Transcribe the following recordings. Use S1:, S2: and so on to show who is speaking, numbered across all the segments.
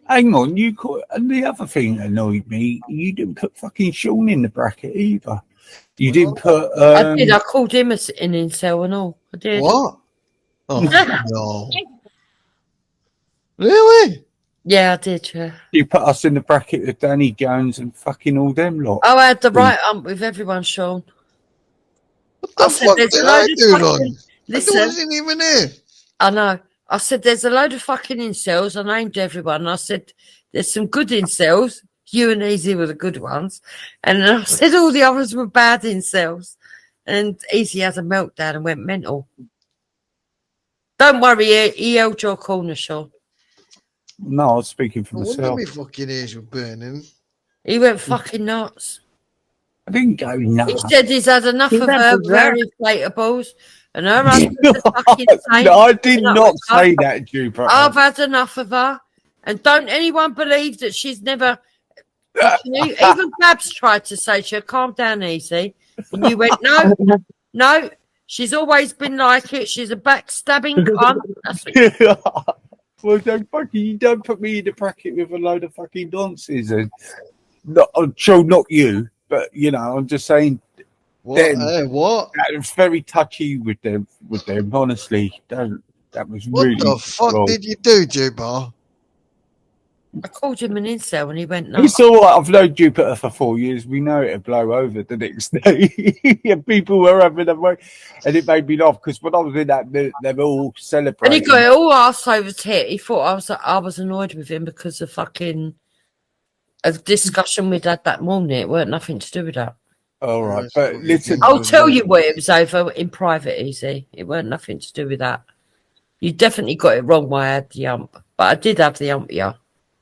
S1: hang on, you call, and the other thing that annoyed me, you didn't put fucking Sean in the bracket either. You didn't put.
S2: I did. I called him an incel and all. I did.
S3: What? Oh no! Really?
S2: Yeah, I did. Yeah.
S1: You put us in the bracket with Danny Jones and fucking all them lot.
S2: I had the right with everyone, Sean.
S3: What the fuck did I do wrong?
S2: Listen,
S3: I wasn't even here.
S2: I know. I said there's a load of fucking incels. I named everyone. And I said there's some good incels. You and Easy were the good ones. And I said all the others were bad incels. And Easy had a meltdown and went mental. Don't worry, he held your corner, Sean.
S1: No, I was speaking for myself.
S3: I wonder my fucking ears were burning.
S2: He went fucking nuts.
S1: I didn't go nuts.
S2: He said he's had enough of her very inflatables. And her husband's fucking insane.
S1: No, I did not say that, Jupiter.
S2: I've had enough of her. And don't anyone believe that she's never... Even Babs tried to say to her, calm down, Easy. And you went, no, she's always been like it. She's a backstabbing cunt. That's what
S1: well, you don't put me in the bracket with a load of fucking nonsense. And I'm sure not you, but, you know, I'm just saying...
S3: What?
S1: That was very touchy with them. Honestly, that was really.
S3: What the fuck did you do, Jupiter?
S2: I called him an incel and he went no.
S1: It's all right. I've known Jupiter for 4 years. We know it'll blow over the next day. And people were having a way, and it made me laugh because when I was in that, they were all celebrating.
S2: And he got it all arse over his head. He thought I was annoyed with him because of fucking a discussion we'd had that morning. It weren't nothing to do with that.
S1: All right, but listen.
S2: I'll tell you what it was over in private, Easy. It weren't nothing to do with that. You definitely got it wrong when I had the ump. But I did have the ump, yeah.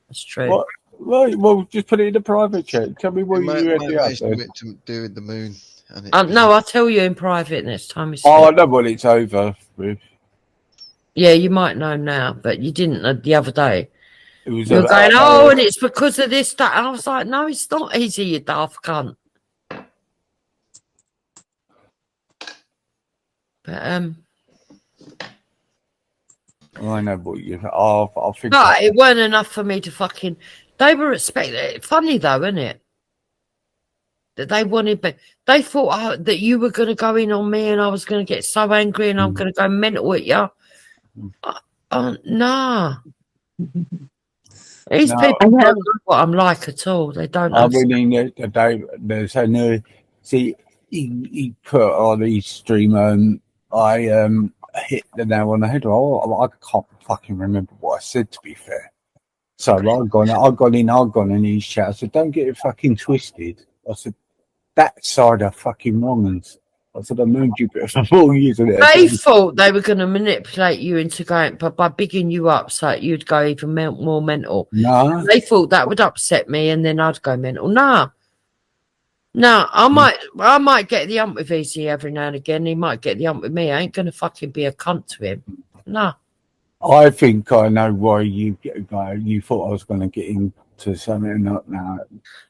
S2: That's true.
S1: Well, just put it in the private chat. Tell me what you had the
S3: ump to do with the moon.
S2: No, I'll tell you in private next time.
S1: I know what it's over with.
S2: Yeah, you might know now, but you didn't the other day.
S1: It was
S2: you were going, and it's because of this, that. And I was like, no, it's not Easy, you daft cunt. But
S1: I know what you. I think.
S2: No, it weren't enough for me to fucking. They were expecting. Funny though, isn't it? That they wanted, but they thought that you were going to go in on me, and I was going to get so angry, and I'm going to go mental at you. Nah. These people don't know what I'm like at all. They don't.
S1: I mean, there's a new. See, he put on his stream. I hit the nail on the head. I can't fucking remember what I said, to be fair. So I've gone in his chat. I said, don't get it fucking twisted. I said, that side are fucking wrong. I said, I've known you for 4 years.
S2: They thought they were going to manipulate you into going, but by bigging you up so you'd go even more mental.
S1: No.
S2: They thought that would upset me and then I'd go mental. No, I might get the ump with Easy every now and again. He might get the ump with me. I ain't going to fucking be a cunt to him. No.
S1: I think I know why you thought I was going to get into something. Not now.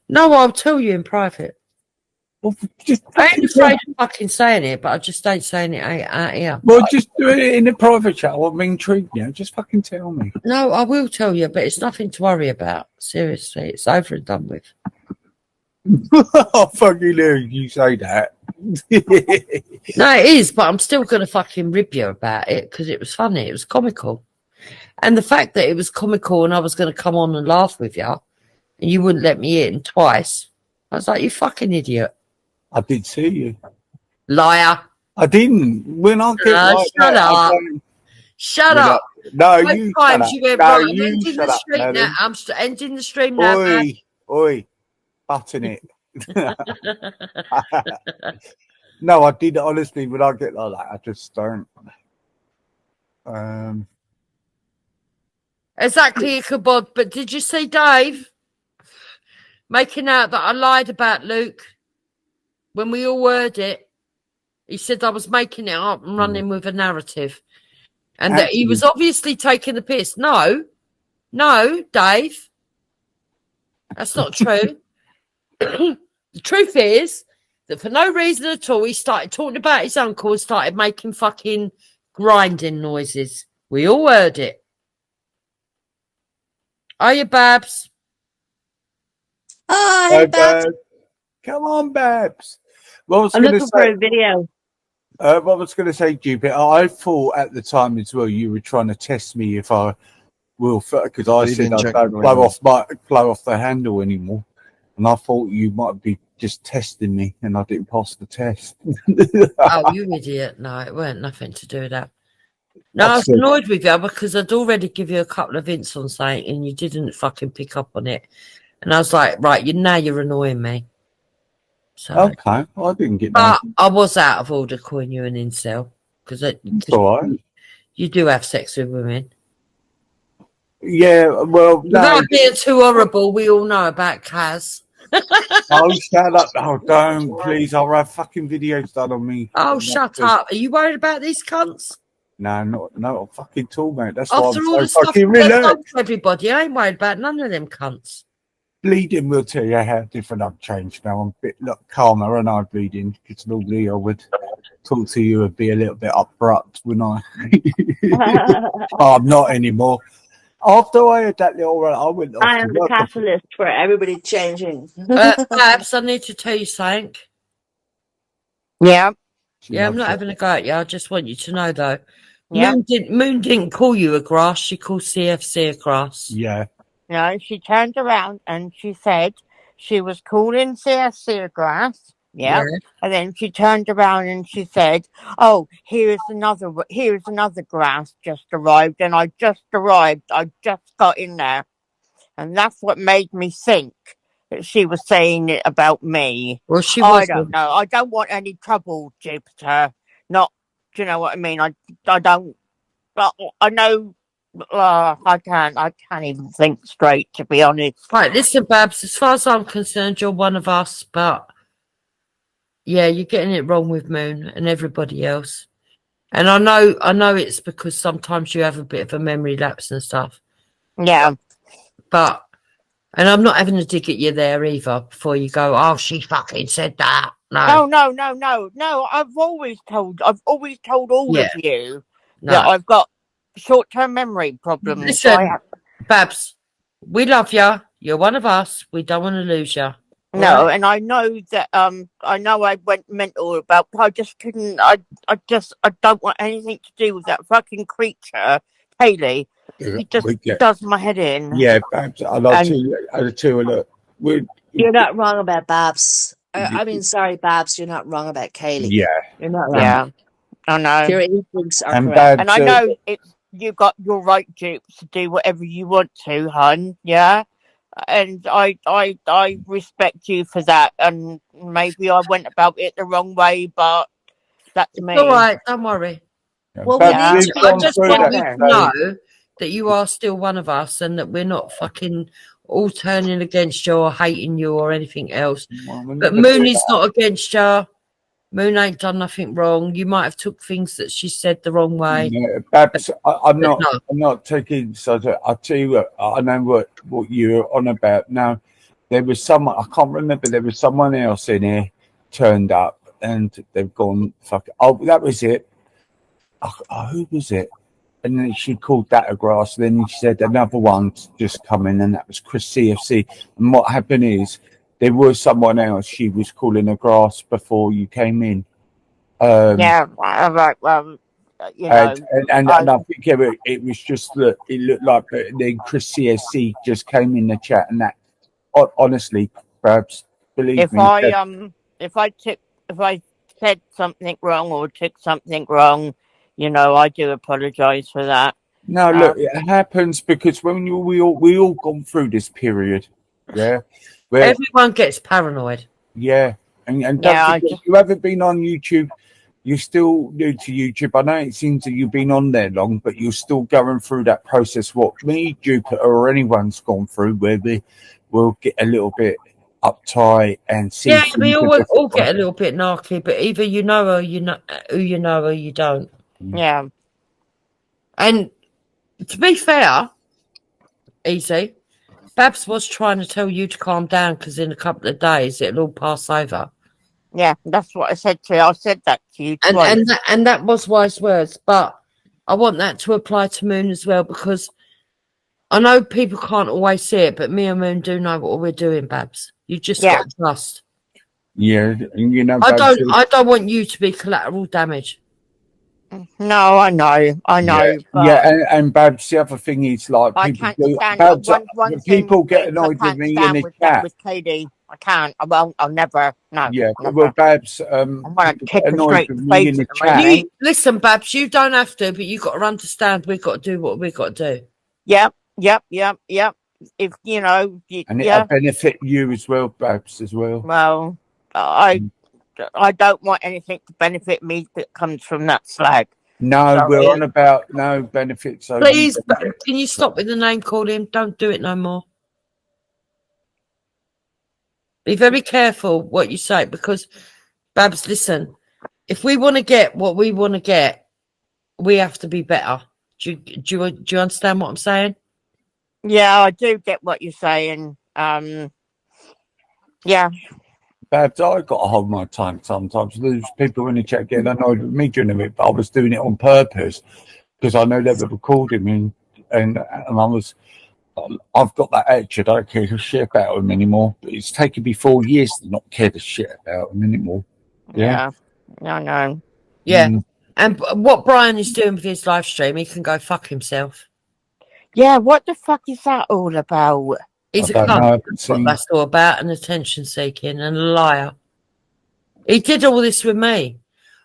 S2: No, I'll tell you in private.
S1: Well,
S2: I ain't afraid of fucking saying it, but I just ain't saying it out here.
S1: Well, just do it in a private chat. I'm intrigued now. Just fucking tell me.
S2: No, I will tell you, but it's nothing to worry about. Seriously, it's over and done with.
S1: I fucking hear you say that.
S2: No, it is, but I'm still going to fucking rib you about it because it was funny. It was comical. And the fact that it was comical and I was going to come on and laugh with you and you wouldn't let me in twice, I was like, you fucking idiot.
S1: I did see you.
S2: Liar.
S1: I didn't. When I get like
S2: shut
S1: that,
S2: up. Shut up.
S1: No, you shut up.
S2: You went,
S1: no,
S2: right,
S1: you shut up.
S2: I'm ending the stream now.
S1: Oi. Button it. No, I did honestly. When I get like that, I just don't.
S2: Exactly, Ichabod. But did you see Dave making out that I lied about Luke when we all heard it? He said I was making it up and running with a narrative, and that he was obviously taking the piss. No, Dave, that's not true. The truth is that for no reason at all, he started talking about his uncle and started making fucking grinding noises. We all heard it. Are you, Babs?
S4: Oh,
S1: Hey,
S4: hey, Babs.
S1: Babs. Come on, Babs. What I was
S4: I'm
S1: going to
S4: looking for
S1: say,
S4: a video.
S1: what I was going to say, Jupiter, I thought at the time as well you were trying to test me if I will, because I
S3: Leave
S1: said I
S3: inject
S1: don't
S3: going
S1: blow
S3: on.
S1: off the handle anymore, and I thought you might be just testing me, and I didn't pass the test.
S2: Oh, you idiot. No, it weren't nothing to do with that. No,
S1: I
S2: I was
S1: said,
S2: annoyed with you because I'd already give you a couple of hints on something and you didn't fucking pick up on it. And I was like, right, now you're annoying me. So,
S1: okay, I didn't get
S2: but
S1: no.
S2: I was out of order calling you an incel because
S1: It's all right.
S2: you do have sex with women.
S1: Yeah, well, no.
S2: Without being too horrible, we all know about Kaz.
S1: Oh, shut up. Oh, don't, please. I'll have fucking videos done on me.
S2: Oh, shut up. Are you worried about these cunts?
S1: No, not fucking tall, mate. That's why
S2: After
S1: I'm
S2: all
S1: so
S2: the stuff
S1: fucking
S2: you've done
S1: relaxed.
S2: to everybody, I ain't worried about none of them cunts.
S1: Bleeding will tell you how different I've changed now. I'm a bit calmer and I'm bleeding because normally I would talk to you and be a little bit abrupt when I. Oh, I'm not anymore. After I had that little run, I went off
S4: I
S1: to
S4: am the
S1: work.
S4: catalyst for everybody changing.
S2: Babs, I need to tell you something.
S4: Yeah,
S1: She
S2: Yeah, I'm
S1: loves
S2: not
S1: it.
S2: having a go at you. I just want you to know, though.
S4: yeah.
S2: Moon didn't call you a grass. She called CFC a grass.
S1: Yeah.
S4: No, she turned around and she said she was calling CSC grass.
S2: Yeah.
S4: Yep. And then she turned around and she said, "Oh, here's another grass just arrived, and I just arrived. I just got in there." And that's what made me think that she was saying it about me.
S2: Well, she
S4: I don't
S2: wasn't.
S4: know. I don't want any trouble, Jupiter. Not, do you know what I mean? I don't. I know. I can't even think straight, to be honest.
S2: Right, listen, Babs, as far as I'm concerned, you're one of us, but yeah, you're getting it wrong with Moon and everybody else. And I know it's because sometimes you have a bit of a memory lapse and stuff.
S4: Yeah.
S2: And I'm not having a dig at you there either before you go, oh, she fucking said that.
S4: No,
S2: No.
S4: no. I've always told all
S2: Yeah,
S4: of you that
S2: no.
S4: I've got short-term memory problems.
S2: Listen, Babs, we love you. You're one of us. We don't want to lose you.
S4: No, and I know that I know I went mental about, but I just couldn't. I don't want anything to do with that fucking creature, Haley. He just does my head in.
S1: Yeah, perhaps I'd like to look.
S5: You're not wrong about Babs. Sorry, Babs, you're not wrong about Kaylee.
S1: Yeah.
S5: You're not wrong.
S4: Yeah, I know.
S5: Your instincts are
S1: And
S5: correct.
S4: And I know you got your right, Dupes, to do whatever you want to, hun. Yeah, and I respect you for that. And maybe I went about it the wrong way, but that's me.
S2: All right, don't worry.
S5: Well, we need to
S2: I just want you
S5: together.
S2: to know that you are still one of us and that we're not fucking all turning against you or hating you or anything else. But Moon is not against you. Moon ain't done nothing wrong. You might have took things that she said the wrong way.
S1: Yeah, Babs, I'm not taking such a. I'll tell you what, I know what you're on about. Now, there was someone, I can't remember, there was someone else in here turned up and they've gone, fuck. Oh, that was it. Who was it? And then she called that a grass. Then she said another one's just come in, and that was Chris CFC. And what happened is there was someone else she was calling a grass before you came in.
S4: Yeah, right. Well, you know,
S1: and I think it was just that it looked like then Chris CSC just came in the chat, and that honestly, perhaps believe
S4: if
S1: me.
S4: if I said something wrong or took something wrong, you know, I do apologise for that.
S1: No, look, it happens because when we all gone through this period, yeah, where
S2: everyone gets paranoid.
S1: Yeah, and don't forget, you haven't been on YouTube. You're still new to YouTube. I know it seems that you've been on there long, but you're still going through that process. What me, Jupiter, or anyone's gone through, where they will get a little bit uptight and see.
S2: Yeah, we all get a little bit narky, but either you know or you know who you know or you don't.
S4: Yeah.
S2: And to be fair, Easy, Babs was trying to tell you to calm down because in a couple of days it'll all pass over.
S4: Yeah, that's what I said to you. I said that to you
S2: twice. And that was wise words, but I want that to apply to Moon as well because I know people can't always see it, but me and Moon do know what we're doing, Babs. You just
S4: Yeah.
S2: got to trust.
S1: Yeah, and you know,
S2: I
S1: Babs,
S2: don't want you to be collateral damage.
S4: No, I know,
S1: yeah,
S4: but
S1: and Babs, the other thing is like
S4: I
S1: people
S4: can't
S1: do.
S4: stand
S1: Babs,
S4: one thing
S1: people
S4: with
S1: get
S4: Luke. I
S1: annoyed with
S4: can't
S1: me in
S4: stand
S1: the
S4: with that
S1: chat.
S4: with Katie. I can't. I won't. I'll never. No,
S1: Yeah, well,
S4: never.
S1: Babs,
S4: I want to
S1: people
S4: kick
S1: get
S4: her
S1: annoyed
S4: straight in
S1: with
S4: the
S1: me in
S4: face
S1: the
S4: at the
S1: chat.
S4: moment.
S2: Listen, Babs, you don't have to, but you got to understand we've got to do what we've got to do.
S4: Yep. If
S1: And it'll
S4: yeah.
S1: benefit you as well, Babs, as well.
S4: Well, I don't want anything to benefit me that comes from that slag.
S1: No, we're
S4: Sorry.
S1: on about no benefits. So
S2: Please, can you stop with the name calling? Don't do it no more. Be very careful what you say because, Babs, listen, if we want to get what we want to get, we have to be better. Do you understand what I'm saying?
S4: Yeah, I do get what you're saying. Yeah.
S1: Babs, I got to hold my tongue sometimes. There's people in the chat getting annoyed with me during it, but I was doing it on purpose because I know they were recording me, and I've got that attitude. I don't care a shit about them anymore. But it's taken me 4 years to not care a shit about them anymore. Yeah.
S4: I know.
S2: Yeah. And what Brian is doing with his live stream, he can go fuck himself.
S4: Yeah, what the fuck is that all about?
S2: He's
S1: I
S2: a
S1: don't know.
S2: cunt.
S1: I haven't
S2: That's what
S1: seen.
S2: that's all about, and attention seeking and a liar. He did all this with me.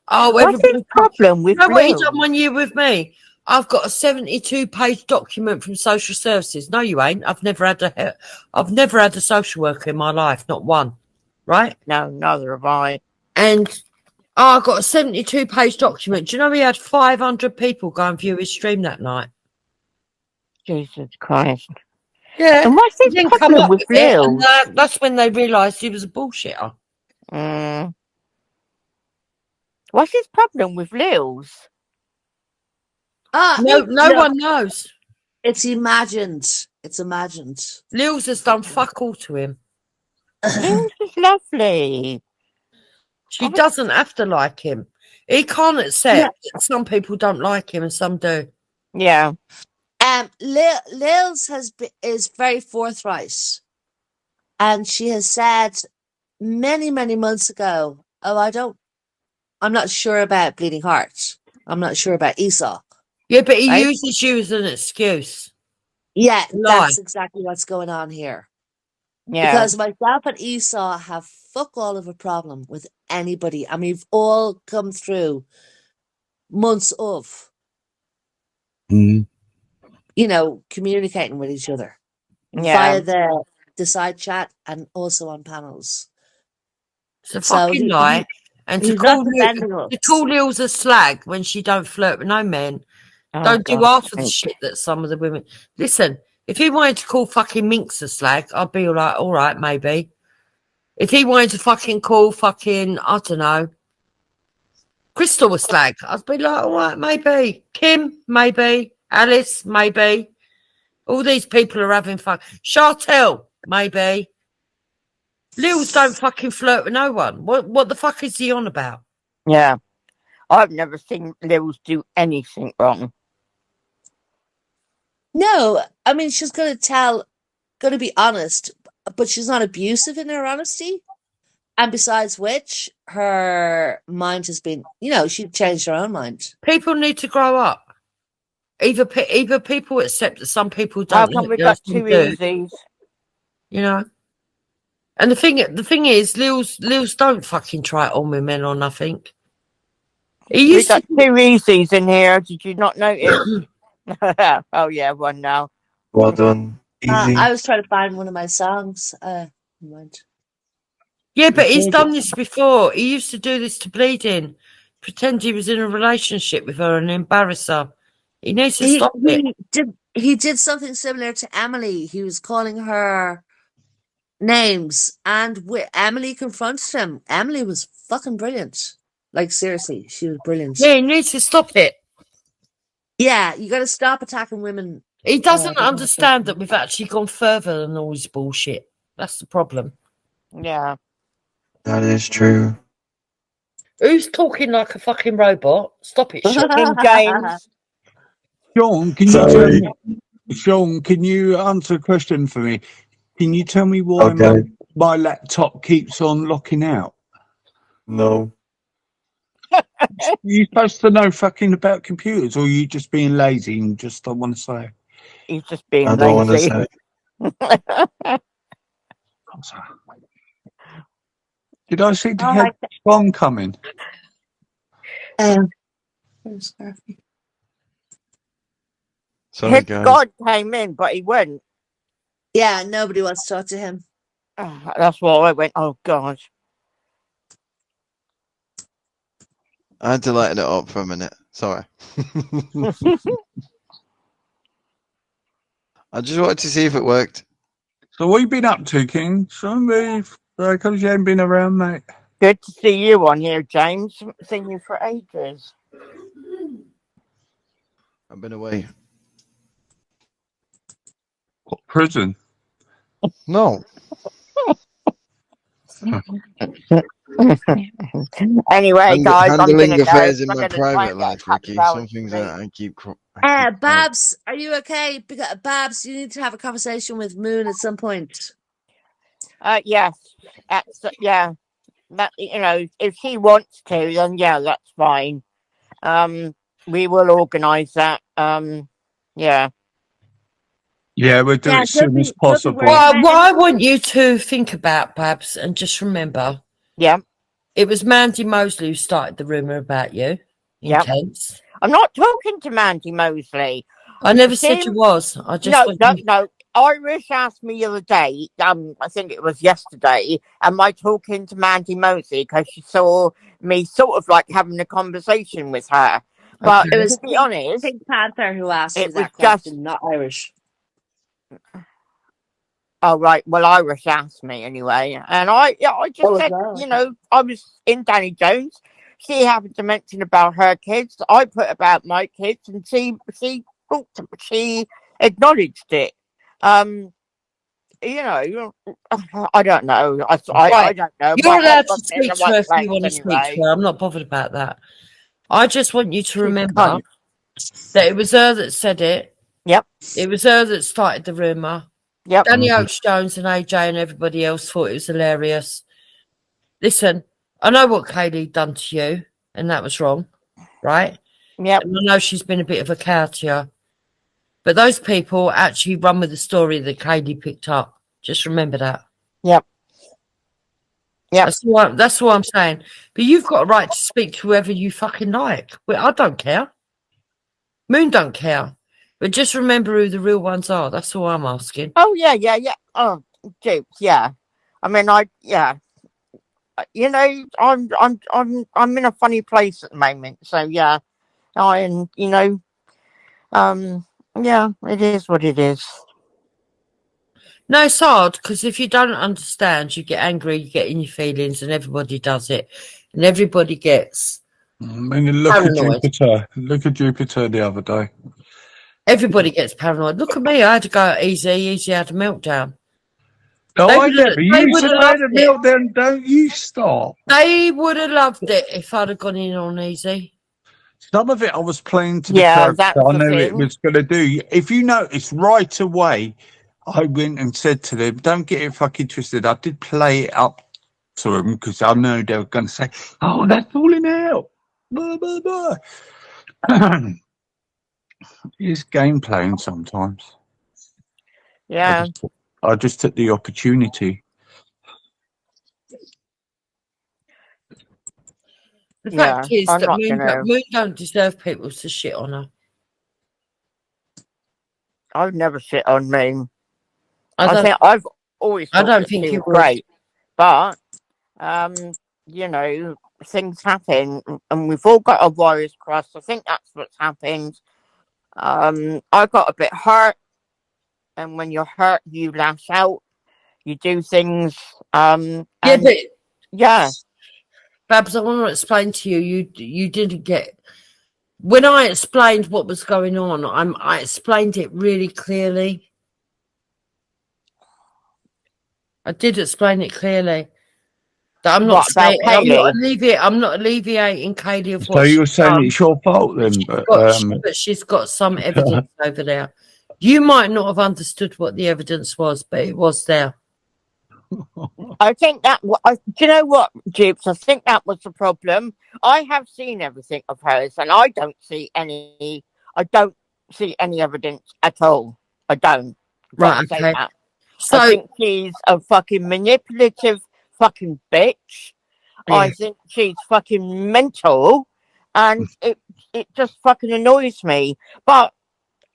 S2: Oh,
S4: What's his
S2: everybody.
S4: problem with
S2: You know what he
S4: Lil?
S2: done 1 year with me? I've got a 72-page document from social services. No, you ain't. I've never had a social worker in my life, not one. Right?
S4: No, neither have I.
S2: And I got a 72-page document. Do you know he had 500 people go and view his stream that night?
S4: Jesus Christ.
S2: Yeah.
S4: And what's
S2: He
S4: his
S2: didn't come
S4: problem
S2: up
S4: with
S2: with it, and
S4: Lil?
S2: that's when they realised he was a bullshitter.
S4: What's his problem with Lil's?
S2: No one knows.
S5: It's imagined. It's imagined.
S2: Lils has done fuck all to him.
S4: Lil's is lovely.
S2: She doesn't have to like him. He can't accept that some people don't like him and some do.
S4: Yeah.
S5: Lils is very forthright, and she has said many months ago, I'm not sure about Bleeding Heart. I'm not sure about Esau.
S2: Yeah, but he
S5: Right?
S2: uses you as an excuse.
S5: Yeah,
S2: Lie.
S5: that's exactly what's going on here.
S4: Yeah.
S5: Because myself and Esau have fuck all of a problem with anybody, and we've all come through months of, communicating with each other via the side chat and also on panels.
S2: It's a fucking lie. And to
S5: he's not
S2: call
S5: defending us.
S2: Lils a slag when she don't flirt with no men, don't do half of the shit that some of the women. Listen, if he wanted to call fucking Minx a slag, I'd be like, all right, maybe. If he wanted to fucking call fucking, I don't know, Crystal a slag, I'd be like, all right, maybe. Kim, maybe. Alice, maybe. All these people are having fun. Chantel, maybe. Lils don't fucking flirt with no one. What the fuck is he on about?
S4: Yeah. I've never seen Lils do anything wrong.
S5: No, I mean, she's going to be honest, but she's not abusive in her honesty. And besides which, her mind has been, she changed her own mind.
S2: People need to grow up. Either people accept that some people don't.
S4: How come we got two easies?
S2: You know. And the thing is, Lils don't fucking try it on with men or nothing.
S4: We got two easies in here. Did you not notice? Oh yeah, one now.
S3: Well done. Easy.
S5: I was trying to find one of my songs.
S2: Yeah, but he's done this before. He used to do this to Bleeding, pretend he was in a relationship with her and embarrass her. He needs to stop it.
S5: He did something similar to Emily. He was calling her names, and Emily confronted him. Emily was fucking brilliant. Like, seriously, she was brilliant.
S2: Yeah, he needs to stop it.
S5: Yeah, you got to stop attacking women.
S2: He doesn't understand that we've actually gone further than all his bullshit. That's the problem.
S4: Yeah.
S3: That is true.
S2: Who's talking like a fucking robot? Stop it, Sean.
S4: King James.
S1: Sean, can you turn it? Sean, can you answer a question for me? Can you tell me why
S3: Okay.
S1: my laptop keeps on locking out?
S3: No.
S1: You supposed to know fucking about computers, or are you just being lazy and just don't want to say?
S4: He's just being
S3: I don't want to
S4: lazy.
S3: say.
S1: Did I see the
S5: All
S1: head
S5: right.
S1: song coming?
S5: Where's Garfield?
S3: Sorry,
S4: His
S3: guys.
S4: God came in, but he wouldn't.
S5: Yeah, nobody wants to talk to him.
S4: That's why I went, oh, God.
S3: I had to lighten it up for a minute. Sorry. I just wanted to see if it worked.
S1: So what you been up to, King? Somebody, because you haven't been around, mate.
S4: Good to see you on here, James. Haven't seen you for ages.
S3: I've been away.
S1: What, prison?
S3: No.
S4: Anyway, guys, I'm
S3: Handling
S4: going to go.
S3: affairs in
S4: I'm
S3: my
S4: going to try
S3: private
S4: and get
S3: life,
S4: a couple
S3: Ricky.
S4: of hours
S3: Some things
S4: sleep.
S3: I keep.
S5: Babs, are you okay? Because Babs, you need to have a conversation with Moon at some point.
S4: Yes. Yeah. That, if she wants to, then yeah, that's fine. We will organise that. Yeah.
S1: Yeah, we'll do it as soon as possible.
S2: Well, what I want you to think about, Babs, and just remember,
S4: Yeah.
S2: it was Mandy Mosley who started the rumour about you in
S4: Yep.
S2: Kent.
S4: I'm not talking to Mandy Mosley.
S2: I never said you was. I just
S4: No. Irish asked me the other day, I think it was yesterday, am I talking to Mandy Mosley? Because she saw me sort of like having a conversation with her. But
S5: It was
S4: to be honest,
S5: Pink Panther who asked you
S4: it was
S5: that question, not Irish.
S4: Oh, right. Well, Irish asked me anyway. And I just said, I was in Danny Jones. She happened to mention about her kids. I put about my kids, and she acknowledged it. I don't know. I don't know.
S2: You're
S4: My head
S2: allowed to
S4: wasn't in
S2: speak
S4: the
S2: to her
S4: right
S2: if you
S4: place
S2: want to speak to
S4: anyway.
S2: her. I'm not bothered about that. I just want you to
S4: She's a
S2: remember
S4: cunt.
S2: that it was her that said it.
S4: Yep.
S2: It was her that started the rumour.
S4: Yep.
S2: Danny Oakes Jones and AJ and everybody else thought it was hilarious. Listen, I know what Kaylee done to you, and that was wrong, right?
S4: Yep.
S2: And I know she's been a bit of a cow to you. But those people actually run with the story that Kaylee picked up. Just remember that.
S4: Yep. Yep.
S2: That's all I'm saying. But you've got a right to speak to whoever you fucking like. Well, I don't care. Moon don't care. But just remember who the real ones are. That's all I'm asking.
S4: Oh yeah. Oh, Dukes, yeah. I mean, I'm in a funny place at the moment. So yeah, yeah, it is what it is.
S2: No, it's hard because if you don't understand, you get angry, you get in your feelings, and everybody does it, and everybody gets.
S1: I mean, look
S2: paranoid.
S1: at Jupiter. Look at Jupiter the other day.
S2: Everybody gets paranoid. Look at me. I had to go easy. Easy had a meltdown.
S1: No, I get it. You said I had a meltdown. Don't you stop.
S2: They would have loved it if I'd have gone in on easy.
S1: Some of it I was playing to the character I knew it
S4: thing.
S1: was going to do. If you notice, right away, I went and said to them, don't get it fucking twisted. I did play it up to them because I knew they were going to say, oh, they're falling out. Blah, blah, blah. It's game playing sometimes.
S4: Yeah.
S1: I just took the opportunity.
S2: The fact is
S4: I'm
S2: that
S4: not
S2: Moon don't deserve people to shit on her.
S4: I've never shit on Moon. I think I've always thought that she was great. But, things happen and we've all got our wires crossed. I think that's what's happened. I got a bit hurt. And when you're hurt, you lash out. You do things. Yeah.
S2: Babs, I want to explain to you, you didn't get... When I explained what was going on, I explained it really clearly. I did explain it clearly. That I'm not saying... I'm not alleviating Kaylee of what
S1: So you're saying it's your fault then?
S2: But she's got some evidence over there. You might not have understood what the evidence was, but it was there.
S4: I think that. Do you know what, Jupes? I think that was the problem. I have seen everything of hers, and I don't see any. I don't see any evidence at all. I don't.
S2: Right,
S4: Don't say
S2: okay.
S4: that.
S2: So,
S4: I think she's a fucking manipulative fucking bitch.
S2: yeah.
S4: I think she's fucking mental, and it just fucking annoys me. But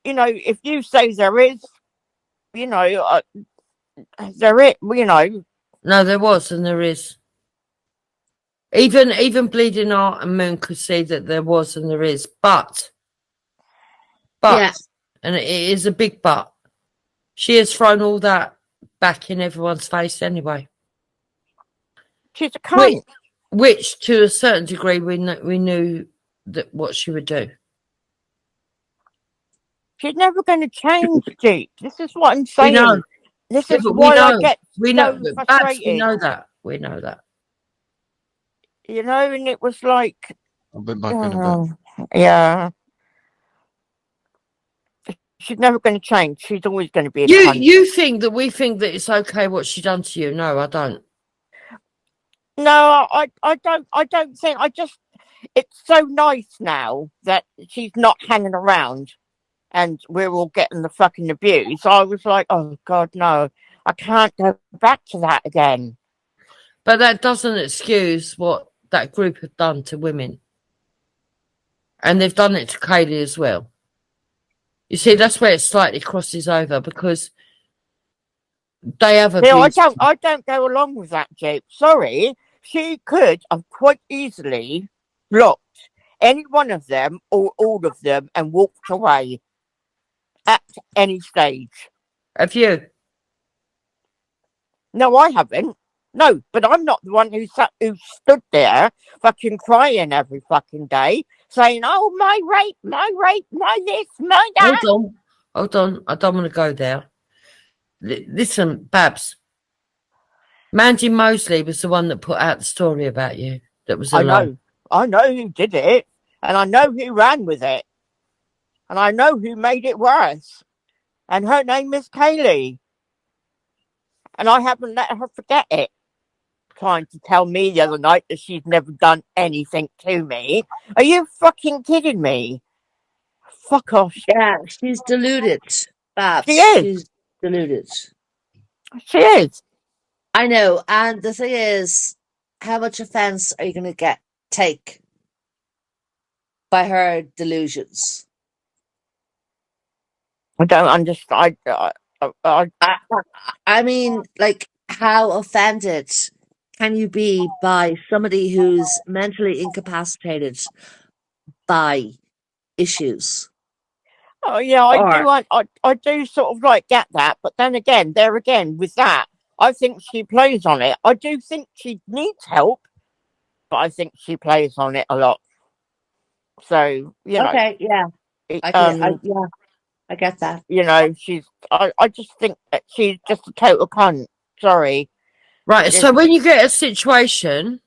S4: you know, if you say there is, you know, there is, you know,
S2: No, there was and there is. Even Bleeding Heart and Moon could see that there was and there is. But,
S5: Yeah.
S2: and it is a big but, she has thrown all that back in everyone's face anyway.
S4: she's a cunt.
S2: Which to a certain degree, we knew that what she would do.
S4: She's never going to change, Duke. This is what I'm
S2: We
S4: saying.
S2: know.
S4: This
S2: Yeah,
S4: is
S2: but
S4: why I get
S2: we
S4: so
S2: know. Babs,
S4: frustrated.
S2: we know that. We know that.
S4: You know, and it was like,
S3: I'll be back in a bit.
S4: yeah. She's never going to change. She's always going to be a cunt.
S2: You think that we think that it's okay what she done to you? No, I don't.
S4: No, I don't think. It's so nice now that she's not hanging around, and we're all getting the fucking abuse. I was like, oh God, no, I can't go back to that again.
S2: But that doesn't excuse what that group have done to women. And they've done it to Kaylee as well. You see, that's where it slightly crosses over because they have abused.
S4: I don't go along with that, Jake. Sorry, she could have quite easily blocked any one of them or all of them and walked away at any stage.
S2: Have you?
S4: No, I haven't. No, but I'm not the one who stood there fucking crying every fucking day saying, oh, my rape, my this, my that.
S2: Hold on. I don't want to go there. Listen, Babs. Mandy Mosley was the one that put out the story about you. That was a lie.
S4: I know who did it, and I know who ran with it, and I know who made it worse. And her name is Kaylee. And I haven't let her forget it. Trying to tell me the other night that she's never done anything to me. Are you fucking kidding me? Fuck off.
S5: Yeah, she's deluded, Babs.
S4: She is.
S5: She's deluded.
S4: She is.
S5: I know. And the thing is, how much offense are you going to take by her delusions?
S4: I don't understand.
S5: I mean, like, how offended can you be by somebody who's mentally incapacitated by issues?
S4: Oh yeah, I do sort of like get that, but then again, with that, I think she plays on it. I do think she needs help, but I think she plays on it a lot. So you know,
S5: okay, yeah, I get that.
S4: You know, I just think that she's just a total cunt. Sorry.
S2: Right, so when you get a situation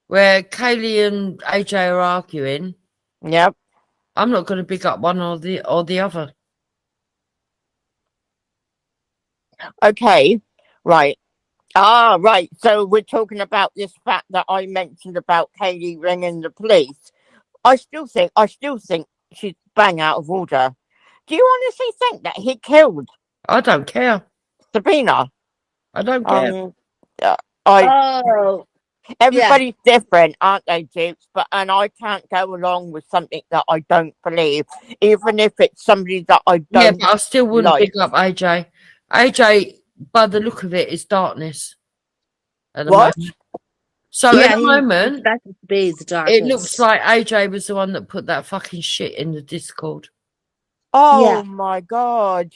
S2: where Kaylee and AJ are arguing,
S4: yep,
S2: I'm not going to pick up one or the other.
S4: Okay, right. Ah, right. So we're talking about this fact that I mentioned about Kaylee ringing the police. I still think she's bang out of order. Do you honestly think that he killed
S2: I don't care.
S4: Sabina?
S2: I don't care.
S4: Everybody's different, aren't they, Dukes? And I can't go along with something that I don't believe, even if it's somebody that I don't.
S2: Yeah, but I still wouldn't pick up AJ. AJ, by the look of it, is darkness. At the moment. So at the moment, it looks like AJ was the one that put that fucking shit in the Discord.
S4: Oh my God.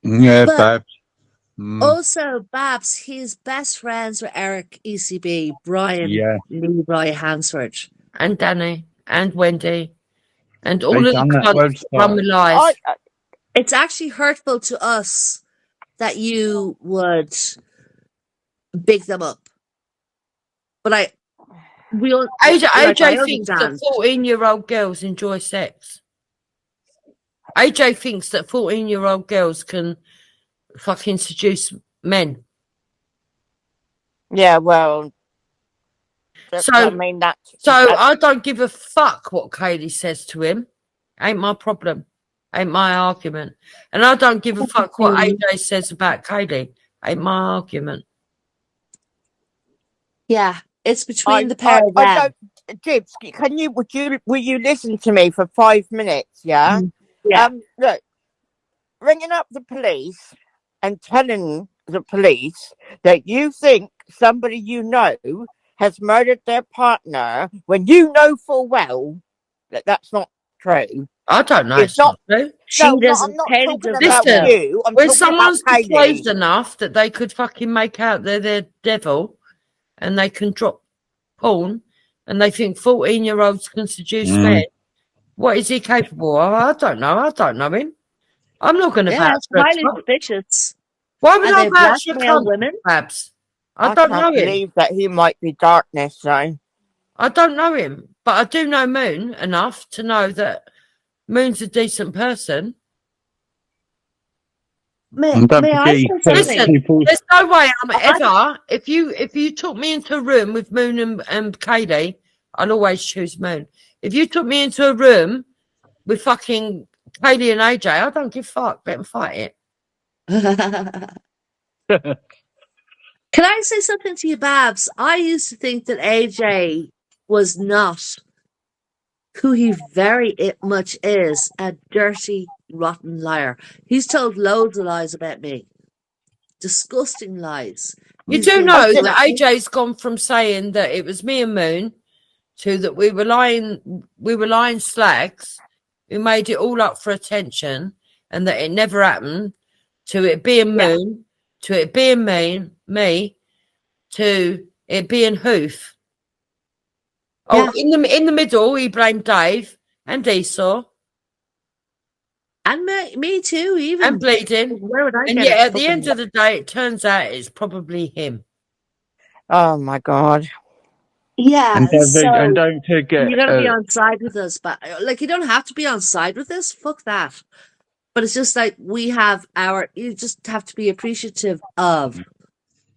S1: Yeah, Babs.
S5: Also, Babs, he's best friends with Eric ECB, Brian Leroy Hansford.
S2: And Danny and Wendy. And all of the cunts run with lies.
S5: It's actually hurtful to us that you would big them up. But
S2: AJ thinks that 14-year-old girls enjoy sex. AJ thinks that 14-year-old girls can fucking seduce men.
S4: Yeah, well,
S2: So
S4: I mean that's
S2: I don't give a fuck what Kaylee says to him. Ain't my problem. Ain't my argument. And I don't give a fuck what AJ says about Kaylee. Ain't my argument.
S5: Yeah, it's between the pair of
S4: I
S5: them.
S4: don't, Jibs. Will you listen to me for 5 minutes? Yeah.
S5: Yeah.
S4: Look, ringing up the police and telling the police that you think somebody you know has murdered their partner when you know full well that that's not true.
S2: I don't know.
S4: It's
S2: It's not true.
S5: She
S4: No,
S5: doesn't.
S4: I'm not
S5: Katie
S4: talking
S5: does not
S4: about
S2: Listen,
S5: know.
S4: you. I'm
S2: when
S4: talking about
S2: someone's depraved
S4: Kaylee.
S2: enough that they could fucking make out they're the devil and they can drop porn and they think 14-year-olds can seduce men, what is he capable of? I don't know. I don't know him. I'm not going to
S5: Yeah,
S2: vouch
S5: it's
S2: for a
S5: highly
S2: cunt.
S5: suspicious.
S2: Why would
S5: And
S2: I
S5: they
S2: vouch for a
S5: blackmail
S2: cunt,
S5: women.
S2: Babs? I
S4: I
S2: don't know
S4: can't
S2: him.
S4: believe that he might be darkness, though.
S2: I don't know him, but I do know Moon enough to know that Moon's a decent person.
S5: May
S1: And don't
S5: I say
S1: forget,
S2: Listen,
S5: something?
S2: there's no way I'm ever. If you took me into a room with Moon and Kaylee, I'll always choose Moon. If you took me into a room with fucking Kaylee and AJ, I don't give a fuck. Let them fight it.
S5: Can I say something to you, Babs? I used to think that AJ was not who he very much is, a dirty, rotten liar. He's told loads of lies about me. Disgusting lies.
S2: You
S5: He's
S2: do
S5: been
S2: know that
S5: threatening-
S2: AJ's gone from saying that it was me and Moon to that we were lying slags who made it all up for attention and that it never happened, to it being Moon, to it being me, to it being Hoof. Oh, in the middle, he blamed Dave and Esau
S5: And me too, even.
S2: and Bleeding.
S5: Where would I
S2: And
S5: get
S2: yet,
S5: it
S2: at the end of the day, it turns out it's probably him.
S4: Oh my God.
S5: Yeah,
S1: and
S5: so
S1: don't forget,
S5: you're gonna be on side with us, but like you don't have to be on side with us. Fuck that. But it's just like you just have to be appreciative of.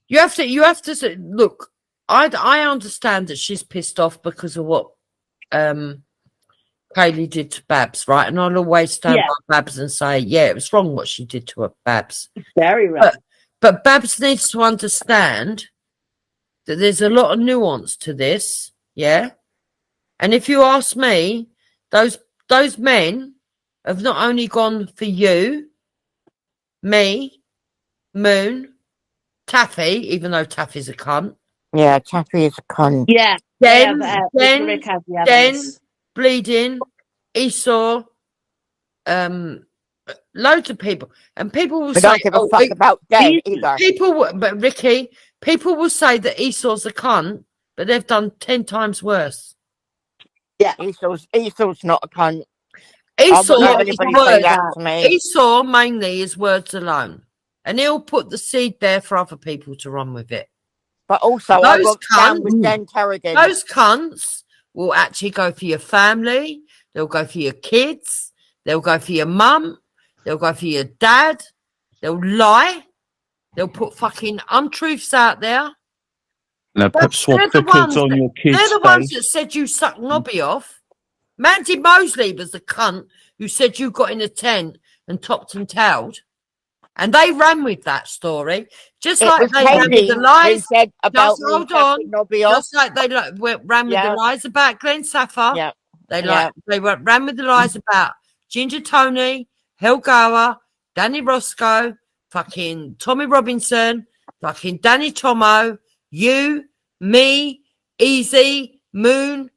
S2: You have to say, look. I understand that she's pissed off because of what Kaylee did to Babs, right? And I'll always stand by Babs and say, yeah, it was wrong what she did to her, Babs.
S5: Very wrong.
S2: But Babs needs to understand that there's a lot of nuance to this, yeah? And if you ask me, those men have not only gone for you, me, Moon, Taffy, even though Taffy's a cunt.
S4: Yeah, Taffy is a cunt.
S5: Yeah.
S2: Then
S5: Rick has the evidence.
S2: Bleeding, Esau, loads of people. And people will
S4: We
S2: say,
S4: don't give a fuck about them either.
S2: but Ricky, people will say that Esau's a cunt, but they've done 10 times worse.
S5: Yeah.
S4: Esau's not a cunt.
S2: Esau,
S4: I wouldn't have anybody say that to me.
S2: Esau mainly is words alone. And he'll put the seed there for other people to run with it.
S4: But also, I won't stand with Dan Kerrigan.
S2: Those cunts will actually go for your family. They'll go for your kids. They'll go for your mum. They'll go for your dad. They'll lie. They'll put fucking untruths out there.
S1: Now put swastikas on your kids'
S2: They're the
S1: face.
S2: ones that said you sucked Nobby off. Mandy Mosley was the cunt who said you got in a tent and topped and tailed. And they ran with that story. Just like they ran with the lies.
S4: Said about
S2: hold on.
S4: Nobby off.
S2: Just like they ran with the lies about Glenn Saffar.
S4: Yeah.
S2: They ran with the lies about Ginger Tony, Helgawa, Danny Roscoe, fucking Tommy Robinson, fucking Danny Tomo, you, me, Easy, Moon.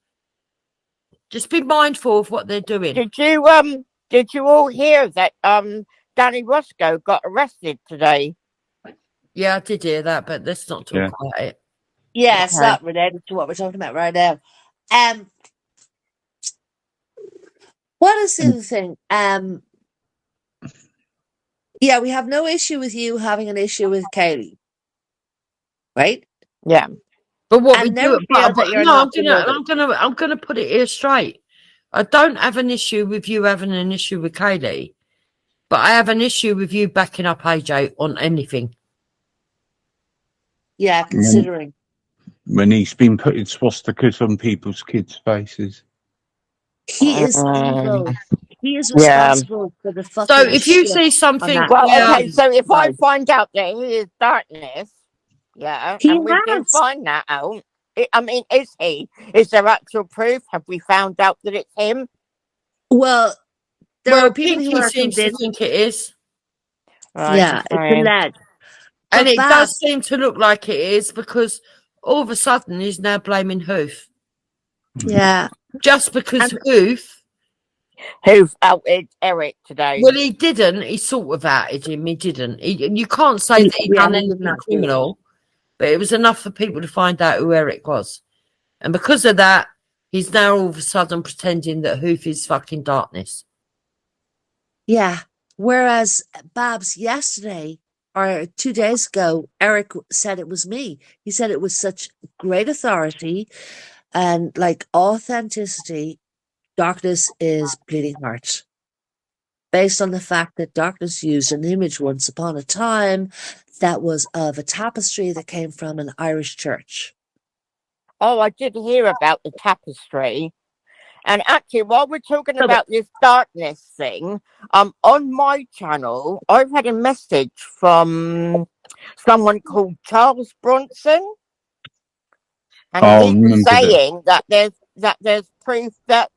S2: Just be mindful of what they're doing.
S4: Did you all hear that Danny Roscoe got arrested today?
S2: Yeah, I did hear that, but let's not talk about it.
S5: Yeah, it's not related to what we're talking about right now. What is the other thing? Yeah, we have no issue with you having an issue with Kaylee, right?
S4: Yeah.
S2: But what
S5: And
S2: we
S5: never
S2: do,
S5: feel that you're
S2: no,
S5: not
S2: I'm gonna put it here straight. I don't have an issue with you having an issue with Kaylee, but I have an issue with you backing up AJ on anything.
S5: Yeah, considering.
S1: When he's been putting swastikas on people's kids' faces.
S5: He is evil. He is
S4: Yeah.
S5: responsible for the fucking
S2: So if you
S5: shit
S2: see
S5: on
S2: something,
S5: that.
S4: Well,
S2: yeah,
S4: okay, so if I
S5: Right.
S4: find out that he is darkness, yeah,
S5: He
S4: and we do
S5: has.
S4: find that out, I mean, is he? Is there actual proof? Have we found out that it's him?
S5: Well, there
S2: well,
S5: are people who
S2: Pinky
S5: are
S2: seems to
S5: convinced.
S2: think it is.
S4: Right,
S5: Yeah, it's
S4: okay.
S5: alleged.
S2: And
S5: But
S2: it
S5: Babs,
S2: does seem to look like it is because all of a sudden he's now blaming Hoof.
S5: yeah,
S2: Just because
S5: and
S2: Hoof,
S4: Who outed Eric today?
S2: well, he didn't. He sort of outed him. He didn't. You can't say that he done
S5: he did
S2: anything
S5: not do it.
S2: criminal, but it was enough for people to find out who Eric was. And because of that, he's now all of a sudden pretending that Hoof is fucking darkness.
S5: Yeah. Whereas Babs yesterday or 2 days ago, Eric said it was me. He said it was such great authority and like authenticity. Darkness is bleeding heart. Based on the fact that Darkness used an image once upon a time that was of a tapestry that came from an Irish church.
S4: Oh, I did hear about the tapestry. And actually, while we're talking
S5: So,
S4: about this darkness thing, on my channel, I've had a message from someone called Charles Bronson, and
S1: Oh, I
S4: he was
S1: remember that.
S4: saying that there's proof that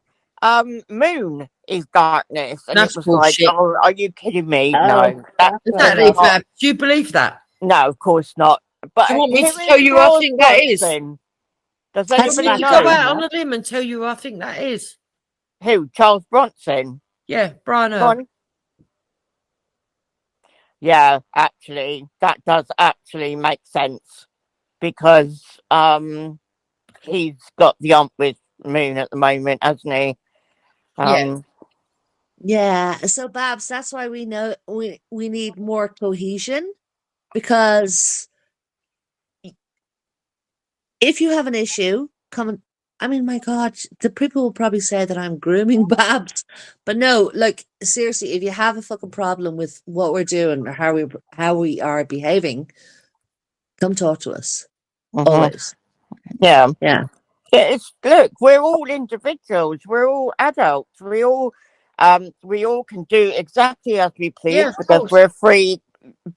S4: Moon is darkness, and
S2: That's
S4: it was like,
S2: bullshit.
S4: oh, are you kidding me?
S5: oh,
S4: No,
S5: that's
S2: Exactly,
S5: right.
S2: Fab. Do you believe that?
S4: no, of course not. But
S2: Do you want me
S4: who
S2: to
S4: is
S2: tell you who I
S4: Charles
S2: think that is?
S4: Bronson? Does
S2: Do you
S5: That's
S2: want me
S4: anybody
S2: to
S5: Fab
S2: go
S4: know?
S2: out on a limb and tell you who I think that is?
S4: Who? Charles Bronson?
S2: Yeah, Brian
S4: Go
S2: Earl.
S4: on. Yeah, actually, that does actually make sense because he's got the ump with Moon at the moment, hasn't he?
S2: Yeah.
S5: Yeah. So Babs, that's why we know we need more cohesion, because if you have an issue, I mean, my God, the people will probably say that I'm grooming Babs, but no, like seriously, if you have a fucking problem with what we're doing or how we are behaving, come talk to us.
S4: Mhm.
S5: Always.
S4: Yeah.
S5: Yeah.
S4: It's look, we're all individuals, we're all adults, we all can do exactly as we please
S2: Yeah, of
S4: because
S2: course.
S4: we're free,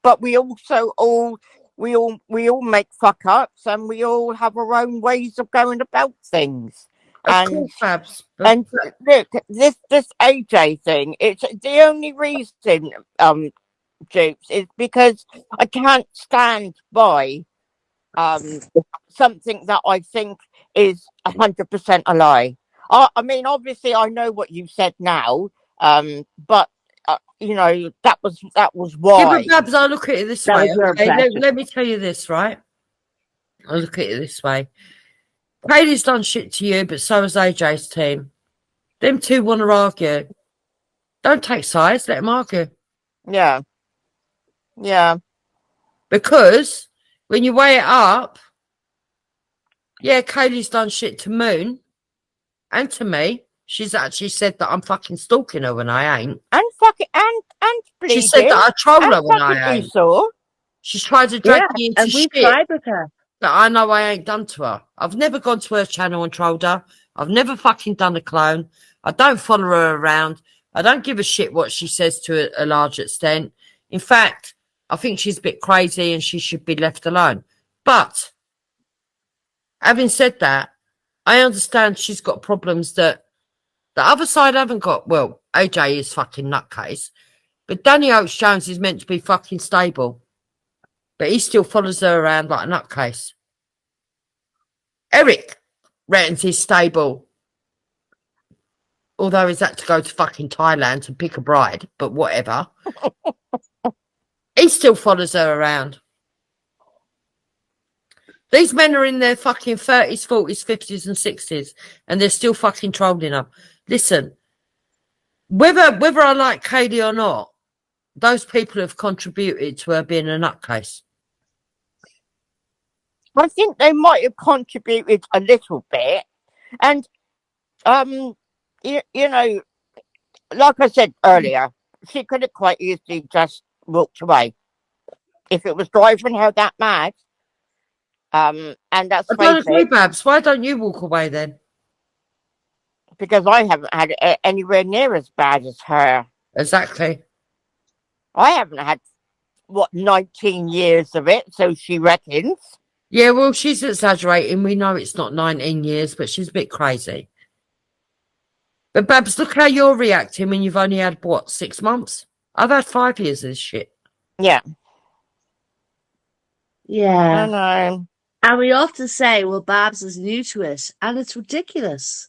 S4: but we also all make fuck ups and we all have our own ways of going about things.
S2: Of
S4: And
S2: course, Fabs.
S4: and look, this AJ thing, it's the only reason, Jukes, is because I can't stand by something that I think is 100% a lie. I mean, obviously, I know what you said now, but you know that was
S2: Yeah,
S4: why.
S2: but Babs, I look at it this
S5: That
S2: way.
S5: was your
S2: Okay,
S5: impression.
S2: let me tell you this, right? I look at it this way. Brady's done shit to you, but so has AJ's team. Them two want to argue. Don't take sides. Let them argue.
S4: Yeah, yeah,
S2: Because when you weigh it up, yeah, Kaylee's done shit to Moon and to me. She's actually said that I'm fucking stalking her when I ain't.
S4: and fucking and
S2: She said
S4: bleeding
S2: that I troll
S4: and
S2: her when
S4: fucking
S2: I ain't.
S4: Esau.
S2: She's tried to drag
S5: Yeah.
S2: me into
S5: And we
S2: shit
S5: tried with her.
S2: that I know I ain't done to her. I've never gone to her channel and trolled her. I've never fucking done a clone. I don't follow her around. I don't give a shit what she says to a large extent. In fact, I think she's a bit crazy and she should be left alone. But having said that, I understand she's got problems that the other side haven't got. Well, AJ is fucking nutcase, but Danny Oates Jones is meant to be fucking stable, but he still follows her around like a nutcase. Eric reckons he's stable, although he's had to go to fucking Thailand to pick a bride, but whatever. He still follows her around. These men are in their fucking 30s, 40s, 50s, and 60s, and they're still fucking trolling her. Listen, whether I like Kaylee or not, those people have contributed to her being a nutcase.
S4: I think they might have contributed a little bit, and you know, like I said earlier, she could have quite easily just walked away if it was driving her that mad. And let's
S2: I don't
S4: face
S2: agree,
S4: it,
S2: Babs. Why don't you walk away then?
S4: because I haven't had it anywhere near as bad as her.
S2: Exactly.
S4: I haven't had 19 years of it, so she reckons.
S2: Yeah, well, she's exaggerating. We know it's not 19 years, but she's a bit crazy. But Babs, look how you're reacting when you've only had, what, 6 months? I've had 5 years of this shit.
S4: Yeah, I
S5: Yeah.
S4: know.
S5: And we often say, well, Babs is new to it, and it's ridiculous.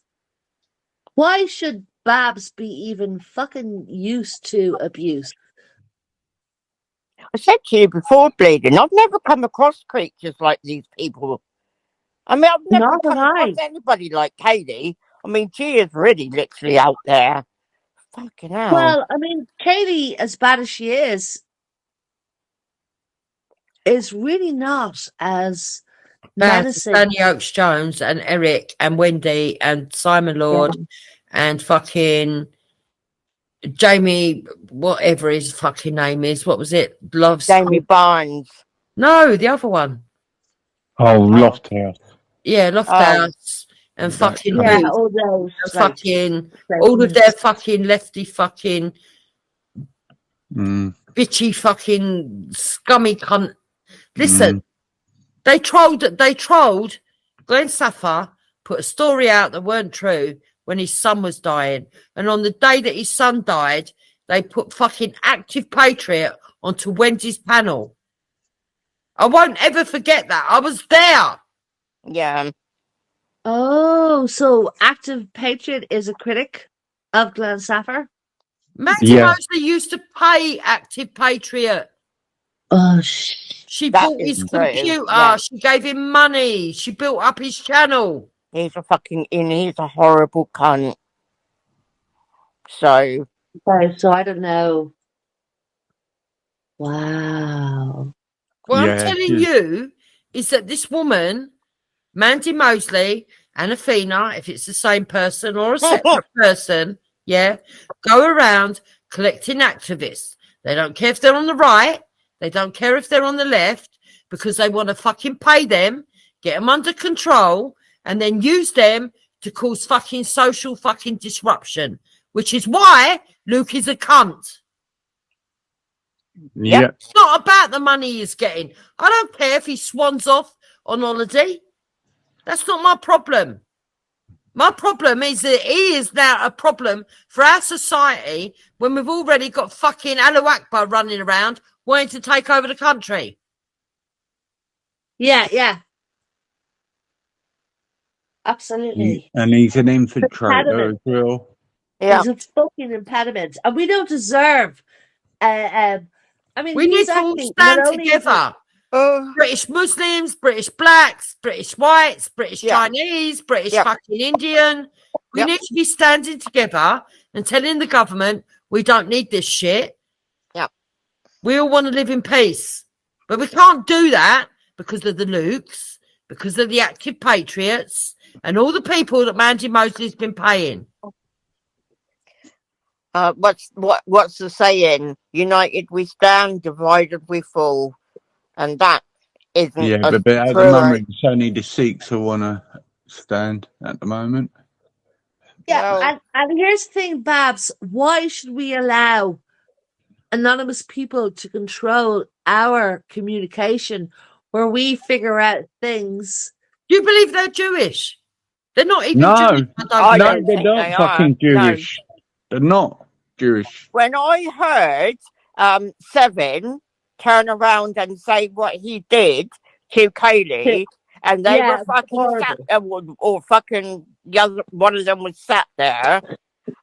S5: Why should Babs be even fucking used to abuse?
S4: I said to you before, Bleeding, I've never come across creatures like these people. I mean, I've never
S5: Not
S4: come
S5: have
S4: across
S5: I.
S4: anybody like Katie. I mean, she is really literally out there. Fucking hell.
S5: Well, I mean, Katie, as bad as she is really not as
S2: Bad. It's
S5: menacing.
S2: Danny Oakes Jones and Eric and Wendy and Simon Lord and fucking Jamie, whatever his fucking name is. What was it? Loves.
S4: Jamie Barnes.
S2: No, the other one.
S1: Oh, Loft House.
S2: Yeah,
S4: Oh,
S2: Lofthouse and
S1: That
S2: fucking
S5: Yeah,
S2: who?
S5: all those.
S2: And
S5: Like,
S2: fucking all of their fucking lefty fucking bitchy fucking scummy cunt. Listen, they trolled Glenn Saffer, put a story out that weren't true when his son was dying. And on the day that his son died, they put fucking Active Patriot onto Wendy's panel. I won't ever forget that. I was there.
S4: yeah.
S5: Oh, so Active Patriot is a critic of Glenn Saffer?
S2: Mandy
S1: Yeah.
S2: Mosley used to pay Active Patriot.
S5: Oh,
S2: She
S4: That
S2: bought
S4: is
S2: his
S4: true,
S2: computer.
S4: yeah.
S2: She gave him money. She built up his channel.
S4: He's a horrible cunt. So,
S5: okay, so I don't know. Wow.
S2: What I'm
S1: Yeah,
S2: telling you is that this woman, Mandy Mosley and Athena, if it's the same person or a separate person, yeah, go around collecting activists. They don't care if they're on the right. They don't care if they're on the left because they want to fucking pay them, get them under control, and then use them to cause fucking social fucking disruption, which is why Luke is a cunt.
S1: yeah.
S2: It's not about the money he's getting. I don't care if he swans off on holiday. That's not my problem. My problem is that he is now a problem for our society when we've already got fucking Alu Akbar running around wanting to take over the country.
S5: Yeah, yeah. Absolutely.
S1: And he's an infiltrator
S5: Impediment.
S1: as well.
S4: yeah.
S5: He's a fucking impediment. And we don't deserve I mean,
S2: We need
S5: he's
S2: to all
S5: actually
S2: stand
S5: not only is he-
S2: together.
S4: Oh,
S2: British Muslims, British blacks, British whites, British
S4: Yeah.
S2: Chinese, British
S4: Yeah.
S2: fucking Indian. We
S4: Yeah.
S2: need to be standing together and telling the government we don't need this shit.
S4: Yeah.
S2: We all want to live in peace. But we can't do that because of the Lukes, because of the Active Patriots, and all the people that Mandy Mosley's been paying.
S4: what's the saying? United we stand, divided we fall. And that isn't
S1: Yeah,
S4: a
S1: but at the
S4: true.
S1: moment, it's only the Sikhs who want to stand at the moment.
S5: Yeah,
S4: Well,
S5: and here's the thing, Babs. Why should we allow anonymous people to control our communication where we figure out things?
S2: Do you believe they're Jewish? They're not even
S1: No,
S2: Jewish.
S4: I
S1: no,
S4: don't
S1: they're
S4: think
S1: not
S4: they
S1: fucking
S4: are. No.
S1: Jewish. They're not Jewish.
S4: When I heard Seven turn around and say what he did to Kaylee, and they
S5: Yeah,
S4: were fucking sat
S5: horrible.
S4: or fucking the other one of them was sat there,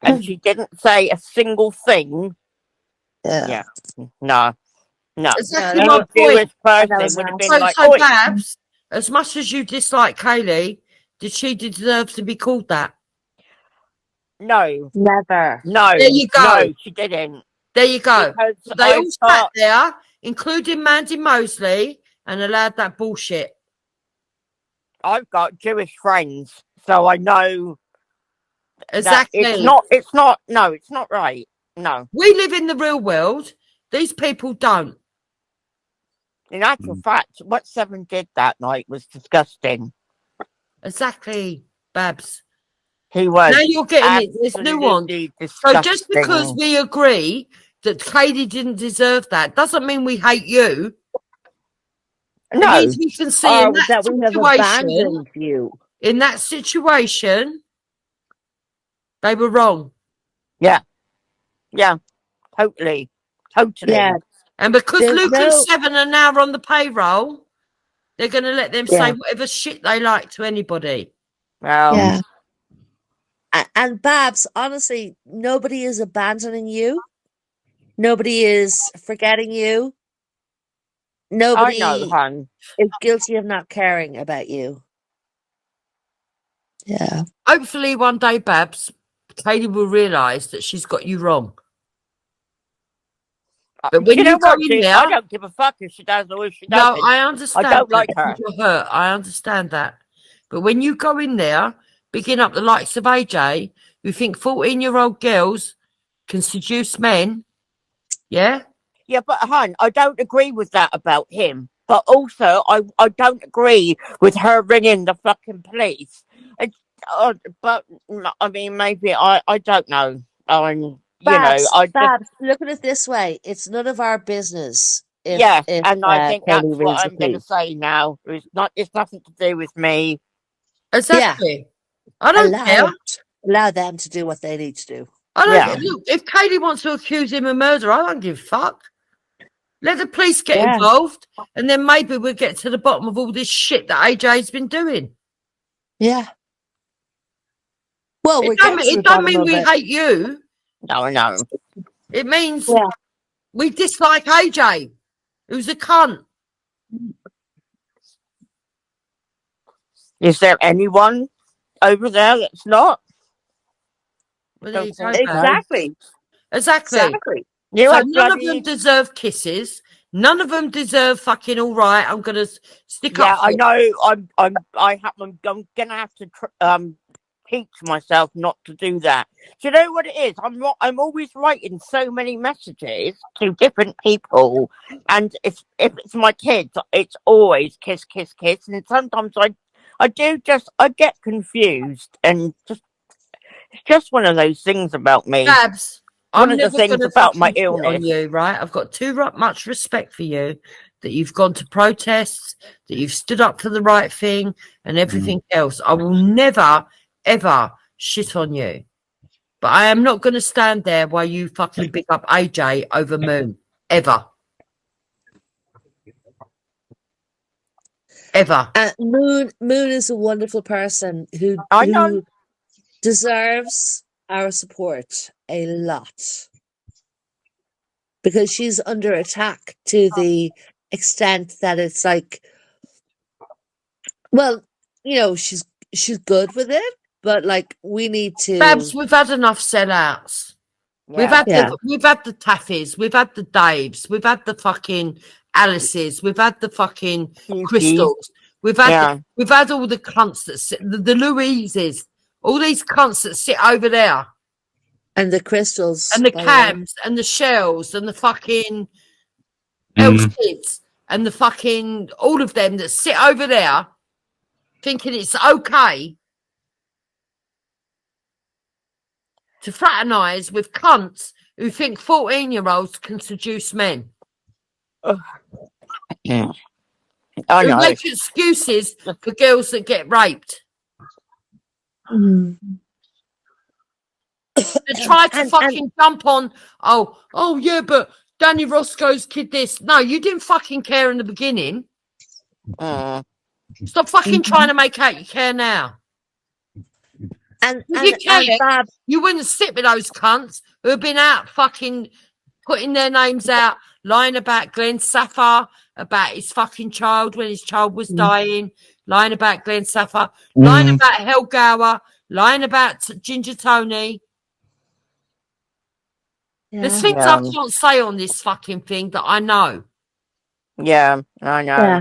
S4: and she didn't say a single thing. Yeah, no.
S2: Exactly
S5: No,
S2: my
S4: Any
S2: point.
S4: Jewish
S5: that
S4: person
S5: was
S4: would have
S5: nasty.
S4: been like,
S2: So
S4: "Oi."
S2: Babs, as much as you dislike Kaylee, did she deserve to be called that?
S4: No,
S5: Never.
S4: no,
S2: There you go.
S4: no, she didn't.
S2: There you go.
S4: Because
S2: So they all
S4: I've
S2: sat
S4: got,
S2: there, including Mandy Mosley, and allowed that bullshit.
S4: I've got Jewish friends, so I know
S2: Exactly.
S4: It's not. No, it's not right. No.
S2: We live in the real world. These people don't.
S4: In actual fact, what Seven did that night was disgusting.
S2: Exactly, Babs.
S4: He was
S2: Now you're getting it. There's nuance.
S4: absolutely
S2: So just because
S4: disgusting.
S2: we agree that Katie didn't deserve that doesn't mean we hate you. It
S4: No.
S2: means we can see in
S5: that we have abandoned you.
S2: in that situation, they were wrong.
S4: Yeah. Yeah. Totally. Totally.
S5: Yeah.
S2: And because
S5: There's
S2: Luke and
S5: no-
S2: Seven are now on the payroll, they're going to let them
S5: Yeah.
S2: say whatever shit they like to anybody.
S4: Well,
S5: Yeah. And Babs, honestly, nobody is abandoning you. Nobody is forgetting you.
S4: I
S5: Nobody
S4: know, hon.
S5: is guilty of not caring about you. Yeah.
S2: Hopefully one day, Babs, Katie will realise that she's got you wrong. But when
S4: you know
S2: you go
S4: what,
S2: in
S4: Duke?
S2: there,
S4: I don't give a fuck if she does or if she
S2: no,
S4: doesn't.
S2: I understand.
S4: I don't
S2: that
S4: like her.
S2: because you're hurt. I understand that. But when you go in there, picking up the likes of AJ, who think 14-year-old girls can seduce men, yeah?
S4: Yeah, but hon, I don't agree with that about him. But also, I don't agree with her ringing the fucking police. It's, but I mean, maybe I don't know.
S5: Babs, look at it this way. It's none of our business if
S4: and I think
S5: Katie
S4: that's what
S5: rings the
S4: I'm going to
S5: police.
S4: say now. It's nothing to do with me.
S2: Exactly. I don't care.
S5: Allow them to do what they need to do.
S2: I don't
S4: Yeah.
S2: look. If Katie wants to accuse him of murder, I don't give a fuck. Let the police get
S5: Yeah.
S2: involved, and then maybe we'll get to the bottom of all this shit that AJ's been doing.
S5: Yeah. Well,
S2: It don't mean we hate you.
S4: No.
S2: It means
S5: Yeah.
S2: we dislike AJ, who's a cunt.
S4: Is there anyone over there that's not?
S2: Well,
S4: Don't
S2: there you
S4: think
S2: go,
S4: so.
S2: Babs. Exactly.
S4: You
S2: So
S4: had
S2: none of them
S4: bloody.
S2: deserve kisses. None of them deserve fucking all right. I'm gonna stick
S4: Yeah,
S2: up for
S4: I
S2: it.
S4: know. I'm gonna have to teach myself not to do that. Do you know what it is? I'm always writing so many messages to different people, and if it's my kids, it's always kiss, kiss, kiss, and sometimes I get confused, and it's just one of those things about me.
S2: Babs,
S4: One
S2: I'm
S4: of the
S2: never
S4: things
S2: gonna
S4: about my
S2: fucking shit on
S4: illness.
S2: you, right? I've got too much respect for you that you've gone to protests, that you've stood up for the right thing, and everything else. I will never, ever shit on you. But I am not going to stand there while you fucking pick up AJ over Moon. Ever. Ever.
S5: Moon is a wonderful person who
S4: I know.
S5: deserves our support a lot because she's under attack to the extent that it's like, well, she's good with it, but like we need to.
S2: Babs, we've had enough sellouts. We've
S4: Yeah.
S2: had the Taffys, we've had the Daves, we've had the fucking Alices, we've had the fucking Crystals, we've had all the cunts that sit, the Louises, all these cunts that sit over there,
S5: and the Crystals,
S2: and the
S5: by the way.
S2: Cams, and the Shells, and the fucking Else kids, and the fucking all of them that sit over there, thinking it's okay to fraternise with cunts who think 14-year-olds can seduce men.
S4: Yeah. I
S2: Who
S4: know.
S2: make excuses for girls that get raped.
S5: Mm.
S2: They try to fucking jump on, oh yeah, but Danny Roscoe's kid this. No, you didn't fucking care in the beginning. Stop fucking trying to make out you care now.
S5: And
S2: If you cared,
S5: Babs,
S2: you wouldn't sit with those cunts who have been out fucking putting their names out, lying about Glenn Saffar, about his fucking child when his child was dying, lying about Glenn Saffar, lying about Helgower, lying about Ginger Tony. There's things I can't say on this fucking thing that I know.
S4: Yeah, I know.
S5: Yeah.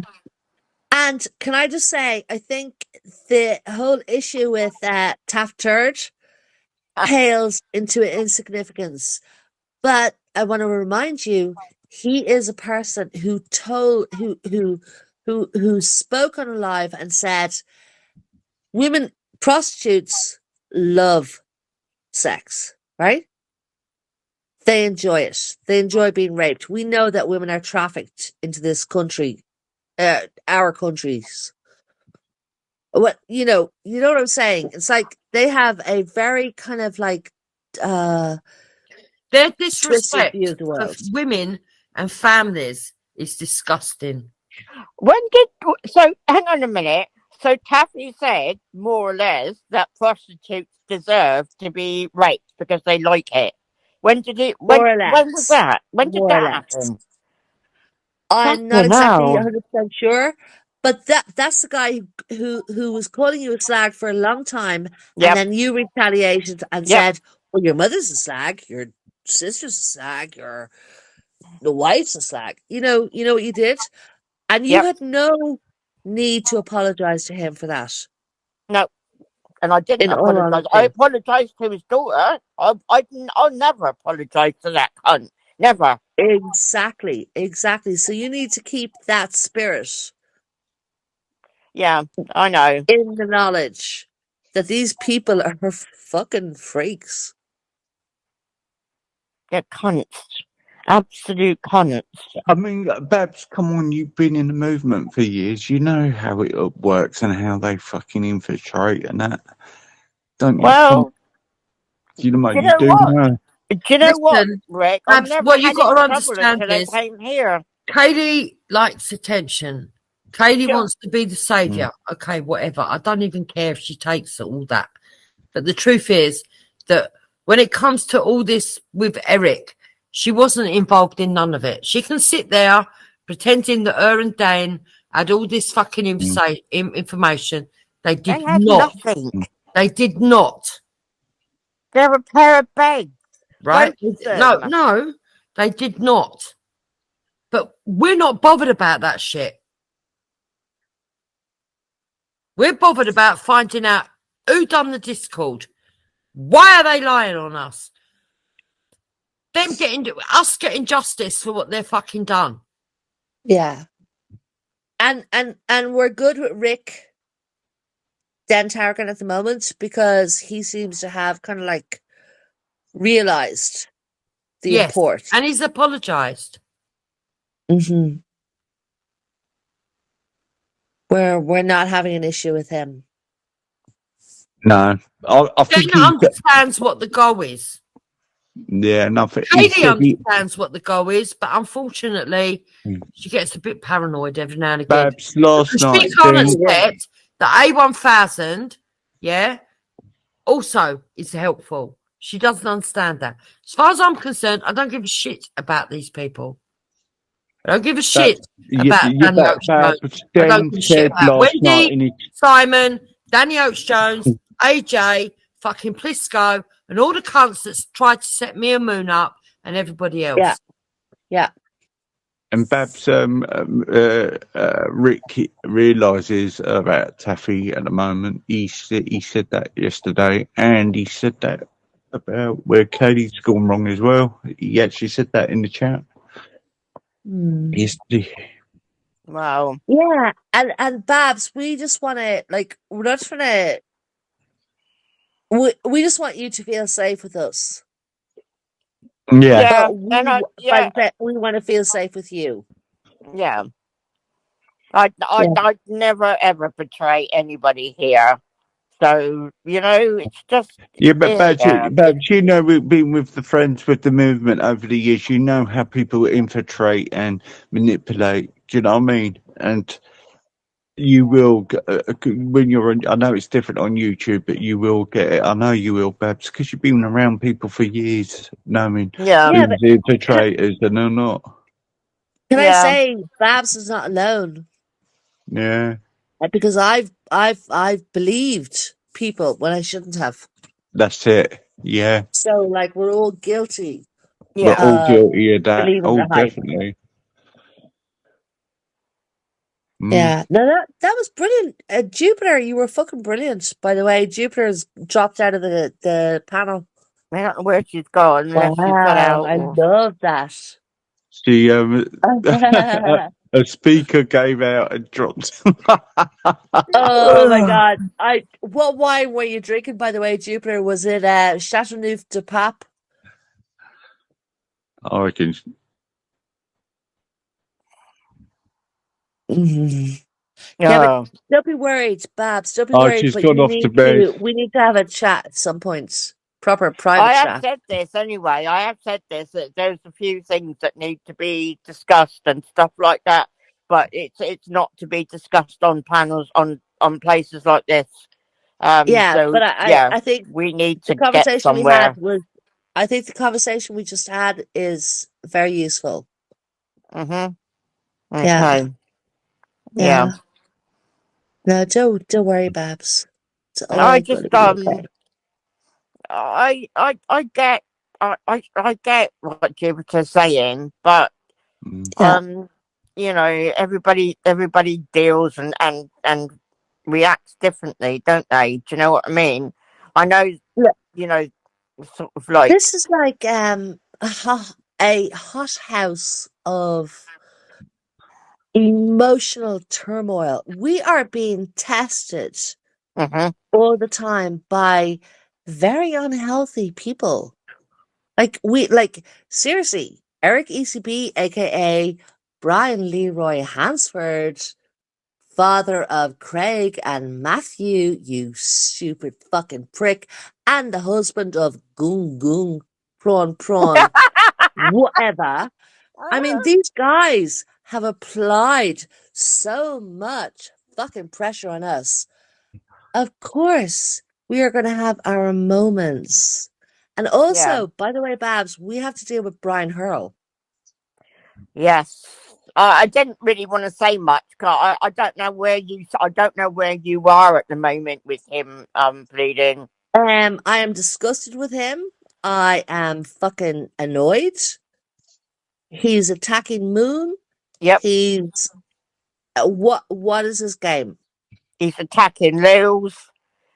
S5: And can I just say, I think the whole issue with Taft Turd pales into insignificance. But I want to remind you, he is a person who who spoke on live and said, women prostitutes love sex, right? They enjoy it. They enjoy being raped. We know that women are trafficked into this country, our countries. What you know what I'm saying? It's like they have a very kind of like
S2: Their
S5: twisted view
S2: disrespect
S5: of the
S2: for
S5: world.
S2: women and families is disgusting.
S4: So hang on a minute. So Taffy said more or less that prostitutes deserve to be raped because they like it. When did it?
S5: More or
S4: When was
S5: less.
S4: that? When did
S5: More or
S4: that
S5: less.
S4: happen?
S5: I'm not
S4: Fucking
S5: exactly
S4: hell.
S5: 100% sure, but that's the guy who was calling you a slag for a long time, and
S4: Yep.
S5: then you retaliated and
S4: Yep.
S5: said, "Well, your mother's a slag, your sister's a slag, the wife's a slag." You know what you did, and you
S4: Yep.
S5: had no need to apologize to him for that.
S4: No. And I didn't
S5: In all
S4: apologise. I
S5: honesty,
S4: apologised to his daughter. I'll never apologise to that cunt. Never.
S5: exactly. So you need to keep that spirit
S4: Yeah, I know.
S5: in the knowledge that these people are fucking freaks.
S4: They're cunts. Absolute cunts.
S1: I mean, Babs, come on, you've been in the movement for years. You know how it works and how they fucking infiltrate and that. Don't you?
S4: Well,
S1: You know
S4: do
S1: what
S4: you
S1: you
S4: know
S1: do
S4: what?
S1: know.
S4: Do you know what,
S2: Listen,
S4: Rick? I've
S2: Babs,
S4: never
S2: what you
S4: had
S2: got
S4: any
S2: to
S4: trouble
S2: understand
S4: until I
S2: is
S4: came here.
S2: Kaylee likes attention. Kaylee
S4: Sure.
S2: wants to be the saviour. Okay, whatever. I don't even care if she takes all that. But the truth is that when it comes to all this with Eric, she wasn't involved in none of it. She can sit there pretending that her and Dan had all this fucking information. They
S4: They
S2: did
S4: had
S2: not.
S4: nothing.
S2: They did not.
S4: They're a pair of bags.
S2: Right?
S4: Both of
S2: No,
S4: them.
S2: no, they did not. But we're not bothered about that shit. We're bothered about finding out who done the Discord. Why are they lying on us? Them getting justice for what they're fucking done.
S5: Yeah. And we're good with Rick Dentargan at the moment because he seems to have kind of like realized the
S2: Yes,
S5: import.
S2: and he's apologised.
S5: Mm-hmm. We're not having an issue with him.
S1: No, I
S2: Ben
S1: think he.
S2: understands what the goal is.
S1: Yeah, nothing. He
S2: Katie
S1: said he.
S2: understands what the goal is, but unfortunately, she gets a bit paranoid every now and again.
S1: Babs last
S2: Because she
S1: night.
S2: can't
S1: Then
S2: accept that A1000, yeah, also is helpful. She doesn't understand that. As far as I'm concerned, I don't give a shit about these people. I don't give a shit about Danny Oakes Jones.
S1: Babs
S2: I don't
S1: then
S2: give a shit
S1: said
S2: about
S1: last night
S2: Wendy,
S1: in his.
S2: Simon, Danny Oakes Jones, AJ, fucking Plisco, and all the cunts that tried to set me and Moon up and everybody else.
S5: Yeah.
S1: And Babs, Rick realizes about Taffy at the moment. He said that yesterday, and he said that about where Katie's gone wrong as well. He actually said that in the chat yesterday.
S4: Wow.
S5: Yeah. And Babs, we just want to we're not trying to. We just want you to feel safe with us.
S1: Yeah.
S4: Yeah.
S5: But
S4: And
S5: we want to feel safe with you.
S4: yeah. I'd never ever betray anybody here. So, it's just
S1: Yeah, but
S4: yeah.
S1: Babs, we've been with the friends with the movement over the years. You know how people infiltrate and manipulate. Do you know what I mean? And you will, when you're on, I know it's different on YouTube, but you will get it. I know you will, Babs, because you've been around people for years, knowing
S4: Yeah.
S5: Yeah,
S1: who's infiltrators and who not.
S5: Can I
S4: Yeah.
S5: say Babs is not alone?
S1: Yeah,
S5: Because I've believed people when I shouldn't have.
S1: that's it. Yeah,
S5: So we're all guilty.
S1: we're
S4: Yeah.
S1: all guilty of that.
S5: Believing
S1: Oh,
S5: the hype.
S1: definitely.
S5: Yeah. No, that was brilliant. Jupiter, you were fucking brilliant. By the way, Jupiter's dropped out of the panel.
S4: I don't know where she's gone unless she's got
S5: Wow,
S4: out.
S5: I
S4: Or...
S5: love that.
S1: She a speaker gave out and dropped.
S5: Oh my God. What wine were you drinking, by the way, Jupiter? Was it Chateauneuf de Pape?
S1: I reckon.
S5: Mhm. Yeah, but
S4: Oh,
S5: don't be worried, Babs. Don't be
S1: Oh,
S5: worried,
S1: she's
S5: but
S1: gone off to bed.
S5: we need to have a chat at some point. Proper private
S4: I have
S5: chat.
S4: said this anyway. I have said this that there's a few things that need to be discussed and stuff like that, but it's not to be discussed on panels on places like this.
S5: Yeah,
S4: So
S5: but
S4: yeah,
S5: I think
S4: we need
S5: the
S4: to get
S5: conversation we had
S4: somewhere.
S5: was I think the conversation we just had is very useful.
S4: Mhm.
S5: Yeah,
S4: Okay. Yeah.
S5: yeah. No, don't worry, Babs. It's
S4: I
S5: all
S4: just
S5: gonna be okay.
S4: I get I get what Jupiter's saying, but
S1: Mm.
S5: Yeah.
S4: you know, everybody deals and reacts differently, don't they? Do you know what I mean? I know,
S5: Look,
S4: you know, sort of like,
S5: this is like a hot house of emotional turmoil. We are being tested
S4: mhm,
S5: all the time by very unhealthy people. Like seriously, Eric ECB, aka Brian Leroy Hansford, father of Craig and Matthew, you stupid fucking prick, and the husband of Goon Goon, Prawn, whatever. I mean, these guys have applied so much fucking pressure on us. Of course, we are going to have our moments. And
S4: yeah,
S5: also, by the way, Babs, we have to deal with Brian Hurl.
S4: yes. I didn't really want to say much. 'Cause I don't know I don't know where you are at the moment with him. Bleeding.
S5: I am disgusted with him. I am fucking annoyed. He's attacking Moon.
S4: Yep,
S5: He's what is his game?
S4: he's attacking Lils,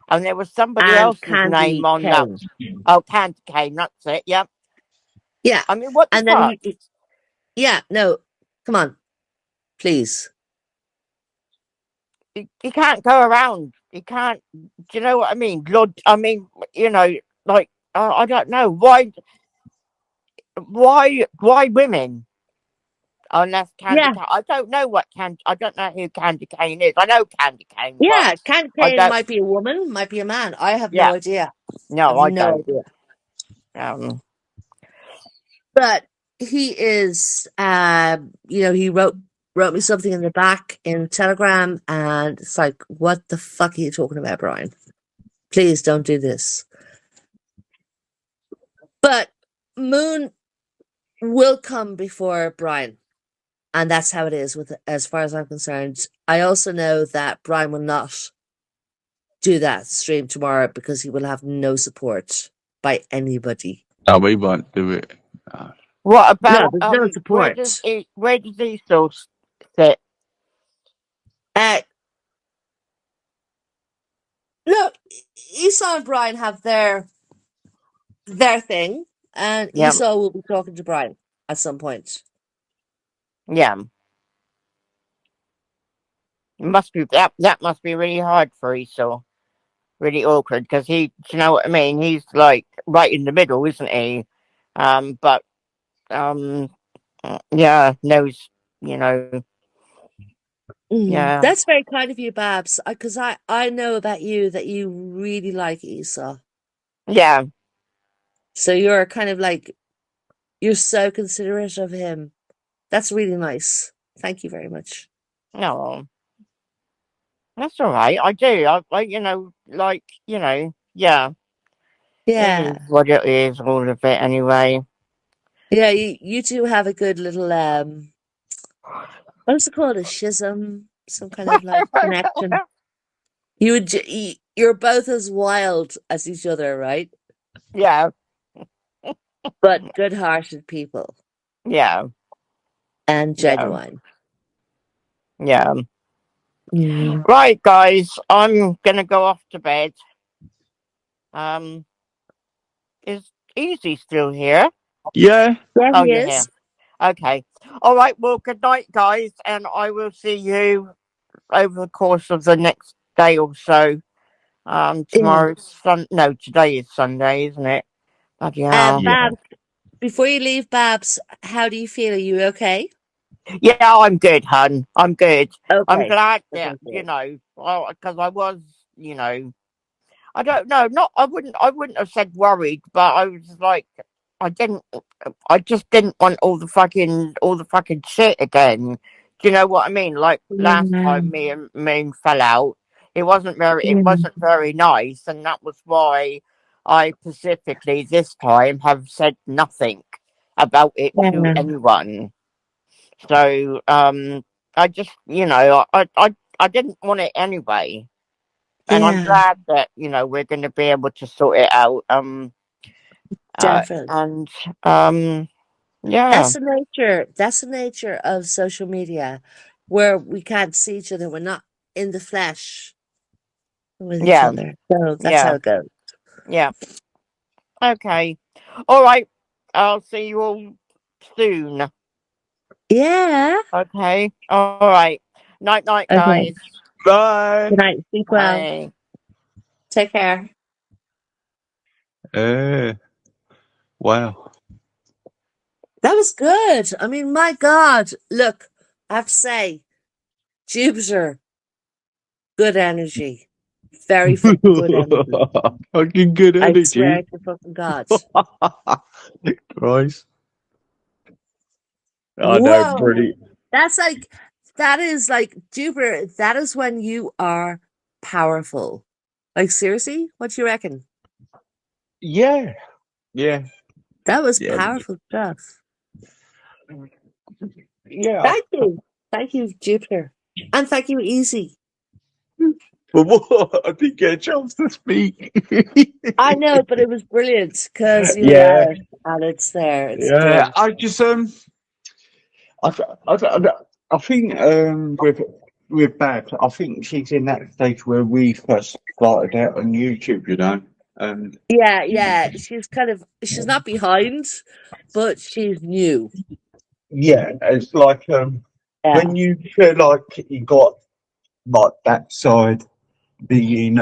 S4: and there was somebody
S5: And
S4: else's name
S5: Candy
S4: on that.
S5: Cane.
S4: Oh, Candy Cane. That's it. Yep.
S5: Yeah.
S4: I mean, what the
S5: And then
S4: fuck?
S5: yeah, no, come on, please.
S4: You can't go around. You can't. Do you know what I mean? Lord, I mean, you know, like I don't know why women unless Candy
S5: Yeah,
S4: Cane. I don't know what Candy. I don't know who Candy Cane is. I know Candy Cane, but
S5: yeah, Candy
S4: I
S5: Cane
S4: don't.
S5: might be a woman, might be a man. I have no
S4: Yeah,
S5: idea.
S4: no,
S5: I've
S4: I
S5: no
S4: don't.
S5: idea.
S4: Um,
S5: But he is, he wrote me something in the back in Telegram, and it's like, what the fuck are you talking about, Brian? Please don't do this. But Moon will come before Brian, and that's how it is with as far as I'm concerned. I also know that Brian will not do that stream tomorrow because he will have no support by anybody.
S1: No, we won't do it.
S4: what
S5: No,
S4: about
S5: there's no support.
S4: where does he still sit?
S5: Uh, no, Esau and Brian have their thing, and
S4: Yeah,
S5: Esau will be talking to Brian at some point.
S4: yeah. It must be that must be really hard for Esau. Really awkward because do you know what I mean? He's like right in the middle, isn't he? But um, yeah, knows, you know, yeah,
S5: That's very kind of you, Babs, because I know about you that you really like Esau.
S4: yeah,
S5: So you're kind of like, you're so considerate of him. That's really nice. Thank you very much.
S4: no, that's all right. I do. You know, like, you know, yeah, it
S5: Yeah.
S4: is what it is, all of it anyway.
S5: Yeah, you two have a good little, what's it called? A schism? Some kind of like connection. You're both as wild as each other, right?
S4: Yeah,
S5: But good-hearted people
S4: yeah,
S5: and
S4: yeah,
S5: genuine.
S4: yeah. Right, guys, I'm gonna go off to bed. Is Easy still here?
S1: Yeah.
S5: There
S4: Oh,
S5: he
S4: you're here.
S5: is.
S4: Okay. All right. Well, good night, guys, and I will see you over the course of the next day or so.
S5: Yeah.
S4: Tomorrow's No, today is Sunday, isn't it? Bloody hell.
S1: Yeah.
S5: Babs, before you leave, Babs, how do you feel? Are you okay?
S4: Yeah, I'm good, hun. I'm good. I'm
S5: Okay.
S4: glad that
S5: Okay, good.
S4: because I was, I don't know. Not I wouldn't have said worried, but I was like, I didn't. I just didn't want all the fucking shit again. Do you know what I mean? Like last
S5: Yeah.
S4: time me and Moon fell out, it
S5: Yeah.
S4: wasn't very nice, and that was why I specifically this time have said nothing about it to
S5: Yeah.
S4: anyone. So I just I didn't want it anyway, and I'm
S5: Yeah.
S4: glad that we're going to be able to sort it out.
S5: Definitely.
S4: And um, yeah,
S5: That's the nature of social media, where we can't see each other. We're not in the flesh with each
S4: yeah,
S5: other. So that's how
S4: yeah,
S5: it goes.
S4: yeah. Okay, all right. I'll see you all soon.
S5: Yeah.
S4: Okay, all right. Night, night,
S5: Okay.
S4: guys.
S1: Bye.
S5: Good night. Sleep well.
S4: Bye.
S5: Take care.
S1: Wow.
S5: That was good. I mean, my God. Look, I have to say, Jupiter, good energy. Very fucking good energy.
S1: Fucking good
S5: I swear
S1: energy.
S5: to fucking God.
S1: Christ. I know,
S5: Whoa.
S1: brilliant.
S5: That is like Jupiter. That is when you are powerful. Like, seriously? What do you reckon?
S1: Yeah. Yeah.
S5: That was
S1: Yeah.
S5: powerful stuff.
S1: Yeah.
S5: Thank you. Thank you, Jupiter. And thank you, Easy.
S1: But what? I didn't get a chance to speak.
S5: I know, but it was brilliant because you
S1: Yeah.
S5: allow it and it's there. It's
S1: Yeah.
S5: done.
S1: I just I, th- I, th- I think with Bab, I think she's in that stage where we first started out on YouTube. And
S5: Yeah, yeah. She's not behind, but she's new.
S1: yeah, it's like
S5: Yeah.
S1: when you feel like you got like that side being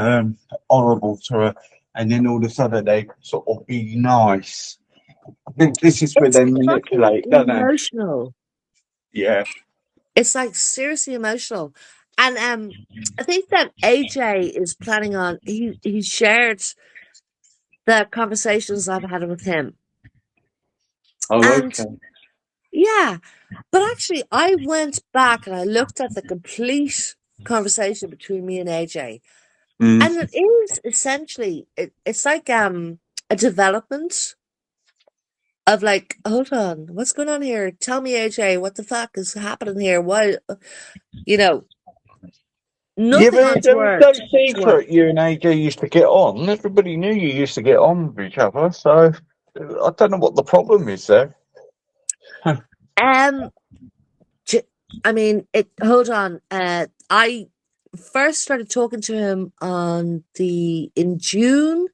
S1: horrible to her, and then all of a sudden they sort of be nice. I think this is where
S5: It's
S1: they
S5: fucking
S1: manipulate, don't they?
S5: emotional.
S1: Yeah.
S5: It's like seriously emotional. And I think that AJ is planning on he shared the conversations I've had with him.
S1: Oh,
S5: And
S1: okay.
S5: yeah, but actually I went back and I looked at the complete conversation between me and AJ.
S1: Mm.
S5: And it is essentially it's like a development of like, hold on, what's going on here? Tell me, AJ, what the fuck is happening here? Why you know,
S1: Yeah,
S5: nothing
S1: but there was
S5: untoward.
S1: no secret you and AJ used to get on. Everybody knew you used to get on with each other, so I don't know what the problem is there.
S5: Um, j- I mean, it. Hold on. I first started talking to him in June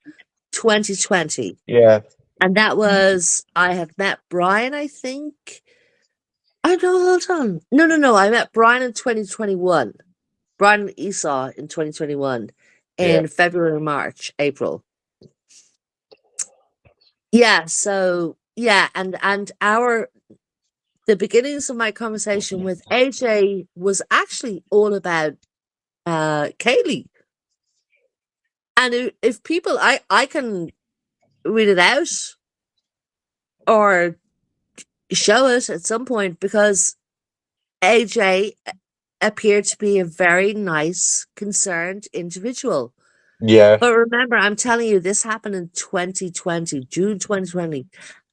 S5: 2020,
S1: Yeah,
S5: and that was I had met Brian. I think. Oh no, hold on. No, no, no. I met Brian in 2021. Brian and Esau in 2021
S1: yeah,
S5: in February, March, April. Yeah. So yeah, and the beginnings of my conversation with AJ was actually all about Kaylee. And if people, I can read it out or show it at some point because AJ appeared to be a very nice, concerned individual.
S1: yeah,
S5: But remember, I'm telling you, this happened in 2020, June 2020,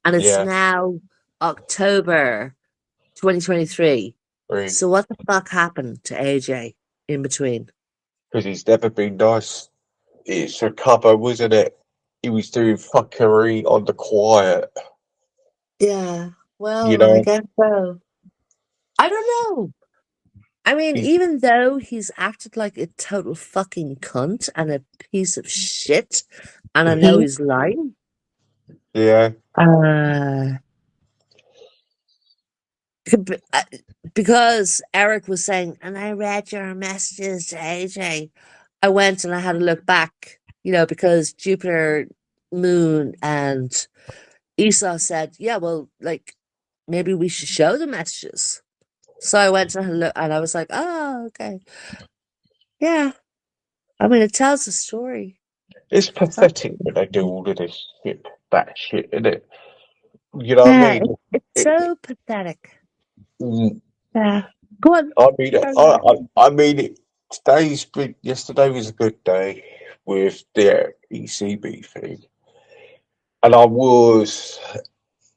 S5: and it's
S1: yeah.
S5: now October 2023.
S1: Because
S5: So what the fuck happened to AJ in between?
S1: he's never been nice. It's a cover, wasn't it? He was doing fuckery on the quiet,
S5: Yeah,
S1: you
S5: well, I
S1: know.
S5: guess so. I don't know. I mean,
S3: He's-
S5: even though he's acted like a total fucking cunt and a piece of shit, and I know he's lying,
S3: Yeah.
S5: uh, b- uh, because Eric was saying, and I read your messages to AJ, I went and I had a look back, because Jupiter, Moon, and Esau said, yeah, well, like, maybe we should show the messages. So I went and had a look, and I was like, oh, okay. Yeah. I mean, it tells a story.
S3: It's
S5: That's,
S3: pathetic when they do all of this shit, that shit, isn't it? You know what I
S5: yeah,
S3: mean?
S5: it's
S3: It,
S5: so pathetic.
S3: mm,
S5: Yeah. Go on.
S3: I mean,
S5: Carry on.
S3: I mean, yesterday was a good day with the ECB thing, and I was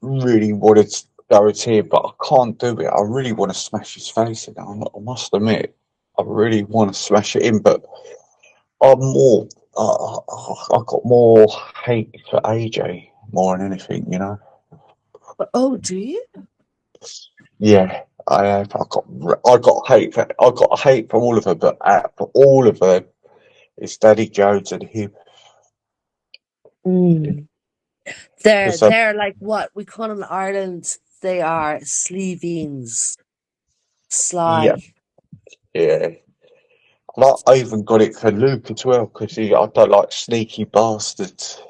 S3: really wanted to go and see him, but I can't do it. I really want to smash his face in. I must admit, I really want to smash it in, but I'm more. I got more hate for AJ more than anything, you know.
S5: Oh, do you?
S3: Yeah, I have. I got hate from all of them, but for all of them, it's Daddy Jones and him.
S5: Mm. They're
S3: Because
S5: they're like what we call in Ireland. They are sleevings,
S3: yeah,
S5: sly.
S3: yeah. And I even got it for Luke as well because I don't like sneaky bastards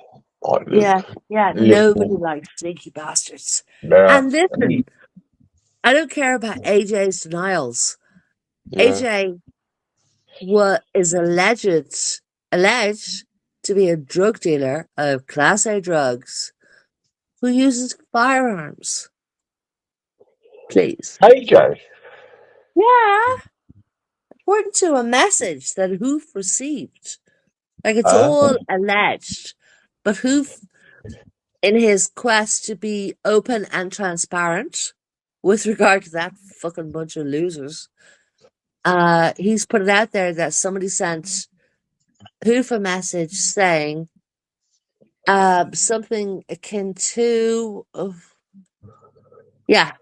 S3: like
S5: Yeah,
S3: Luke.
S5: yeah. Nobody
S3: Liverpool.
S5: likes sneaky bastards.
S3: Yeah,
S5: And listen, I don't care about AJ's denials.
S3: yeah.
S5: AJ is alleged to be a drug dealer of Class A drugs who uses firearms. Please.
S3: AJ.
S5: Yeah, according to a message that Hoof received. Like it's
S3: Uh,
S5: all alleged, but Hoof, in his quest to be open and transparent with regard to that fucking bunch of losers, he's put it out there that somebody sent Hoof a message saying something akin to, yeah,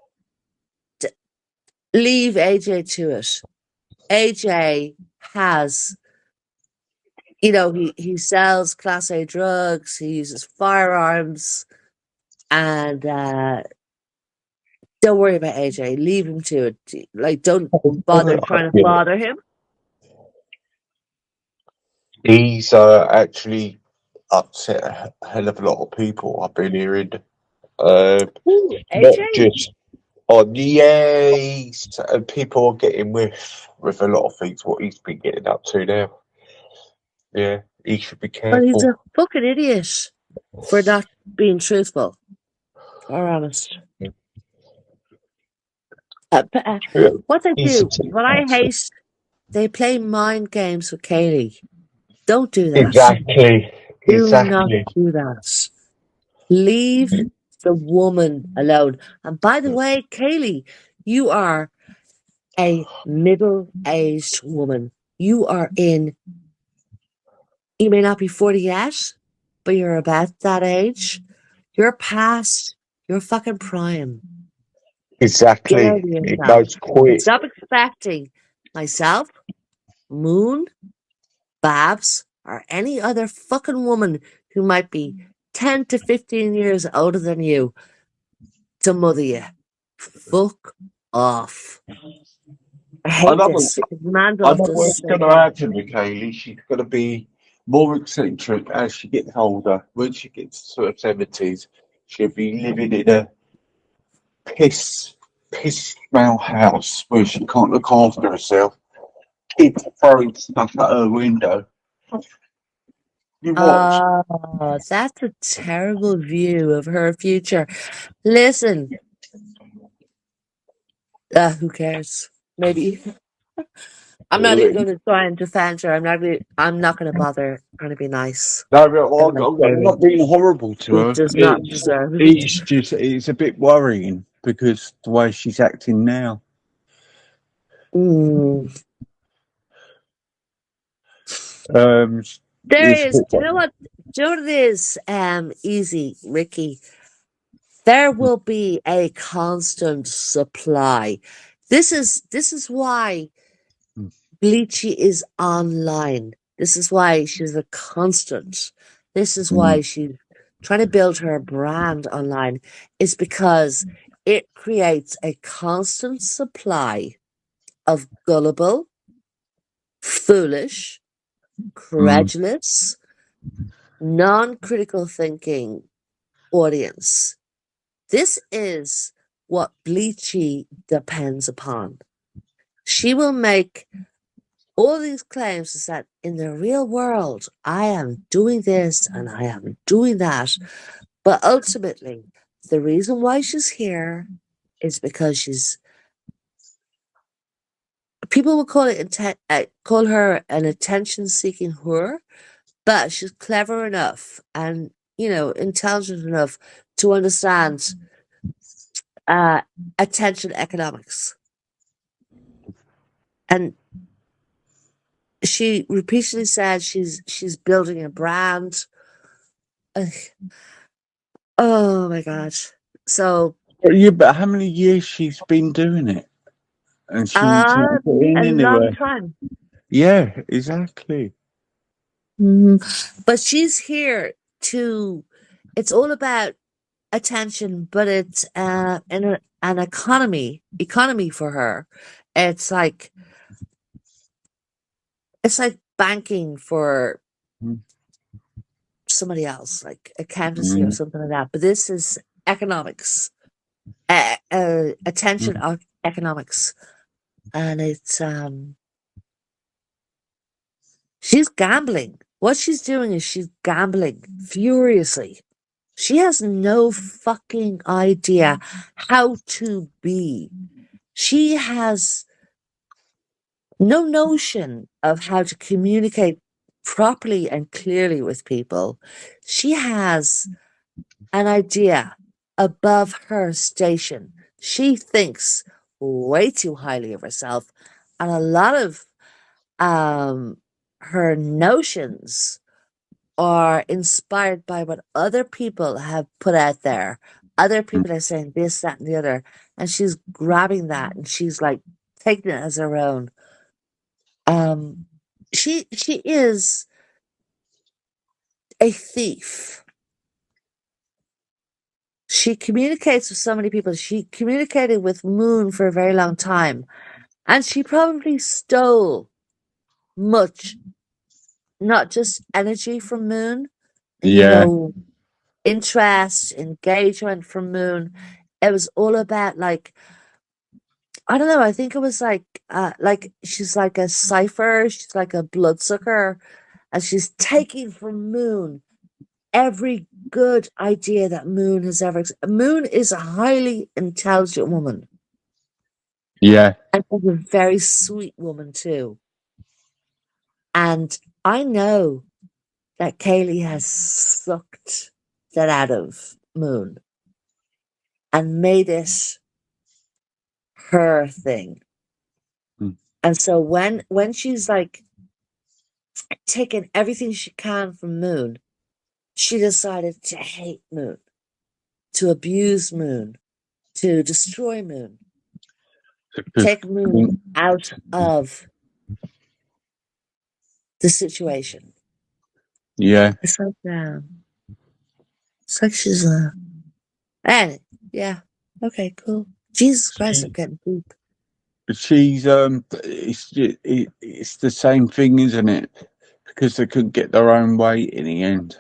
S5: leave AJ to it. AJ has, he sells Class A drugs, he uses firearms, and don't worry about AJ. Leave him to it. Like, don't bother trying to
S3: yeah.
S5: bother him.
S3: He's actually upset a hell of a lot of people. I've been hearing,
S5: Ooh,
S3: not
S5: AJ?
S3: just on the A's, and people are getting with a lot of things. What he's been getting up to now. Yeah, he should be
S5: Well, he's a
S3: careful.
S5: fucking idiot for not being truthful or honest.
S3: Yeah.
S5: What they
S3: He's a
S5: do,
S3: tit
S5: what I
S3: bastard.
S5: hate, they play mind games with Kaylee. Don't do that.
S3: Exactly.
S5: Do not
S3: Exactly.
S5: do that. Leave the woman alone. And by the way, Kaylee, you are a middle-aged woman. You may not be 40 yet, but you're about that age. You're past your fucking prime. Get
S3: Exactly.
S5: over
S3: It
S5: yourself.
S3: goes quick.
S5: Stop expecting myself, Moon, Babs, or any other fucking woman who might be 10 to 15 years older than you to mother you. Fuck off. I
S3: I
S5: hate
S3: know,
S5: this.
S3: I
S5: Mandolf
S3: know
S5: does the
S3: what's going
S5: same
S3: to
S5: thing.
S3: happen with Kaylee. She's going to be more eccentric as she gets older. When she gets to her 70s, she'll be living in a piss smell house where she can't look after herself. Kids throwing stuff at her window. You watch.
S5: Oh, that's a terrible view of her future. Listen, who cares? Maybe I'm not even going to try and defend her. I'm not going to bother trying to be nice
S3: No, but
S5: and like
S3: I'm
S5: Kaylee,
S3: not being horrible to
S5: who
S3: her.
S5: does not deserve it.
S1: It's a bit worrying because the way she's acting now.
S5: Mm.
S1: Um,
S5: There
S1: it's a
S5: is.
S1: bit
S5: Do you know what? Do you know what it is? Easy, Ricky. There will be a constant supply. This is why Bleachy is online. This is why she's a constant. This is why
S1: Mm.
S5: she's trying to build her brand online, is because it creates a constant supply of gullible, foolish,
S1: Mm.
S5: credulous, non-critical thinking audience. This is what Bleachy depends upon. She will make all these claims is that in the real world, I am doing this and I am doing that. But ultimately, the reason why she's here is because people will call her an attention-seeking whore, but she's clever enough and, intelligent enough to understand uh, attention economics. And she repeatedly said she's building a brand. Ugh. Oh my God. So,
S1: Yeah, but how many years she's been doing it? And she's not getting
S5: a long
S1: anywhere.
S5: time.
S1: Yeah, exactly.
S5: But she's here it's all about attention, but it's an economy for her. It's like banking for
S1: Mm.
S5: somebody else, like accountancy or
S1: Mm.
S5: something like that. But this is economics, attention
S1: Mm.
S5: economics, and it's she's gambling. What she's doing is she's gambling furiously. She has no fucking idea how to be. She has no notion of how to communicate properly and clearly with people. She has an idea above her station. She thinks way too highly of herself, and a lot of her notions are inspired by what other people have put out there. Other people are saying this, that, and the other, and she's grabbing that and she's like taking it as her own. She is a thief. She communicates with so many people. She communicated with Moon for a very long time, and she probably stole much, not just energy from Moon,
S1: Yeah.
S5: interest, engagement from Moon. It was all about like, I don't know, I think it was like she's like a cipher, she's like a bloodsucker, and she's taking from Moon every good idea that Moon has ever. Moon is a highly intelligent woman,
S1: Yeah.
S5: and she's a very sweet woman too. And I know that Kaylee has sucked that out of Moon and made it her thing.
S1: Mm.
S5: And so when she's like taking everything she can from Moon, she decided to hate Moon, to abuse Moon, to destroy Moon, take Moon out of the situation.
S1: Yeah.
S5: It's like she's and yeah, okay, cool. Jesus Christ, I'm getting deep.
S1: She's it's the same thing, isn't it? Because they couldn't get their own way in the end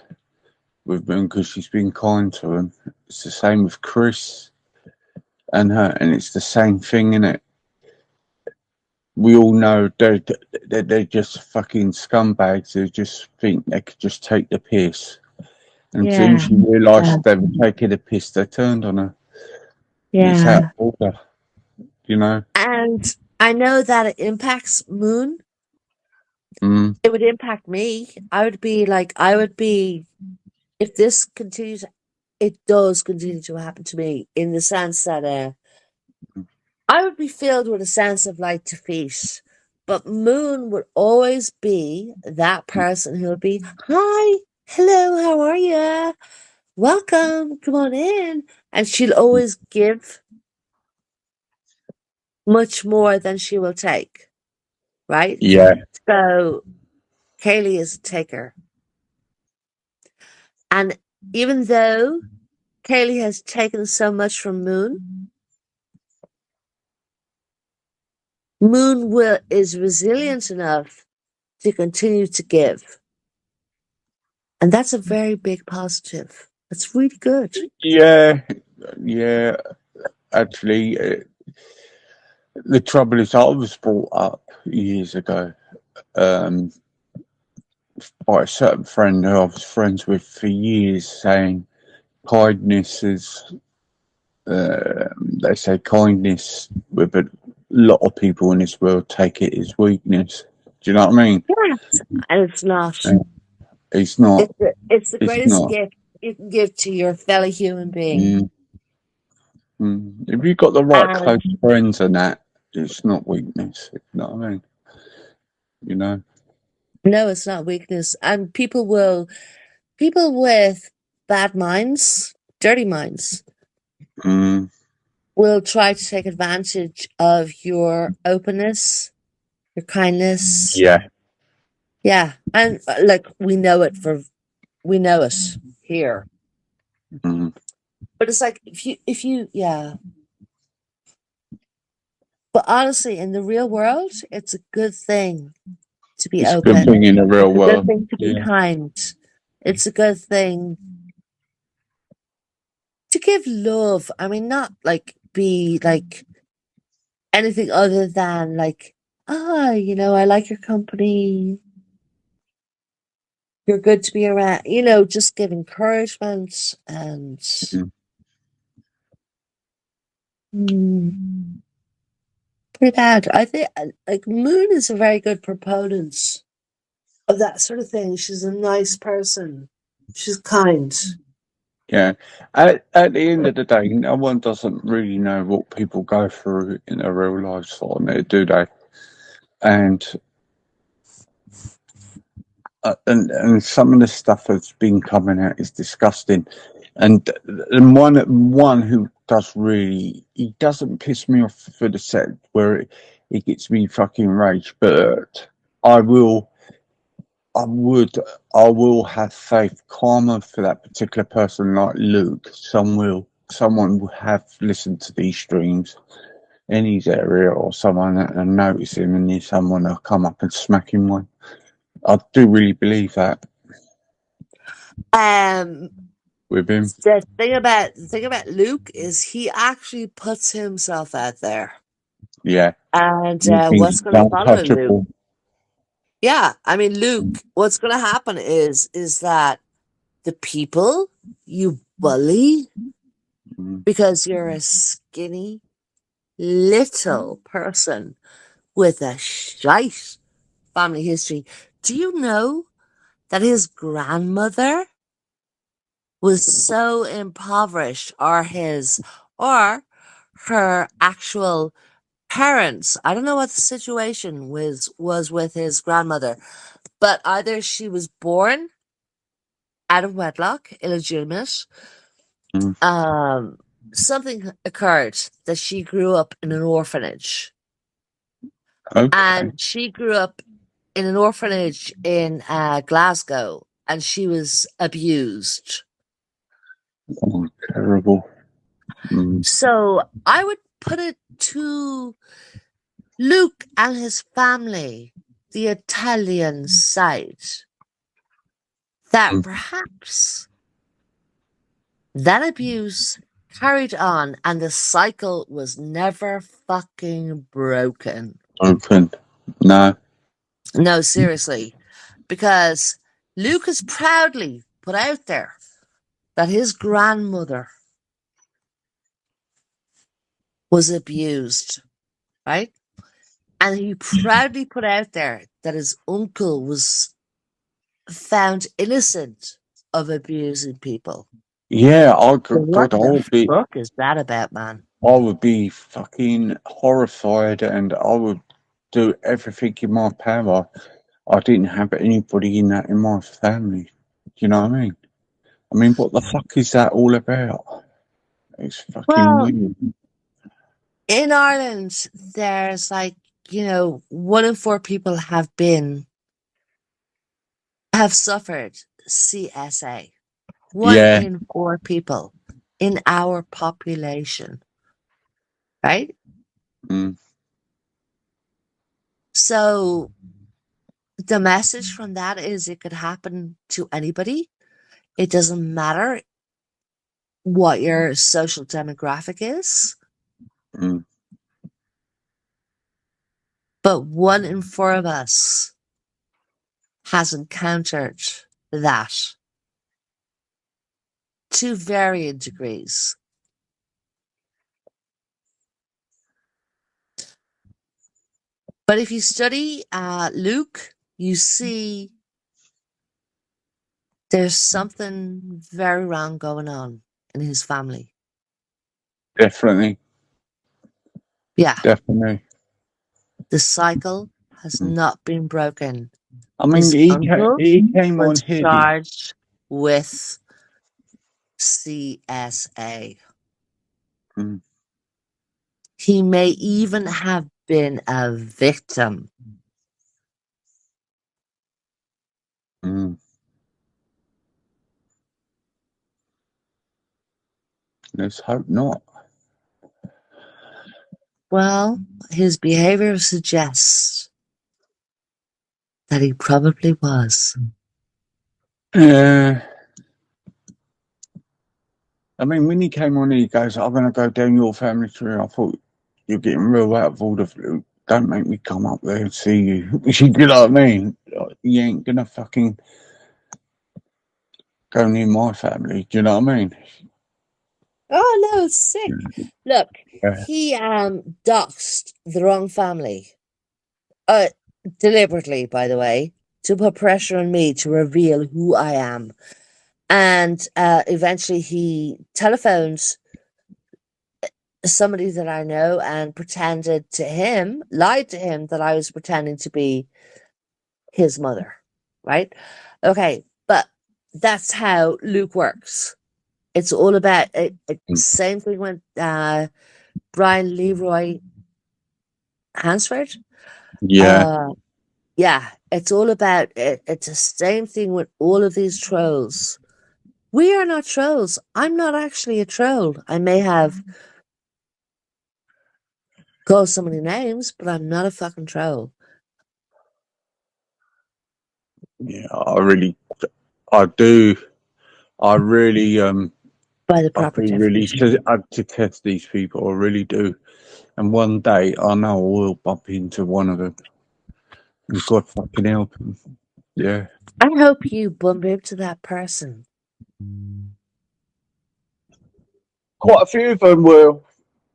S1: with them because she's been kind to them. It's the same with Chris and her, and it's the same thing, isn't it? We all know they're just fucking scumbags who just think they could just take the piss. And as soon as
S5: Yeah,
S1: you realise they were taking the piss, they turned on her. And it's out
S5: yeah.
S1: of order, you know?
S5: And I know that it impacts Moon.
S1: Mm.
S5: It would impact me. I would be, if this continues, it does continue to happen to me in the sense that I would be filled with a sense of like defeat. But Moon would always be that person who would be, hi, hello, how are you? Welcome, come on in. And she'll always give much more than she will take. right?
S1: Yeah.
S5: So Kaylee is a taker. And even though Kaylee has taken so much from Moon, Moon is resilient enough to continue to give. And that's a very big positive. That's really good.
S3: Yeah, yeah. Actually, the trouble is, I was brought up years ago um, by a certain friend who I was friends with for years, saying kindness is. They say kindness with a lot of people in this world take it as weakness. Do you know what I mean?
S5: Yes. And it's not.
S3: And it's not.
S5: It's the
S3: It's
S5: greatest
S3: not.
S5: gift you can give to your fellow human being.
S3: Mm, If you've got the right close
S5: And
S3: friends and that, it's not weakness. You know what I mean? You know.
S5: no, it's not weakness. And people with bad minds, dirty minds,
S3: Mm,
S5: will try to take advantage of your openness, your kindness.
S3: yeah.
S5: Yeah. And we know it here.
S3: Mm.
S5: But it's like yeah. But honestly, in the real world, it's a good thing to be
S3: It's a good
S5: open.
S3: thing in the real
S5: It's a good
S3: world.
S5: thing to be
S3: Yeah.
S5: kind. It's a good thing to give love. I mean, not be anything other than I like your company. You're good to be around. Just give encouragement and
S3: Mm.
S5: mm, pretty bad. I think Moon is a very good proponent of that sort of thing. She's a nice person. She's kind.
S3: Yeah. At the end of the day, no one doesn't really know what people go through in their real lives on there, do they? And and some of the stuff that's been coming out is disgusting. And one who he doesn't piss me off for the set where it gets me fucking rage, but I will. I will have faith, karma for that particular person, like Luke. Someone will have listened to these streams in his area, or someone that will notice him, and then someone will come up and smack him one. I do really believe that
S5: Um,
S3: with him.
S5: the thing about Luke is he actually puts himself out there,
S3: Yeah,
S5: and
S3: you think
S5: what's
S3: he's
S5: going to follow Luke?
S3: untouchable?
S5: Yeah, I mean, Luke, what's going to happen is that the people you bully
S3: Mm.
S5: because you're a skinny little person with a shite family history. Do you know that his grandmother was so impoverished, or her actual parents? I don't know what the situation was with his grandmother, but either she was born out of wedlock, illegitimate.
S3: Mm.
S5: Something occurred that she grew up in an orphanage,
S3: Okay.
S5: and she grew up in an orphanage in Glasgow, and she was abused.
S3: Oh, terrible. Mm.
S5: So I would put it to Luke and his family, the Italian side, that
S3: Mm.
S5: perhaps that abuse carried on and the cycle was never fucking broken.
S3: Open. No.
S5: No, seriously. Because Luke has proudly put out there that his grandmother was abused, right? And he proudly put out there that his uncle was found innocent of abusing people.
S3: Yeah,
S5: What
S3: God,
S5: the fuck is that about, man?
S3: I would be fucking horrified, and I would do everything in my power. I didn't have anybody in my family. Do you know what I mean? I mean, what the fuck is that all about? It's fucking
S5: Well,
S3: weird.
S5: in Ireland, there's 1 in 4 people have suffered CSA. 1
S1: Yeah.
S5: in 4 people in our population, right?
S1: Mm.
S5: So the message from that is it could happen to anybody. It doesn't matter what your social demographic is,
S1: Mm.
S5: but 1 in 4 of us has encountered that to varying degrees. But if you study Luke, you see there's something very wrong going on in his family.
S1: Definitely.
S5: Yeah,
S1: Definitely.
S5: the cycle has
S1: Mm.
S5: not been broken.
S1: I mean,
S5: His uncle
S1: he came on
S5: was
S1: here.
S5: charged with CSA.
S1: Mm.
S5: He may even have been a victim.
S1: Mm. Let's hope not.
S5: Well, his behavior suggests that he probably was.
S1: I mean, when he came on here, he goes, I'm going to go down your family tree. I thought, you're getting real out of order, Luke. Don't make me come up there and see you. You know what I mean? You ain't going to fucking go near my family. Do you know what I mean?
S5: Oh no, it's sick. Look,
S1: Yeah.
S5: he doxed the wrong family. Deliberately, by the way, to put pressure on me to reveal who I am. And eventually he telephoned somebody that I know and lied to him that I was pretending to be his mother, right? Okay, but that's how Luke works. It's all about same thing with Brian Leroy Hansford.
S1: Yeah.
S5: Yeah, it's all about it. It's the same thing with all of these trolls. We are not trolls. I'm not actually a troll. I may have called so many names, but I'm not a fucking troll.
S1: Yeah. I do. I really,
S5: By the
S1: I
S5: proper
S1: do really
S5: definition.
S1: to test these people. I really do. And one day I know I will bump into one of them. And God fucking help him. Yeah.
S5: I hope you bump into that person.
S1: Quite a few of them will.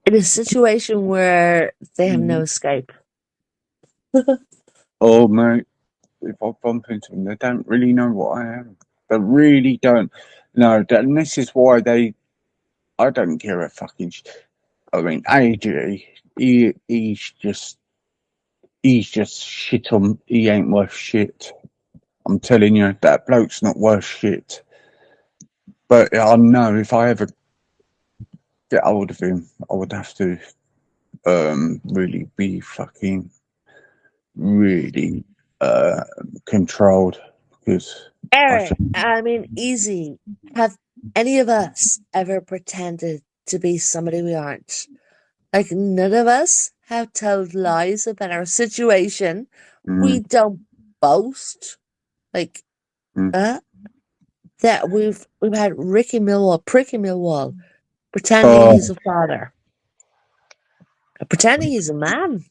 S5: In a situation where they have no escape.
S1: Oh, mate. If I bump into them, they don't really know what I am. They really don't. No, and this is why I don't care a fucking. I mean, AJ, he's just shit on. He ain't worth shit. I'm telling you, that bloke's not worth shit. But I know if I ever get hold of him, I would have to really be fucking really controlled because
S5: Eric, I mean, easy. Have any of us ever pretended to be somebody we aren't? Like, none of us have told lies about our situation. We don't boast. Like, that we've had Pricky Millwall, pretending he's a father. Pretending he's a man.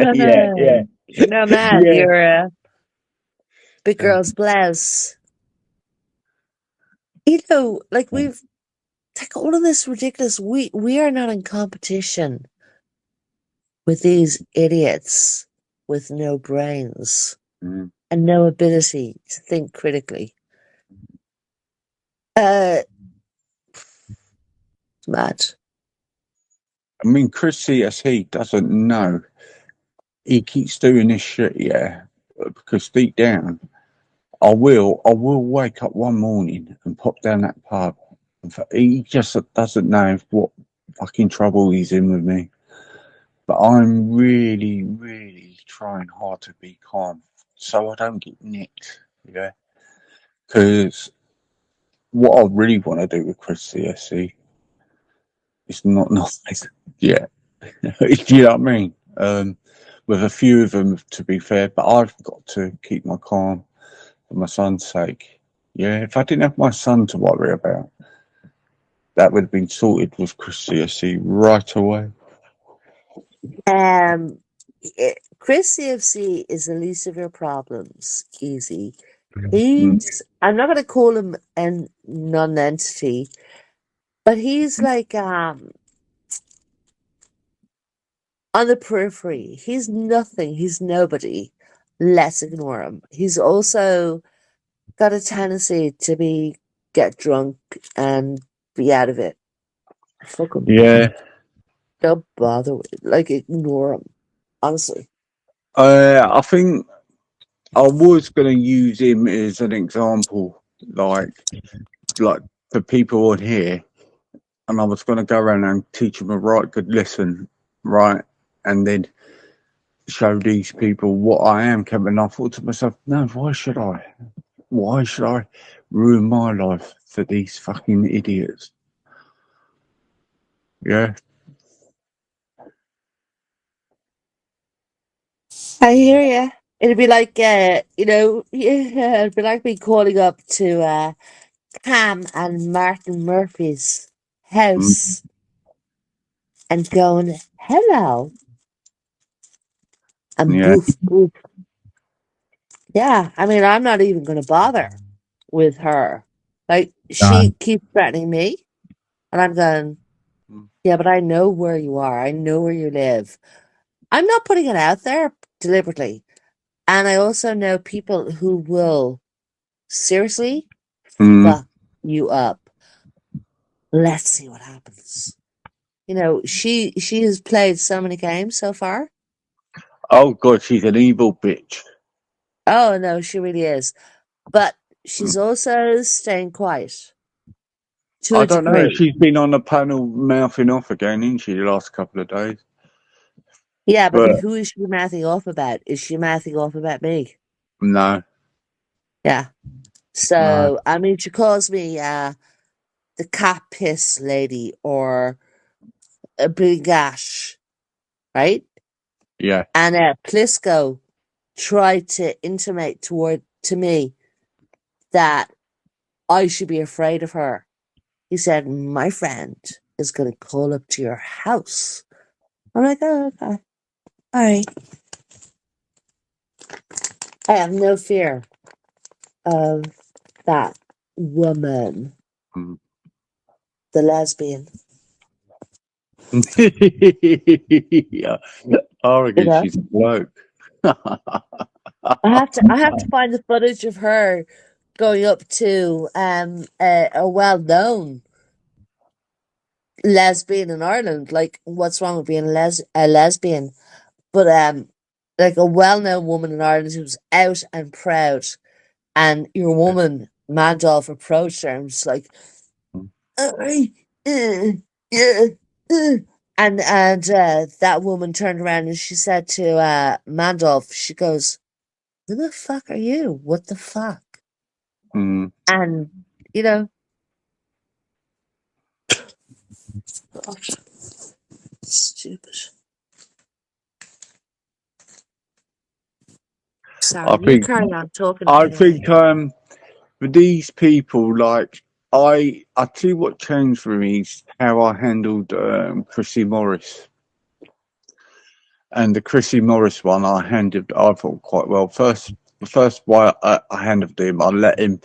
S1: yeah.
S5: No, man,
S1: Yeah.
S5: you're a big girl's blouse. Like we've like all of this ridiculous. We are not in competition with these idiots with no brains and no ability to think critically. It's mad.
S1: I mean, Chris CSE doesn't know. He keeps doing this shit, yeah, because deep down, I will wake up one morning and pop down that pub. He just doesn't know what fucking trouble he's in with me. But I'm really, really trying hard to be calm so I don't get nicked. Yeah. Because what I really want to do with Chris CSC is not nice. Yeah. Do you know what I mean? With a few of them, to be fair, but I've got to keep my calm for my son's sake. Yeah, if I didn't have my son to worry about, that would have been sorted with Chris CSC right away.
S5: Chris CFC is the least of your problems. Easy.
S1: Mm.
S5: I'm not going to call him a non-entity, but he's like on the periphery. He's nothing. He's nobody. Let's ignore him. He's also got a tendency to get drunk and be out of it. Fuck him.
S1: Yeah.
S5: Don't bother with it. Like, ignore him. Honestly.
S1: I think I was going to use him as an example, like for people on here, and I was going to go around and teach them a right good lesson, right, and then show these people what I am, Kevin. I thought to myself, no, why should I? Why should I ruin my life for these fucking idiots? Yeah.
S5: I hear you. It'd be like, it'd be like me calling up to Cam and Martin Murphy's house and going, hello, and
S1: Yeah.
S5: boof, boof. Yeah, I mean, I'm not even going to bother with her. Like, she keeps threatening me, and I'm going, yeah, but I know where you are. I know where you live. I'm not putting it out there deliberately. And I also know people who will seriously fuck you up. Let's see what happens. You know, she has played so many games so far.
S1: Oh God, she's an evil bitch.
S5: Oh no, she really is. But she's also staying quiet. To
S1: I
S5: a
S1: don't know.
S5: degree.
S1: She's been on the panel mouthing off again, isn't she, the last couple of days?
S5: Yeah, but
S1: But
S5: who is she mouthing off about? Is she mouthing off about me?
S1: no.
S5: Yeah. So,
S1: No.
S5: I mean, she calls me the cat piss lady or a Gash, right?
S1: Yeah.
S5: And Plisco tried to intimate to me that I should be afraid of her. He said, my friend is going to call up to your house. I'm like, oh, okay. All right. I have no fear of that woman, the lesbian.
S1: Yeah. I reckon she's a bloke.
S5: I have to find the footage of her going up to a well-known lesbian in Ireland. Like, what's wrong with being a lesbian? But like a well-known woman in Ireland who's out and proud, and your woman Mandolph approached her and was like, yeah, and that woman turned around and she said to Mandolph, she goes, "Who the fuck are you? What the fuck?" And you know, gosh, stupid. Sorry, you carry on talking.
S1: I think with these people, like I tell you what changed for me is how I handled Chrissy Morris. And the Chrissy Morris one I thought quite well. The first one I handled him, I let him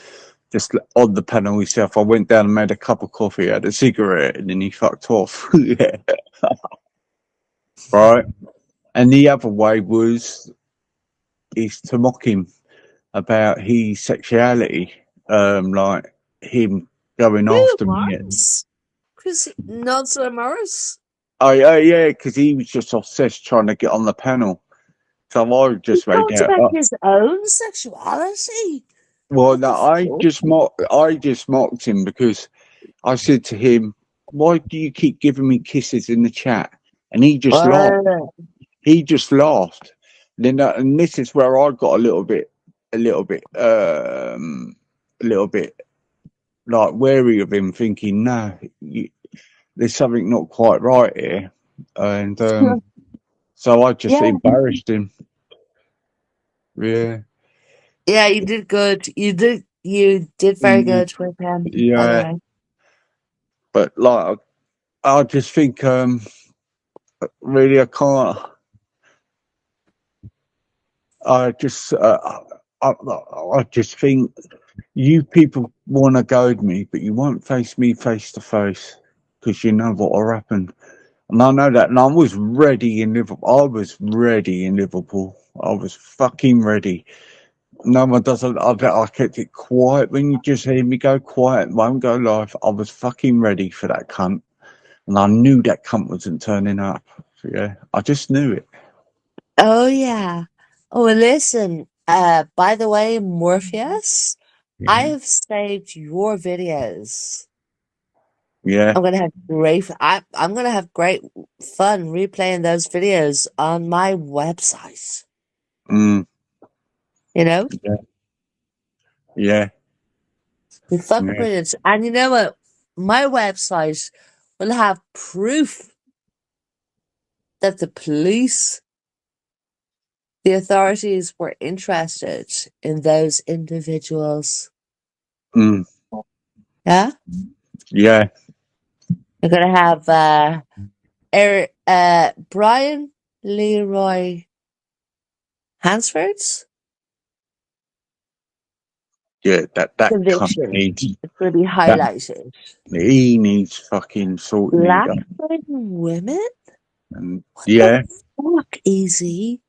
S1: just on the panel himself. I went down and made a cup of coffee, had a cigarette, and then he fucked off. Yeah. Right. And the other way is to mock him about his sexuality, like him going after me.
S5: Chris Nonsler Morris.
S1: Oh yeah, because he was just obsessed trying to get on the panel. So I just made
S5: Talked about his own sexuality.
S1: Well, no, I just mocked him because I said to him, why do you keep giving me kisses in the chat? And he just laughed.
S5: Uh,
S1: He just laughed. Then, and this is where I got a little bit like wary of him, thinking, no, there's something not quite right here. And so I just
S5: yeah.
S1: embarrassed him. Yeah.
S5: Yeah, you did good. You did very
S1: Mm,
S5: good with him, by the
S1: yeah.
S5: way.
S1: But like, I just think, really, I can't. I just, I just think you people want to goad me, but you won't face me face to face because you know what will happen. And I know that. And I was ready in Liverpool. I was ready in Liverpool. I was fucking ready. No one doesn't. I kept it quiet. When you just hear me go quiet, won't go live. I was fucking ready for that cunt. And I knew that cunt wasn't turning up. So, yeah, I just knew it.
S5: Oh yeah. Oh, listen. By the way, Morpheus, I have saved your videos.
S1: Yeah.
S5: I'm gonna have I'm gonna have great fun replaying those videos on my website.
S1: Mm,
S5: You know,
S1: yeah. Yeah.
S5: be fucking
S1: Yeah.
S5: brilliant. And you know what? My website will have proof that the police, the authorities were interested in those individuals.
S1: Mm,
S5: Yeah,
S1: yeah.
S5: we're gonna have Brian Leroy Hansford's
S1: Yeah. That cunt
S5: conviction.
S1: needs
S5: It's going to be
S1: that.
S5: highlighted.
S1: He needs fucking sorting
S5: Black
S1: out.
S5: women?
S1: And
S5: What the
S1: yeah.
S5: fuck, Easy?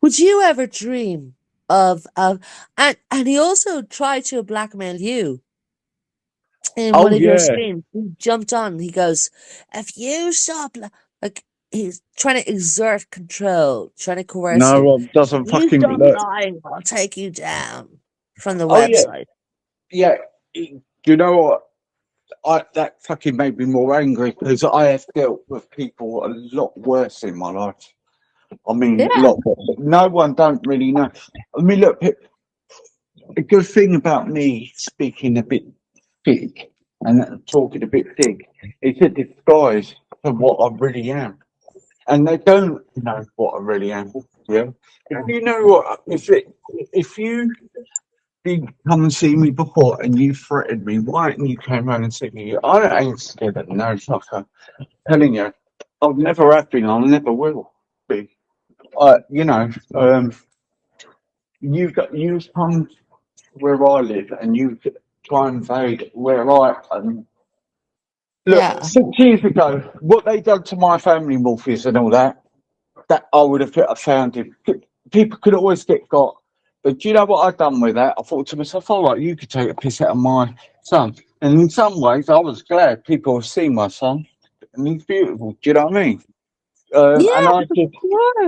S5: Would you ever dream of and he also tried to blackmail you in one
S1: Oh
S5: of your
S1: yeah.
S5: streams. He jumped on. He goes, "If you stop, like he's trying to exert control, trying to coerce you.
S1: No, doesn't
S5: If you
S1: fucking
S5: stop
S1: look.
S5: lying, I'll take you down from the
S1: Oh yeah.
S5: website."
S1: Yeah. You know what? That fucking made me more angry because I have dealt with people a lot worse in my life. I mean, a
S5: Yeah,
S1: lot worse. No one don't really know. I mean, look, a good thing about me speaking a bit thick and talking a bit thick is a disguise for what I really am. And they don't know what I really am. Yeah. If you know what, if you did come and see me before and you threatened me, why didn't you come around and see me? I ain't scared of no fucker. Telling you, I've never have been, I never will be. You know, you come where I live and you try and invade where I am. Look,
S5: yeah,
S1: 6 years ago, what they done to my family, Morpheus and all that, that I would have found him. People could always get got. But do you know what I've done with that? I thought to myself, all right, you could take a piss out of my son. And in some ways, I was glad people have seen my son. And he's beautiful. Do you know what I mean? And
S5: yes, of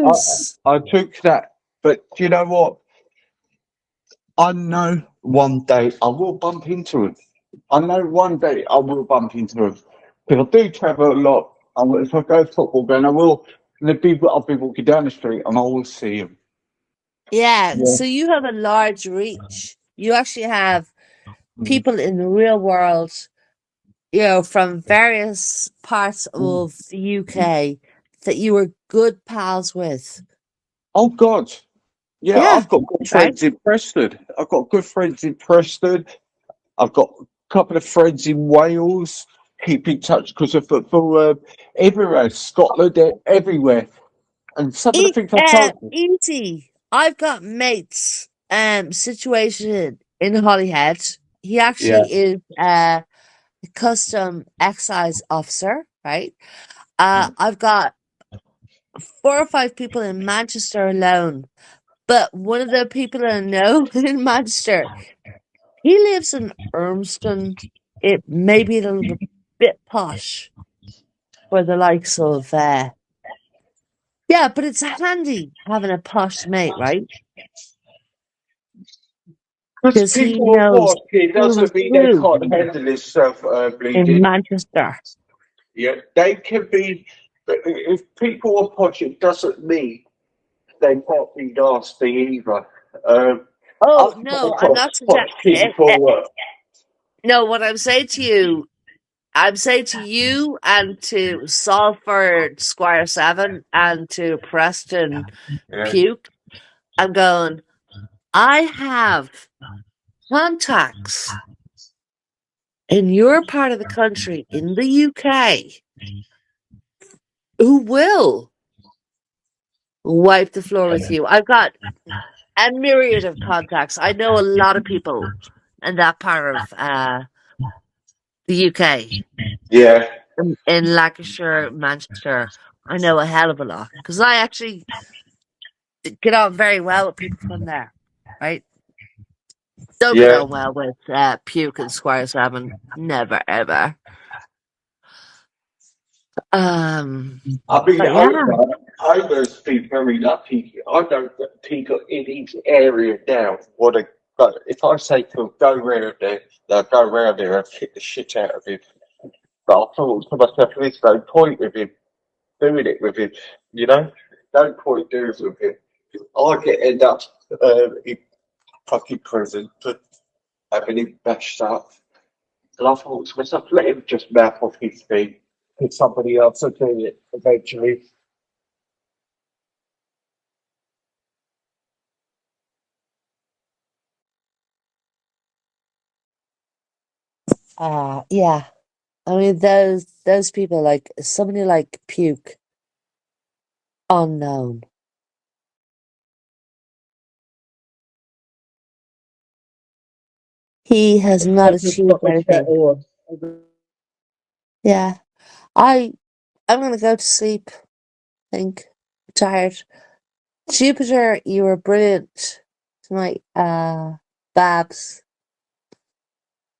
S1: I,
S5: course.
S1: I took that. But do you know what? I know one day I will bump into him. I know one day I will bump into him. Because I do travel a lot. If I go football then I will. And I'll be walking down the street and I will see him.
S5: Yeah,
S1: Yeah.
S5: so you have a large reach. You actually have
S1: Mm.
S5: people in the real world, from various parts of the UK that you were good pals with.
S1: Oh God. Yeah,
S5: Yeah,
S1: I've got good
S5: that's right.
S1: friends in Preston. I've got good friends in Preston. I've got a couple of friends in Wales. Keep in touch because of football everywhere, Scotland, everywhere. And some of the things I told you.
S5: Easy. I've got mates situated in Holyhead. He
S1: Yeah.
S5: actually is a custom excise officer, right? I've got 4 or 5 people in Manchester alone. But one of the people I know in Manchester, he lives in Urmston. It may be a little bit posh for the likes of, yeah, but it's handy having a posh mate, right?
S3: Because
S5: he
S3: people are
S5: knows
S3: watching
S5: who is
S3: doesn't mean they
S5: who
S3: can't handle this self
S5: in
S3: bleeding.
S5: Manchester.
S3: Yeah, they can be. But if people are watching, doesn't mean they can't be nasty either.
S5: Oh
S3: I've come
S5: no, I'm
S3: across
S5: not
S3: such
S5: suggesting.
S3: people.
S5: No, what I'm saying to you, I'm saying to you and to Salford Squire 7 and to Preston
S3: Yeah,
S5: Puke, I'm going, I have contacts in your part of the country, in the UK, who will wipe the floor with you. I've got a myriad of contacts. I know a lot of people in that part of the UK.
S3: yeah,
S5: In Lancashire, Manchester, I know a hell of a lot because I actually get on very well with people from there, right? Don't get
S3: yeah.
S5: on well with Puke and Squire 7. Never, ever.
S3: I mean,
S5: But yeah,
S3: I must be very lucky. I know that people in each area now want to go. If I say to them, go round there, they'll go round there and kick the shit out of him. But I thought to myself, there's no point with him doing it with him, you know? No point doing it with him. I get end up in fucking prison for having him bashed up. And I thought to myself, let him just mouth off his thing. If somebody else will do it eventually.
S5: yeah. I mean, those people, like somebody like Puke, unknown. He has not
S3: I just
S5: achieved
S3: got my
S5: anything.
S3: kettle
S5: Yeah, I'm gonna go to sleep. I think I'm tired. Jupiter, you were brilliant tonight. Babs,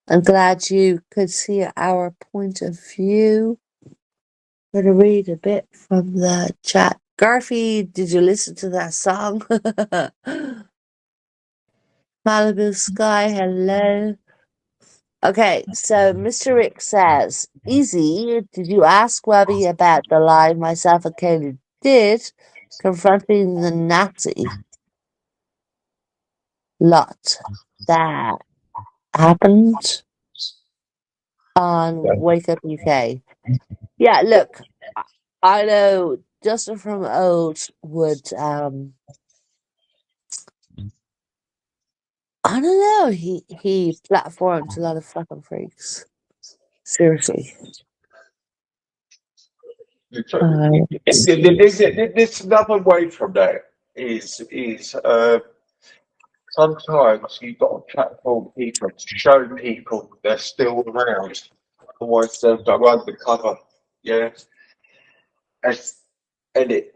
S5: I'm glad you could see our point of view. I'm gonna read a bit from the chat. Garfi, did you listen to that song? Malibu Sky, hello. Okay, so Mr. Rick says, Easy, did you ask Webby about the lie myself and Kaylee did confronting the Nazi lot that happened on Wake Up UK? Yeah, look, I know Justin from Old would, I don't know, he platformed a lot of fucking freaks. Seriously.
S3: There's another way from that is sometimes you've got to platform people to show people they're still around. Otherwise they'll go undercover. Yeah. And, and it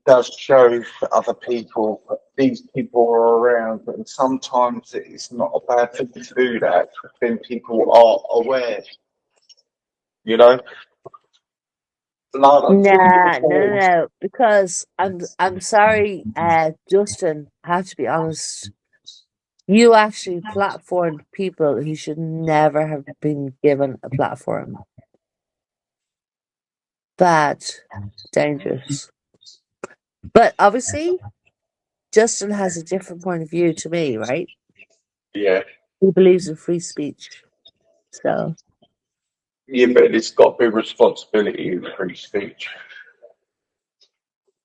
S3: does show for other people that these people are around, and sometimes it's not a bad thing to do that when people are aware, you know. Like I've seen
S5: Nah,
S3: before.
S5: no, because I'm sorry, Justin, I have to be honest. You actually platformed people who should never have been given a platform. Bad, dangerous. But obviously, Justin has a different point of view to me, right?
S3: Yeah,
S5: He believes in free speech. So,
S3: yeah, but it's got to be responsibility in free speech.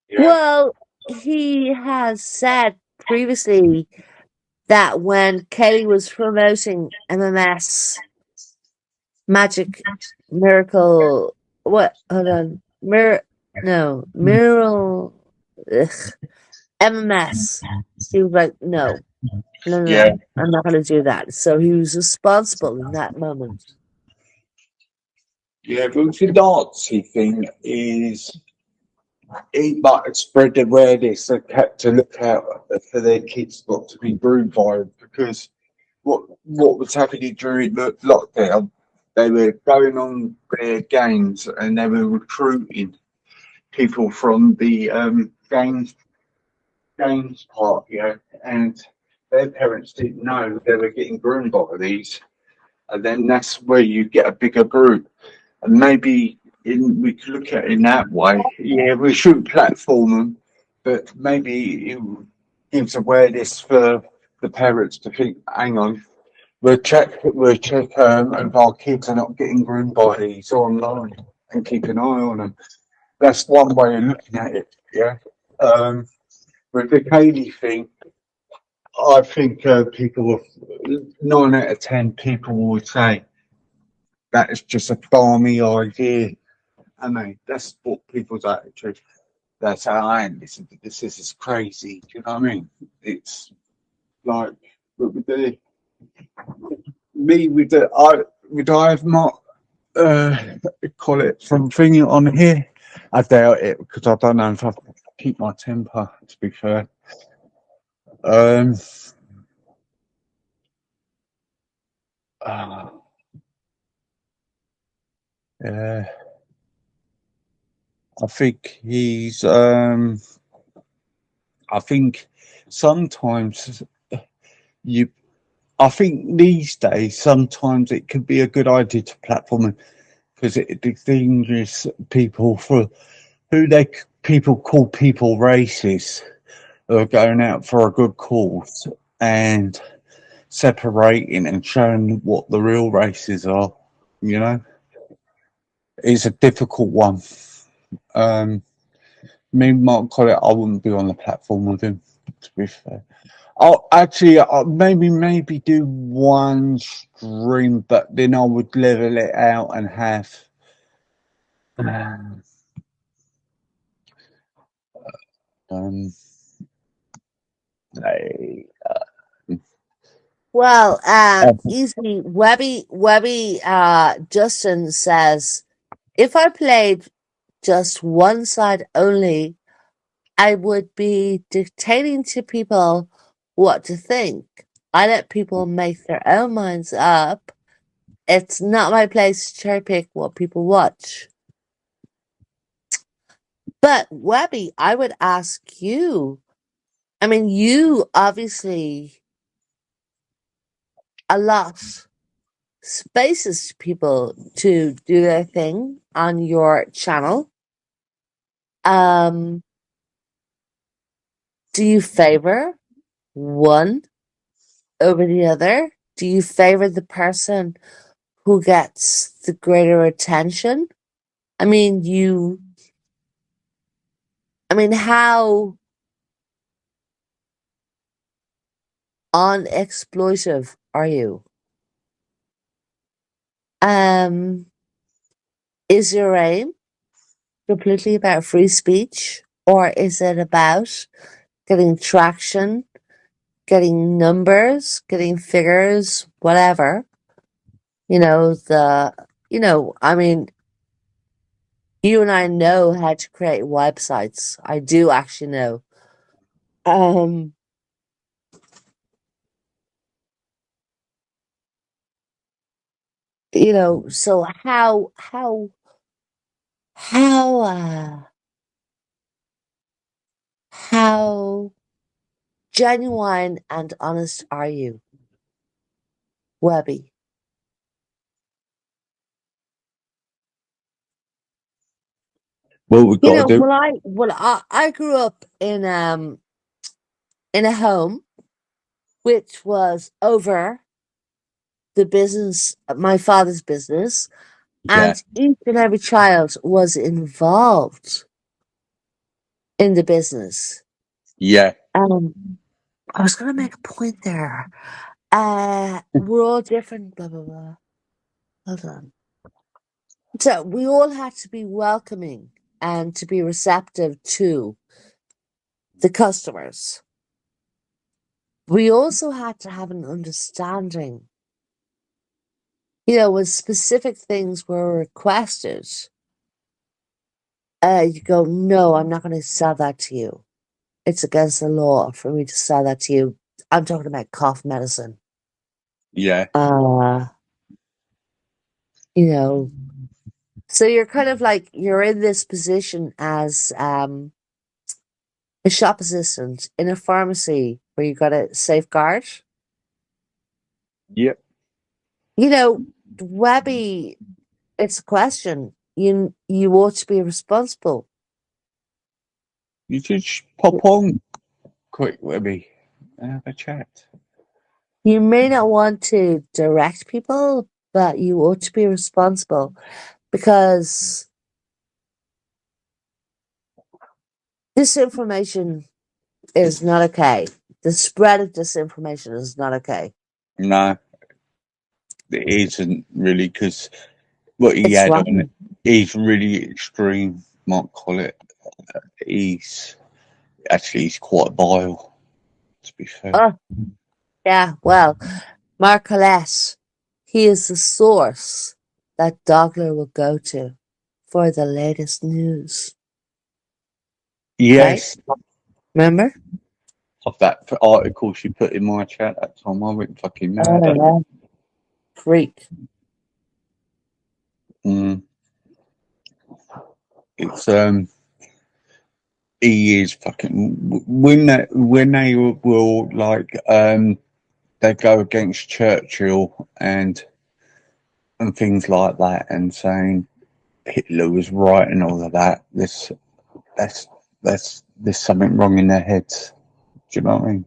S3: Yeah,
S5: well, he has said previously that when Kelly was promoting MMS Magic Miracle, what? Hold on, Miracle, MMS. He was like, no, no, no,
S3: yeah,
S5: no, I'm not going to do that. So he was responsible in that moment.
S3: yeah. But the Nazi thing is it might have spread awareness and kept to look out for their kids not to be groomed by them because what was happening during the lockdown, they were going on their games and they were recruiting people from the games part, you know, and
S1: their parents didn't know they were getting groomed by these, and then that's where you get a bigger group. And maybe we could look at it in that way. Yeah, we shouldn't platform them, but maybe it gives awareness for the parents to think, hang on, we'll check if our kids are not getting groomed by these online and keep an eye on them. That's one way of looking at it. Yeah. Um, with the Kaylee thing, I think people, 9 out of 10 people would say that is just a balmy idea. I mean, that's what people's attitude. That's how I am. This is crazy. Do you know what I mean? It's like with the me with the I would I have not call it from thinking on here. I doubt it because I don't know if I keep my temper. To be fair, um, uh, yeah, I think he's. I think sometimes you. I think these days sometimes it could be a good idea to platform because it distinguishes people for who people call people racist who are going out for a good cause and separating and showing what the real races are. You know, it's a difficult one. Me, Mark Collett, I wouldn't be on the platform with him. To be fair, I'll actually maybe do one stream, but then I would level it out and have. Um, a,
S5: Well,
S1: uh,
S5: easy. Webby, Justin says, if I played just one side only, I would be dictating to people what to think. I let people make their own minds up. It's not my place to cherry pick what people watch. But Webby, I would ask you. I mean, you obviously allot spaces to people to do their thing on your channel. Um, do you favor one over the other? Do you favor the person who gets the greater attention? I mean, how unexploitive are you? Um, is your aim completely about free speech, or is it about getting traction, getting numbers, getting figures, whatever? I mean, you and I know how to create websites. I do actually know. Um, so how how genuine and honest are you, Webby?
S1: what we got to do?
S5: I grew up in a home which was over the business, my father's business,
S1: Yeah,
S5: and each and every child was involved in the business.
S1: yeah.
S5: I was going to make a point there. We're all different, blah, blah, blah. Hold on. So we all had to be welcoming and to be receptive to the customers. We also had to have an understanding. When specific things were requested, you go, no, I'm not going to sell that to you. It's against the law for me to sell that to you. I'm talking about cough medicine.
S1: Yeah,
S5: Uh, you know, so you're kind of like, you're in this position as, a shop assistant in a pharmacy where you got to safeguard.
S3: Yep.
S5: You know, Webby, it's a question. You ought to be responsible.
S1: You just pop on quick, Webby, and have a chat.
S5: You may not want to direct people, but you ought to be responsible because disinformation is not okay. The spread of disinformation is not okay.
S1: No, it isn't really, because what he
S5: It's
S1: had on
S5: wrong.
S1: it is really extreme, might call it. He's quite vile, to be fair.
S5: Oh, yeah, well, Mark Colette, he is the source that Dogler will go to for the latest news. Okay?
S1: Yes,
S5: Remember?
S1: of that article she put in my chat that time, I went fucking mad.
S5: Oh, yeah. Freak.
S1: Mm. It's he is fucking when they will like they go against Churchill and things like that, and saying Hitler was right and all of that. That's there's something wrong in their heads. Do you know what I mean?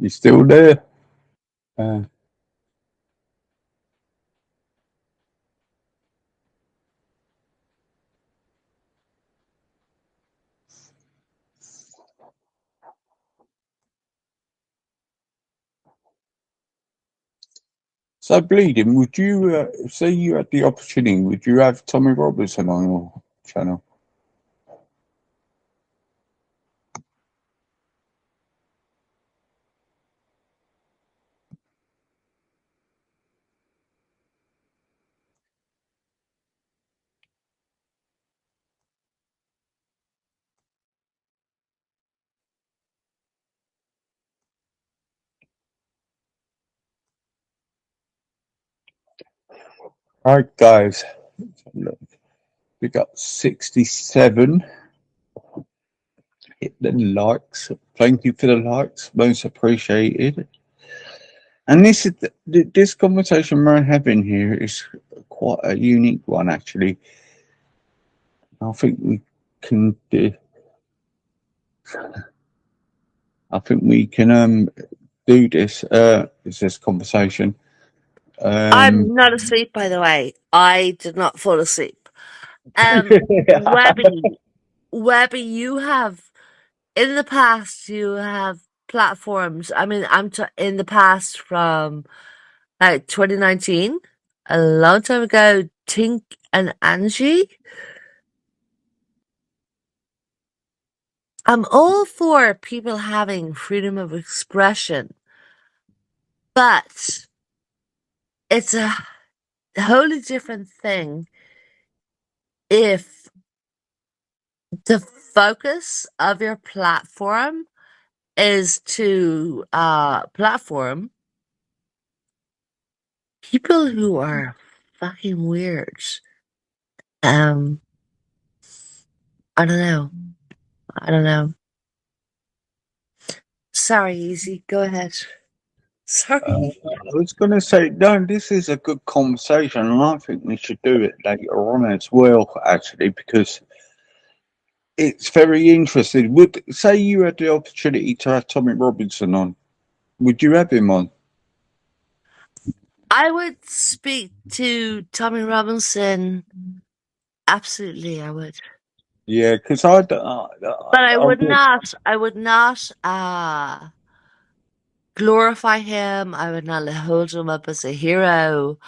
S1: You still there? Uh, so bleeding. Would you say you had the opportunity? Would you have Tommy Robertson on your channel? All right, guys. Look, we got 67. Hit the likes. Thank you for the likes. Most appreciated. And this conversation we're having here is quite a unique one, actually. I think we can do. I think we can do this conversation.
S5: I'm not asleep, by the way. I did not fall asleep. Webby, you have in the past you have platforms. I mean, in the past from like 2019, a long time ago. Tink and Angie. I'm all for people having freedom of expression, but it's a wholly different thing if the focus of your platform is to platform people who are fucking weird. Um, I don't know. I don't know. Sorry, Easy. Go ahead. Sorry.
S1: I was going to say, no, this is a good conversation, and I think we should do it later on as well, actually, because it's very interesting. Would say you had the opportunity to have Tommy Robinson on, would you have him on?
S5: I would speak to Tommy Robinson. Absolutely, I would.
S1: Yeah, because
S5: But I would not. I would not glorify him. I would not hold him up as a hero.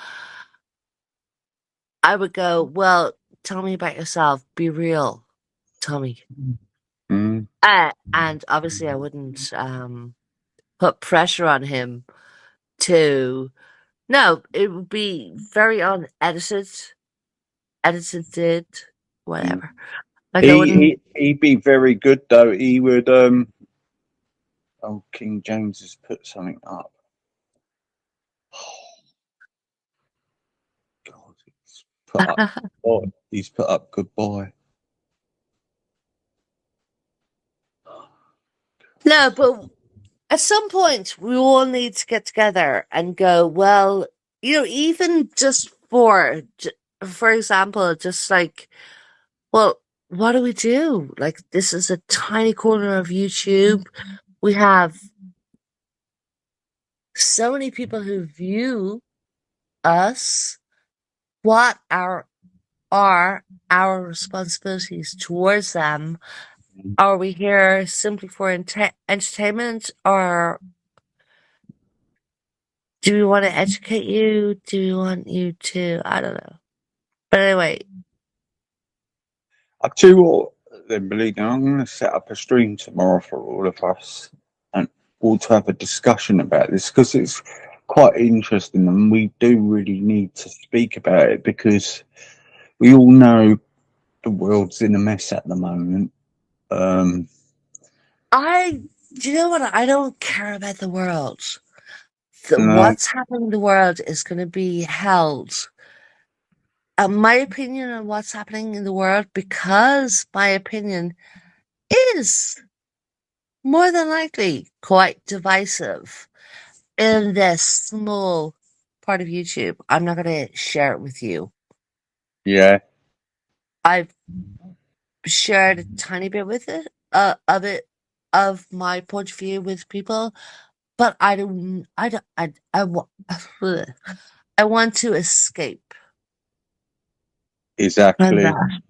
S5: I would go, well, tell me about yourself. Be real, Tommy.
S1: Mm.
S5: And obviously, I wouldn't put pressure on him to No, it would be very unedited, edited,
S3: Mm.
S5: whatever. Like I wouldn't.
S3: He'd be very good though. He would oh, King James has put something up. God, he's put up goodbye. He's put up goodbye.
S5: No, but at some point we all need to get together and go, well, even just for example, just like, well, what do we do? Like, this is a tiny corner of YouTube. We have so many people who view us. What are our responsibilities towards them? Are we here simply for entertainment, or do we want to educate you? Do we want you to? I don't know. But anyway,
S3: I tell you what, then, believe me, I'm going to set up a stream tomorrow for all of us and all to have a discussion about this because it's quite interesting and we do really need to speak about it because we all know the world's in a mess at the moment. Um,
S5: do you know what? I don't care about the world.
S3: no,
S5: What's happening in the world is going to be held. My opinion on what's happening in the world, because my opinion is more than likely quite divisive in this small part of YouTube. I'm not going to share it with you.
S3: yeah,
S5: I've shared a tiny bit with it, of my point of view with people, but I want to escape from
S3: exactly.
S5: that.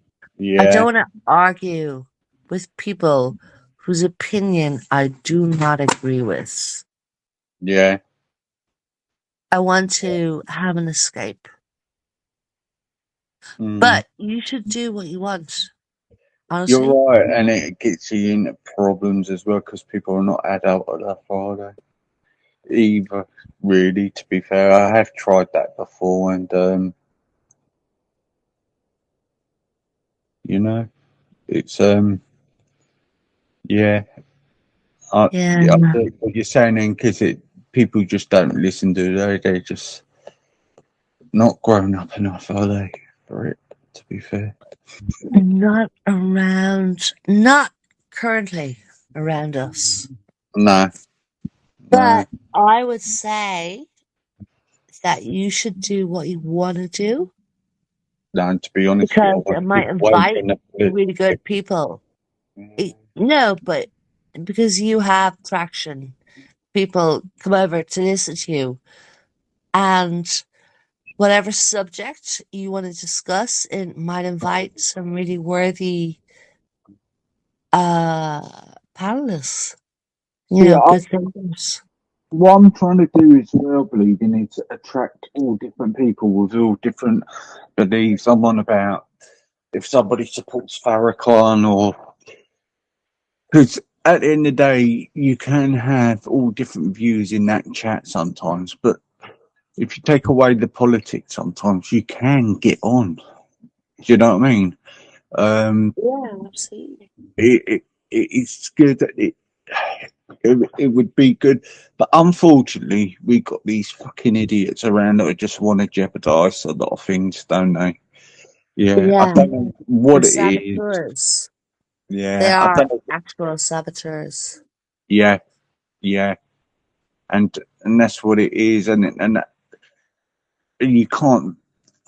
S5: I
S3: Yeah,
S5: don't want to argue with people whose opinion I do not agree with.
S3: yeah.
S5: I want to have an escape.
S3: Mm.
S5: But you should do what you want,
S3: You're
S5: honestly.
S3: right, and it gets you into problems as well because people are not adult enough, are they? Either, really, to be fair. I have tried that before, and you know, it's yeah.
S5: Yeah.
S3: Yeah, I think what you're saying, then, because people just don't listen, do they? They're just not grown up enough, are they, for it? To be fair,
S5: Not currently around us.
S3: no, no.
S5: But I would say that you should do what you want to do
S3: No, to be honest with you, I
S5: because
S3: want
S5: it
S3: to
S5: might
S3: keep away
S5: invite
S3: from the
S5: really
S3: politics.
S5: good people. No, but because you have traction, people come over to listen to you, and whatever subject you want to discuss, it might invite some really worthy panelists.
S3: See,
S5: Good thinkers.
S3: what I'm trying to do is well believing is attract all different people with all different beliefs. I'm on about if somebody supports Farrakhan or because at the end of the day, you can have all different views in that chat sometimes, but if you take away the politics, sometimes you can get on. Do you know what I mean? Um,
S5: Yeah, absolutely.
S3: it's good. It would be good, but unfortunately, we got these fucking idiots around that just want to jeopardise a lot of things, don't they? Yeah, I
S5: Yeah,
S3: don't know
S5: they're
S3: what it is.
S5: saboteurs. They
S3: Yeah, I
S5: are
S3: don't know.
S5: actual saboteurs.
S3: Yeah, yeah, and that's what it is, and you can't.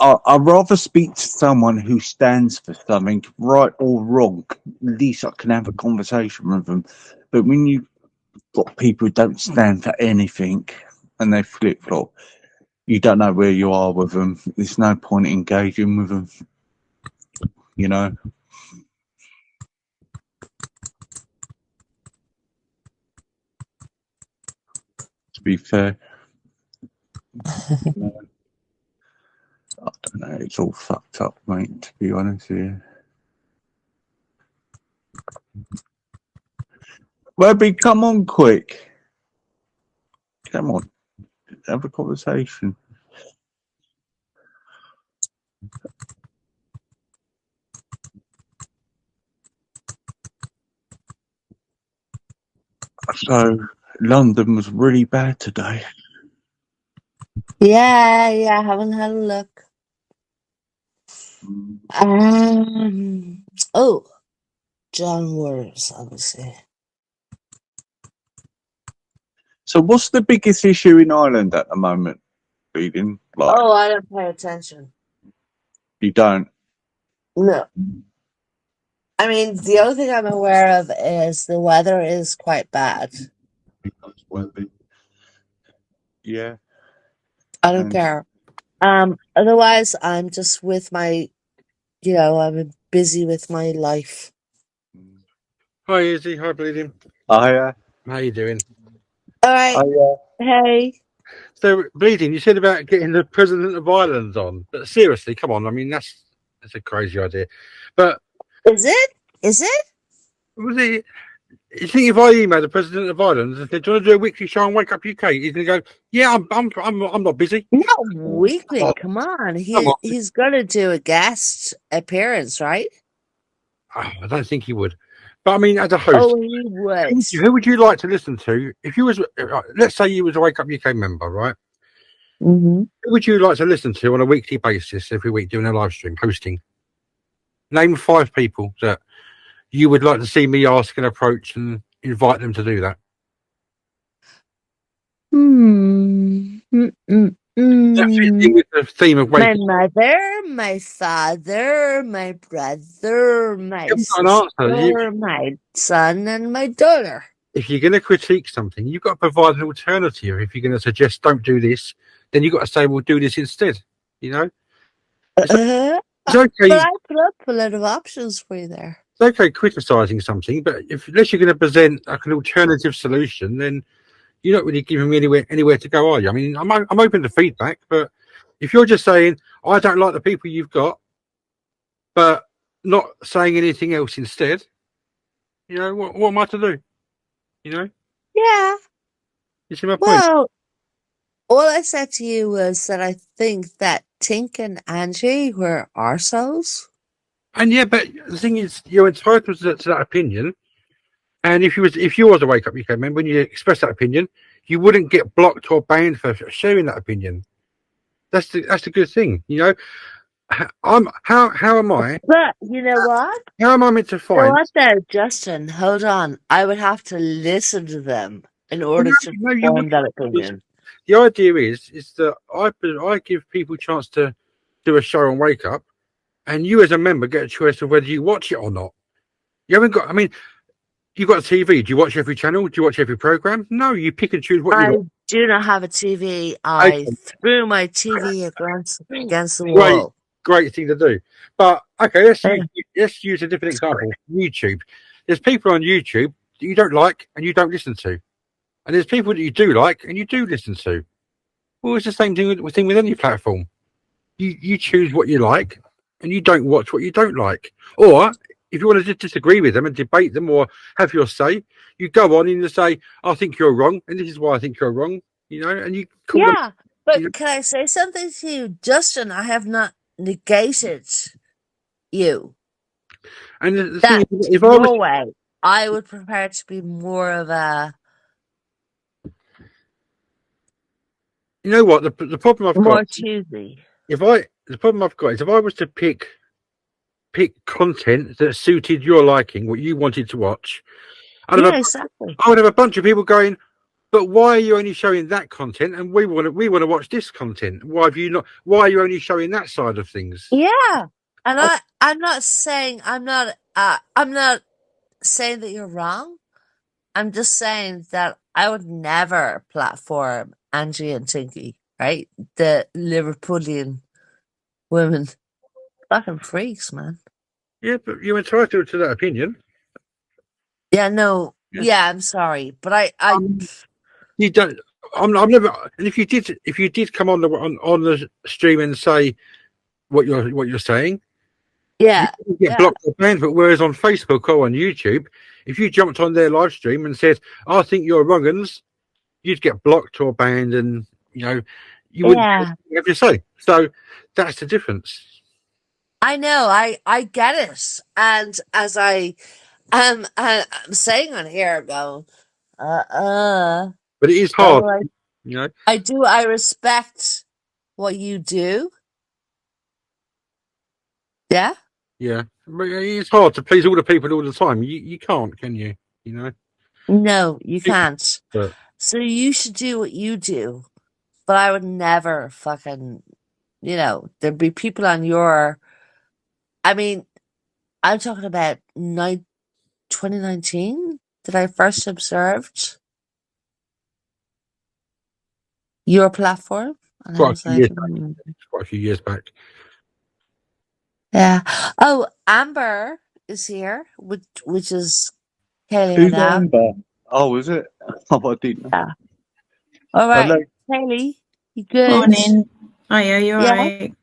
S3: I'd rather speak to someone who stands for something, right or wrong. At least I can have a conversation with them. But when you've got people who don't stand for anything and they flip flop, you don't know where you are with them. There's no point engaging with them, you know. To be fair, I don't know. It's all fucked up, mate. To be honest with you. Webby, come on, quick. Come on, have a conversation. So London was really bad today.
S5: Yeah, I haven't had a look. Oh, John Waters, obviously.
S3: So what's the biggest issue in Ireland at the moment, Reading? Like,
S5: Oh, I don't pay attention.
S3: you don't?
S5: No. I mean, the only thing I'm aware of is the weather is quite bad.
S3: Yeah.
S5: I don't
S3: And
S5: care. Otherwise, I'm just with my, I'm busy with my life.
S6: Hi, Izzy. Hi, Bleeding.
S3: I,
S6: How you doing?
S5: All right. Hey.
S6: So, Bleeding, you said about getting the President of Ireland on, but seriously, come on. I mean, that's a crazy idea. But
S5: Is it? Is it?
S6: was it? You think if I email the President of Ireland and said, "Do you want to do a weekly show on Wake Up UK?" He's going to go, "Yeah, I'm not busy."
S5: Not weekly. Come on.
S6: Come on.
S5: He's gonna do a guest appearance, right?
S6: I don't think he would. But I mean, as a host,
S5: Oh, he would.
S6: who would you like to listen to if you was? Let's say you was a Wake Up UK member, right?
S5: Mm-hmm.
S6: Who would you like to listen to on a weekly basis every week doing a live stream hosting? Name 5 people that you would like to see me ask and approach and invite them to do that. That fits in with the theme of
S5: My
S6: waking.
S5: mother, my father, my brother, my
S6: You haven't got an answer.
S5: sister, my son, and my daughter.
S6: If you're going to critique something, you've got to provide an alternative. If you're going to suggest don't do this, then you've got to say, well, do this instead. You know, it's
S5: But
S6: okay.
S5: I put up a lot of options for you there.
S6: It's okay criticising something, but unless you're going to present like an alternative solution, then you're not really giving me anywhere to go, are you? I mean, I'm open to feedback, but if you're just saying I don't like the people you've got, but not saying anything else instead, you know, what am I to do? You know,
S5: Yeah.
S6: you see my point?
S5: Well, all I said to you was that I think that Tink and Angie were arseholes.
S6: And yeah, but the thing is, you're entitled to that opinion. And if you was a Wake Up UK member, when you express that opinion, you wouldn't get blocked or banned for sharing that opinion. That's the good thing, you know. How am I?
S5: But you know what?
S6: How am I meant to
S5: You know
S6: find?
S5: what though, Justin? Hold on. I would have to listen to them in order to
S6: No, you
S5: form
S6: would.
S5: that opinion.
S6: The idea is that I give people a chance to do a show on Wake Up, and you as a member get a choice of whether you watch it or not. You haven't got. I mean, you've got a TV. Do you watch every channel? Do you watch every program? No, you pick and choose what you
S5: I
S6: like.
S5: do not have a TV. I threw my TV against the
S6: Great,
S5: wall.
S6: great thing to do. But okay,
S5: Yeah.
S6: let's use a different example. YouTube. There's people on YouTube that you don't like and you don't listen to, and there's people that you do like and you do listen to. Well, it's the same thing with any platform. You choose what you like, and you don't watch what you don't like. Or if you want to just disagree with them and debate them or have your say, you go on and you say, "I think you're wrong, and this is why I think you're wrong." You know, and you call them.
S5: Yeah,
S6: You know,
S5: but can I say something to you, Justin? I have not negated you.
S6: and the thing
S5: That
S6: is, if I was,
S5: your way, I would prefer to be more of a
S6: you know what, the problem I've got,
S5: more choosy.
S6: the problem I've got is if I was to pick content that suited your liking, what you wanted to watch,
S5: Yeah, exactly.
S6: I would have a bunch of people going, but why are you only showing that content? And we want to watch this content. Why have you not? Why are you only showing that side of things?
S5: Yeah, and I'm not saying I'm not saying that you're wrong. I'm just saying that I would never platform Angie and Tinky, right? The Liverpoolian women, fucking freaks, man.
S6: Yeah, but you're entitled to that opinion.
S5: Yeah, no,
S6: Yeah.
S5: yeah, I'm sorry, but I
S6: You don't. I'm never. And if you did come on the stream and say what you're saying, you
S5: yeah,
S6: wouldn't get
S5: yeah,
S6: blocked or banned. But whereas on Facebook or on YouTube, if you jumped on their live stream and said, "I think you're wrong'uns," you'd get blocked or banned, and you know you wouldn't
S5: yeah.
S6: have your say. So that's the difference.
S5: I know, I get it, and as I'm saying on here, go.
S6: But it is
S5: That's
S6: hard,
S5: right.
S6: you know.
S5: I respect what you do. Yeah?
S6: Yeah, but it's hard to please all the people all the time. You can't, can you? You know.
S5: No, you
S6: People-
S5: can't.
S6: But
S5: So you should do what you do. But I would never fucking, there'd be people on your. I mean, I'm talking about 2019 that I first observed your platform. And I
S6: quite a
S5: was
S6: few
S5: like,
S6: years back. Quite a few years back.
S5: yeah. Oh, Amber is here, which is Kaylee
S7: Who's
S5: Madame.
S7: Amber? Oh, is it? Oh, I didn't know.
S5: Yeah. All
S7: Hello,
S5: right, Kaylee, you good?
S8: Morning. Hiya, you
S5: Yeah,
S8: alright?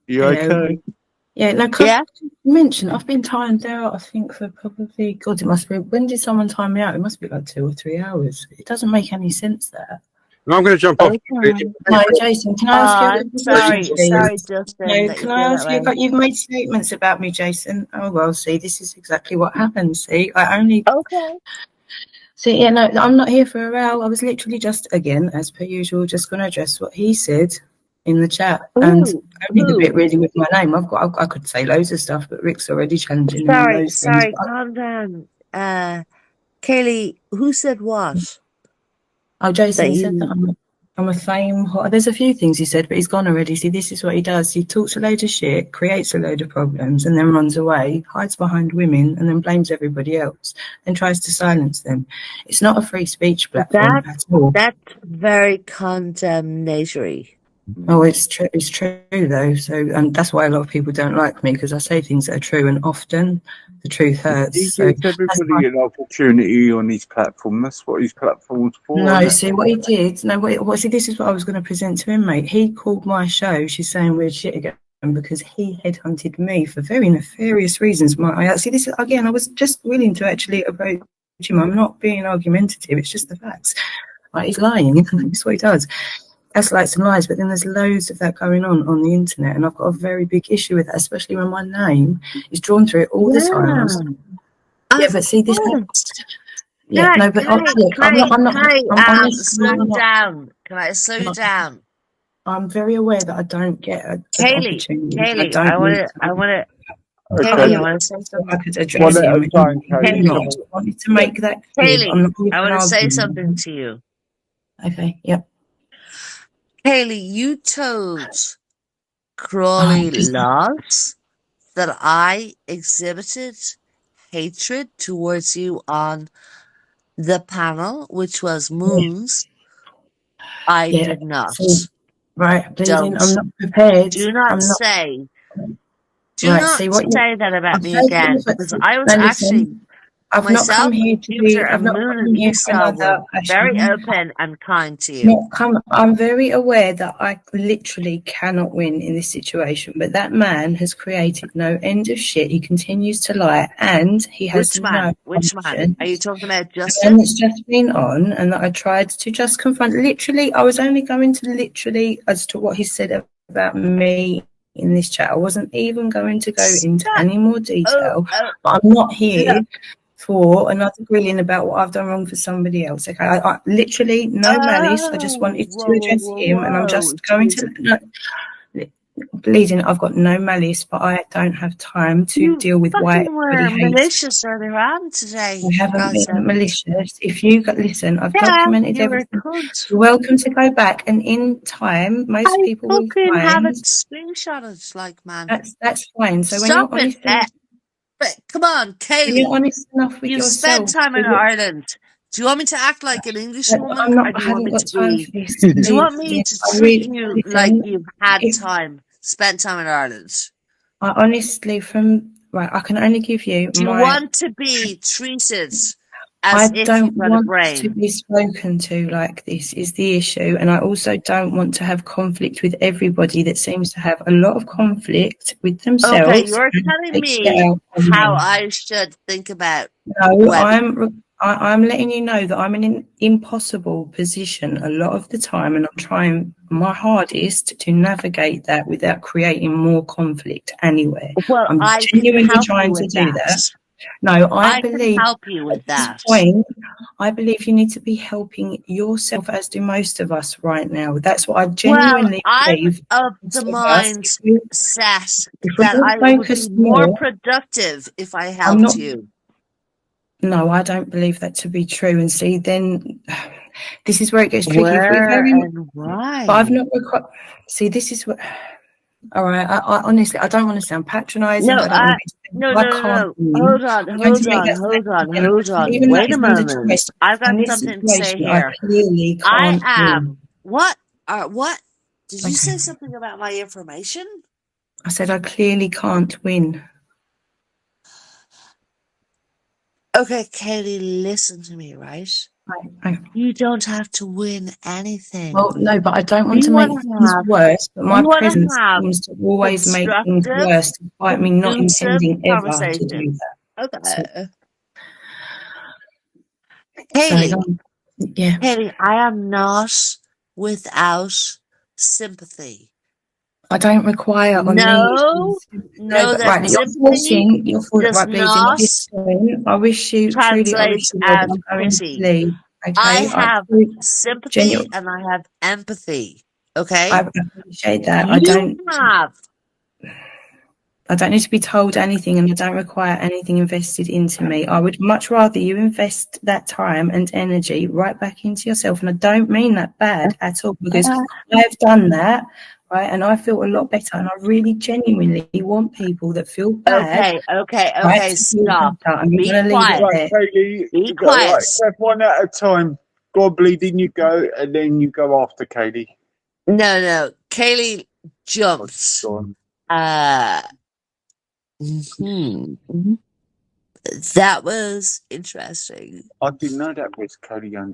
S7: you
S8: Hello.
S7: okay?
S8: Yeah, no,
S5: yeah.
S8: mention I've been timed out, I think, for probably, God, it must be, when did someone time me out? It must be like 2 or 3 hours. It doesn't make any sense there.
S6: And I'm going to jump off.
S5: Okay.
S8: No, Jason, can I
S5: Oh,
S8: ask you a
S5: I'm
S8: question,
S5: sorry,
S8: please?
S5: Justin,
S8: No,
S5: that you
S8: can I
S5: feel that
S8: ask you,
S5: way.
S8: you've made statements about me, Jason. Oh, well, see, this is exactly what happens, see? I only,
S5: Okay.
S8: see, yeah, no, I'm not here for a row. I was literally just, again, as per usual, just going to address what he said in the chat. And only the bit really with my name. I could say loads of stuff, but Rick's already challenging me on those things.
S5: Sorry, calm down. Kaylee, who said what?
S8: Oh, Jason,
S5: That
S8: he said that I'm a fame. There's a few things he said, but he's gone already. See, this is what he does. He talks a load of shit, creates a load of problems, and then runs away, hides behind women, and then blames everybody else and tries to silence them. It's not a free speech platform at all.
S5: That's very condemnatory.
S8: Oh, it's true. It's true though. So, and that's why a lot of people don't like me, because I say things that are true, and often the truth hurts.
S7: He
S8: So
S7: gives everybody an opportunity on his platform. That's what his platform's for.
S8: no,
S7: Isn't it?
S8: see what he did. No, what? See, this is what I was going to present to him, mate. He called my show. She's saying weird shit again because he headhunted me for very nefarious reasons. See, this again. I was just willing to actually approach him. I'm not being argumentative. It's just the facts. Like, he's lying. That's what he does. Gaslights and lies. But then there's loads of that going on the internet, and I've got a very big issue with that, especially when my name is drawn through it all the time. Yeah, but see this. Yeah, no, but look, I'm not.
S5: Slow you down. Can I slow you down?
S8: I'm very aware that I don't get an opportunity.
S5: Kaylee, I want to.
S7: Okay.
S5: Kaylee, I want to say something.
S8: I could address
S7: One at
S8: him.
S7: a time, Kaylee.
S8: I wanted to make that clear.
S5: Kaylee,
S8: I'm not here
S5: I
S8: for
S5: want to say
S8: arguing.
S5: something to you.
S8: Okay, yep.
S5: Kaylee, you told Crawley Laws that I exhibited hatred towards you on the panel, which was Moons. I did not.
S8: So, right, bleeding.
S5: Don't.
S8: I'm not prepared.
S5: Do not
S8: I'm not.
S5: say. Do
S8: Right,
S5: not
S8: see what
S5: say that about me
S8: I've
S5: again,
S8: said-
S5: because I was
S8: Now listen,
S5: actually
S8: I've not
S5: myself
S8: come here
S5: and
S8: to be.
S5: Jupiter
S8: I've
S5: and
S8: not
S5: Moon
S8: come
S5: and
S8: here for
S5: Esau were
S8: another
S5: very
S8: passion.
S5: open and kind to you.
S8: I'm very aware that I literally cannot win in this situation, but that man has created no end of shit. He continues to lie, and he has
S5: Which man?
S8: no
S5: Which man?
S8: conscience.
S5: Are you talking about
S8: The man
S5: Justin?
S8: that's just been on, and that I tried to just confront. Literally, I was only going to literally as to what he said about me in this chat. I wasn't even going to go into any more detail. But I'm not here for another grilling about what I've done wrong for somebody else. Okay, I literally no malice. I just wanted to address him, and I'm just going to. No, bleeding. I've got no malice, but I don't have time to deal with why
S5: You were
S8: everybody hates.
S5: malicious earlier on today.
S8: I haven't been malicious. If you listen, I've
S5: Yeah,
S8: documented
S5: you were
S8: everything.
S5: cunt.
S8: You're welcome to go back, and in time, most people will
S5: fucking have
S8: find
S5: it screenshotted, like, man.
S8: that's fine. So when
S5: Stop
S8: you're honest,
S5: But come on,
S8: when
S5: Kaylee.
S8: you're honest enough with
S5: You've
S8: yourself,
S5: spent time in Ireland. Do you want me to act like an English woman,
S8: I'm not.
S5: or do
S8: I
S5: you want
S8: haven't
S5: me
S8: got
S5: to
S8: time
S5: be?
S8: for this.
S5: Do you want me to treat you like
S8: listen,
S5: you've had
S8: if-
S5: time, spent time in Ireland?
S8: I honestly, I can only give you
S5: Do you
S8: my.
S5: want to be treated
S8: I
S5: as if
S8: don't
S5: you've got a
S8: want to
S5: brain?
S8: be spoken to like this is the issue, and I also don't want to have conflict with everybody that seems to have a lot of conflict with themselves.
S5: Okay, you're
S8: and
S5: telling
S8: takes it
S5: me
S8: out on
S5: how
S8: me.
S5: I should think about
S8: No,
S5: women.
S8: I'm letting you know that I'm in an impossible position a lot of the time, and I'm trying my hardest to navigate that without creating more conflict anywhere.
S5: Well,
S8: I'm
S5: I can
S8: genuinely
S5: help you
S8: trying to
S5: with
S8: do
S5: that.
S8: that. No, I
S5: can
S8: believe
S5: help you with
S8: at this
S5: that.
S8: point, I believe you need to be helping yourself, as do most of us right now. That's what I
S5: Well,
S8: genuinely
S5: I'm
S8: believe.
S5: of the
S8: Most of us,
S5: mindset
S8: if we
S5: that
S8: all
S5: I would be
S8: focus
S5: more
S8: more,
S5: productive if I
S8: I'm
S5: helped
S8: not.
S5: you.
S8: No, I don't believe that to be true. And see, then this is where it gets tricky. If we're
S5: Where
S8: very,
S5: and
S8: but I've
S5: why?
S8: not. See, this is what. All right. I honestly, I don't want to sound patronising.
S5: No,
S8: I don't want to be.
S5: no,
S8: I
S5: no, no,
S8: can't
S5: no.
S8: win.
S5: Hold on,
S8: I'm going to
S5: hold
S8: make
S5: on,
S8: that
S5: hold on,
S8: statement
S5: hold
S8: again.
S5: on.
S8: Even though
S5: Wait a
S8: it's under
S5: moment.
S8: choice,
S5: I've got
S8: in this
S5: something to say
S8: situation, I
S5: here.
S8: clearly
S5: I
S8: can't win.
S5: am. What? What? Did you
S8: Okay.
S5: say something about my information?
S8: I said I clearly can't win.
S5: Okay, Katie, listen to me, right? You don't have to win anything.
S8: Well, no, but I don't want
S5: You
S8: to make
S5: wanna
S8: things
S5: have-
S8: worse. But my
S5: you wanna
S8: presence
S5: have
S8: seems to always make things
S5: constructive,
S8: worse, despite me not
S5: conducive
S8: intending ever to do
S5: conversations.
S8: that.
S5: Okay.
S8: So,
S5: Haley,
S8: yeah.
S5: Haley, I am not without sympathy.
S8: I don't require on
S5: No,
S8: these.
S5: no,
S8: But
S5: that
S8: right, you're
S5: sympathy
S8: forcing,
S5: does
S8: right, please, in
S5: not
S8: this point, I wish you, truly, I wish
S5: translate
S8: you well, but
S5: as
S8: I'm going to
S5: pity.
S8: leave,
S5: I
S8: okay?
S5: have sympathy
S8: genuine,
S5: and I have empathy. Okay?
S8: I appreciate that.
S5: You have.
S8: I don't need to be told anything, and I don't require anything invested into me. I would much rather you invest that time and energy right back into yourself. And I don't mean that bad at all, because I've done that, right? And I feel a lot better. And I really genuinely want people that feel bad.
S5: Okay, stop.
S8: I'm
S5: Be
S8: going to leave it
S5: quiet.
S7: Right,
S8: there.
S7: Kaylee,
S5: Be
S7: you got
S5: quiet.
S7: right. Step one at a time. Go on, bleeding, you go, and then you go after Kaylee.
S5: No. Kaylee jumped.
S7: Go on.
S5: That was interesting.
S7: I didn't know that was Kaylee and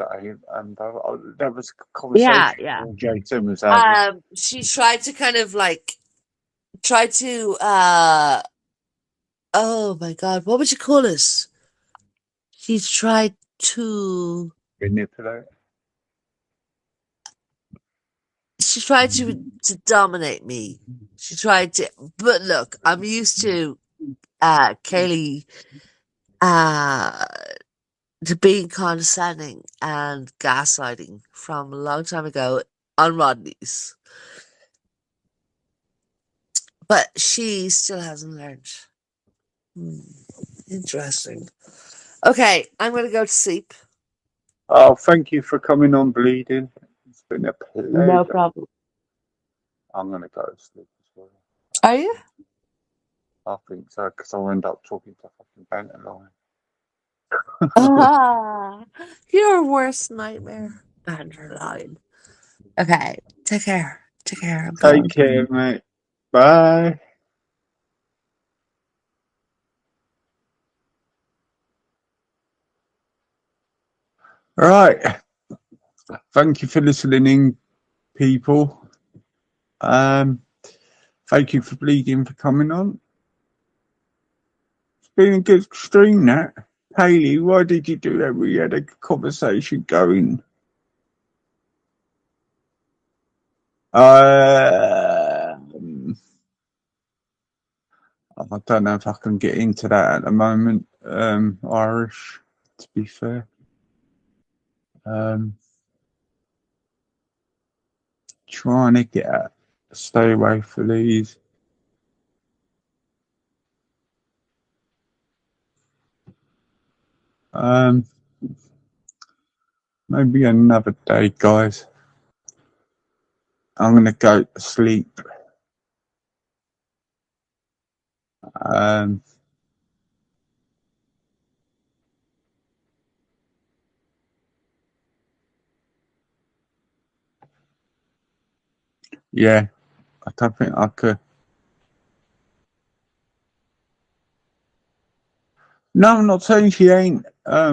S7: that was a conversation
S5: Yeah.
S7: Jason was having.
S5: She tried to kind of like oh my god, what would you call this? She tried to
S7: Manipulate.
S5: She tried to dominate me. She tried to, but look, I'm used to Kaylee to being condescending and gaslighting from a long time ago on Rodney's. But she still hasn't learned. Interesting. Okay, I'm going to go to sleep.
S7: Oh, thank you for coming on, bleeding. It's been a pleasure.
S5: No problem.
S7: I'm going to go to sleep as well.
S5: Are you?
S7: I think so, because I'll end up talking to fucking Banterline.
S5: Your worst nightmare. Banterline. Okay, take care. Take care. I'm
S7: Take
S5: going.
S7: care, mate. Bye. Right. Thank you for listening, people. Thank you for bleeding for coming on. It's been a good stream, that. Haley, why did you do that? We had a conversation going. I don't know if I can get into that at the moment. Irish, to be fair. Trying to stay away for these. Maybe another day, guys. I'm gonna go to sleep. Yeah, I don't think I could. No, I'm not saying she ain't. I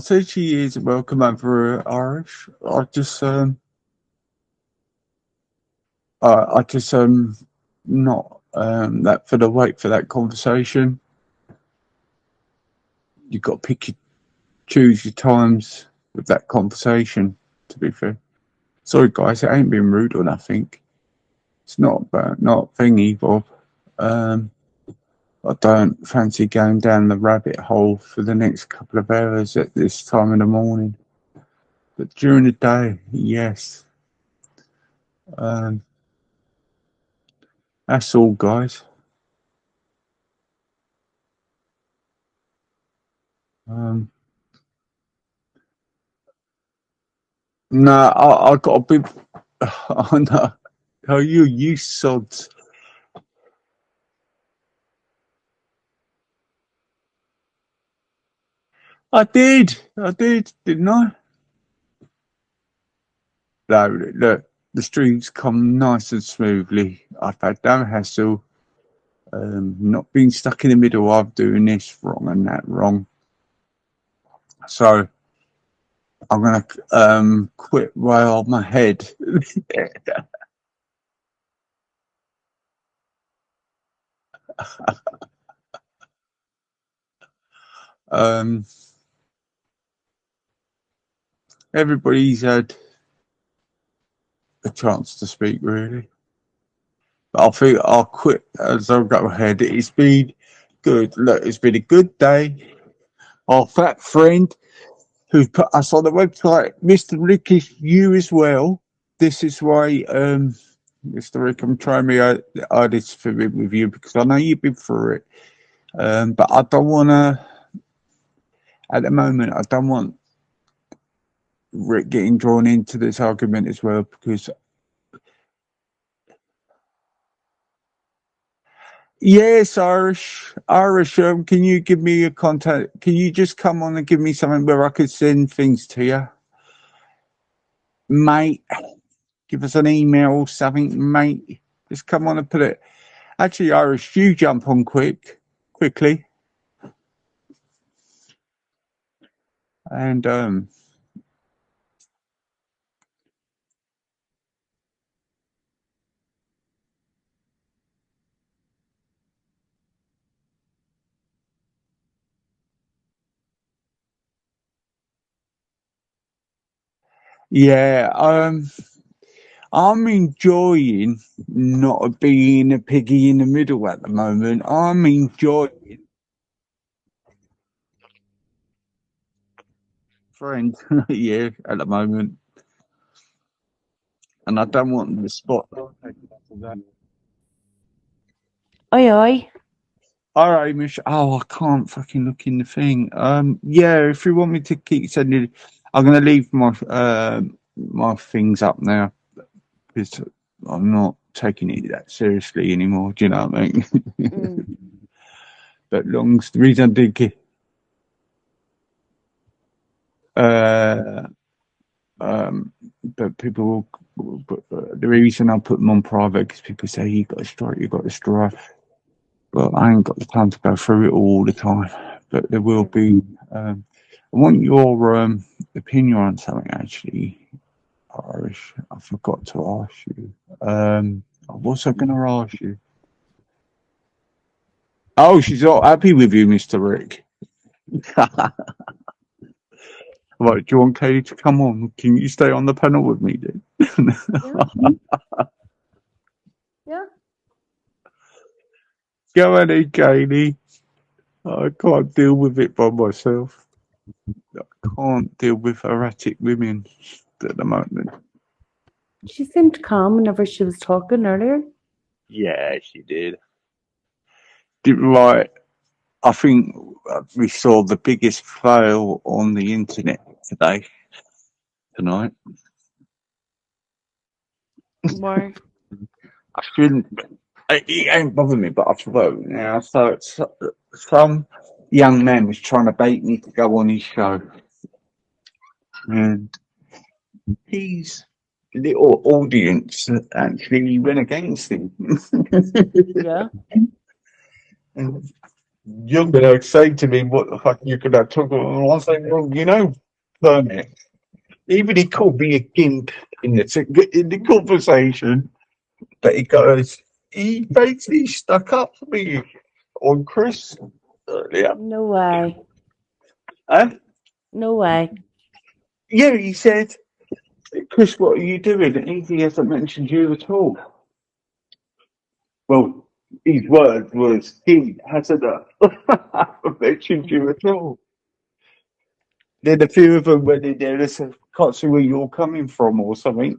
S7: said she is welcome over Irish. I just not that for the wait for that conversation. You got to choose your times with that conversation. To be fair, sorry guys, it ain't been rude or nothing. It's not thingy, Bob. I don't fancy going down the rabbit hole for the next couple of hours at this time in the morning. But during the day, yes. That's all, guys. No, I got a bit. Oh no, oh you sods. I did, didn't I? No, look, the streams come nice and smoothly. I've had no hassle. Not being stuck in the middle of doing this wrong and that wrong. So I'm gonna quit right off my head. Everybody's had a chance to speak, really. But I think I'll quit as I go ahead. It's been good. Look, it's been a good day. Our fat friend who put us on the website, Mr. Rick, is you as well. This is why, Mr. Rick, I'm trying my hardest for it with you because I know you've been through it. But I don't want to, at the moment, I don't want Rick getting drawn into this argument as well because. Yes, Irish. Can you give me your contact? Can you just come on and give me something where I could send things to you? Mate, give us an email or something, mate. Just come on and put it. Actually, Irish, you jump on quickly. And yeah, I'm enjoying not being a piggy in the middle at the moment. I'm enjoying friends, yeah, at the moment. And I don't want the spot.
S9: Oi, oi.
S7: All right, Mish. Oh, I can't fucking look in the thing. Yeah, if you want me to keep sending, I'm gonna leave my things up now because I'm not taking it that seriously anymore. Do you know what I mean? But the reason I did get, but people, but the reason I put them on private is people say you got to strike, you got to strike. Well, I ain't got the time to go through it all the time, but there will be. I want your opinion on something, actually, Irish. I forgot to ask you. What's I going to ask you? Oh, she's not happy with you, Mr. Rick. Right, do you want Katie to come on? Can you stay on the panel with me, then?
S9: Yeah.
S7: Go ahead, Katie. I can't deal with it by myself. I can't deal with erratic women at the moment.
S9: She seemed calm whenever she was talking earlier.
S7: Yeah, she did. Like, I think we saw the biggest fail on the internet tonight.
S9: Why?
S7: I shouldn't. It ain't bothering me, but I thought now. So it's, some young man was trying to bait me to go on his show, and his little audience actually went against him.
S9: Yeah.
S7: And you're going to say to me, "What the fuck are you going to talk about?" I say, "Well, you know, Bernard, even he called me a gimp in the conversation, but he basically stuck up for me on Chris earlier."
S9: No way.
S7: Huh?
S9: No way.
S7: Yeah, he said, "Chris, what are you doing?" And he hasn't mentioned you at all. Well, his word was, he hasn't mentioned you at all. Then a few of them went in there and said, can't see where you're coming from or something.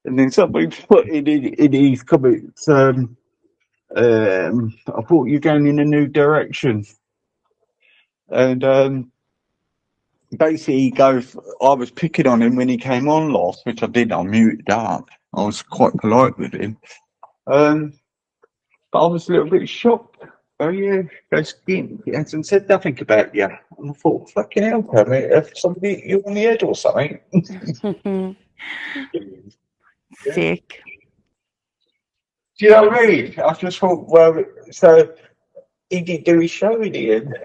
S7: And then somebody put in his comments, I thought you're going in a new direction. And basically he goes, I was picking on him when he came on last, which I did, I muted up. I was quite polite with him. But I was a little bit shocked. Oh yeah, goes in. He hasn't said nothing about you. And I thought, fucking hell, mate, if somebody hit you on the head or something.
S9: Sick.
S7: Do you know what I mean? I just thought, well, so he did do his show in the end.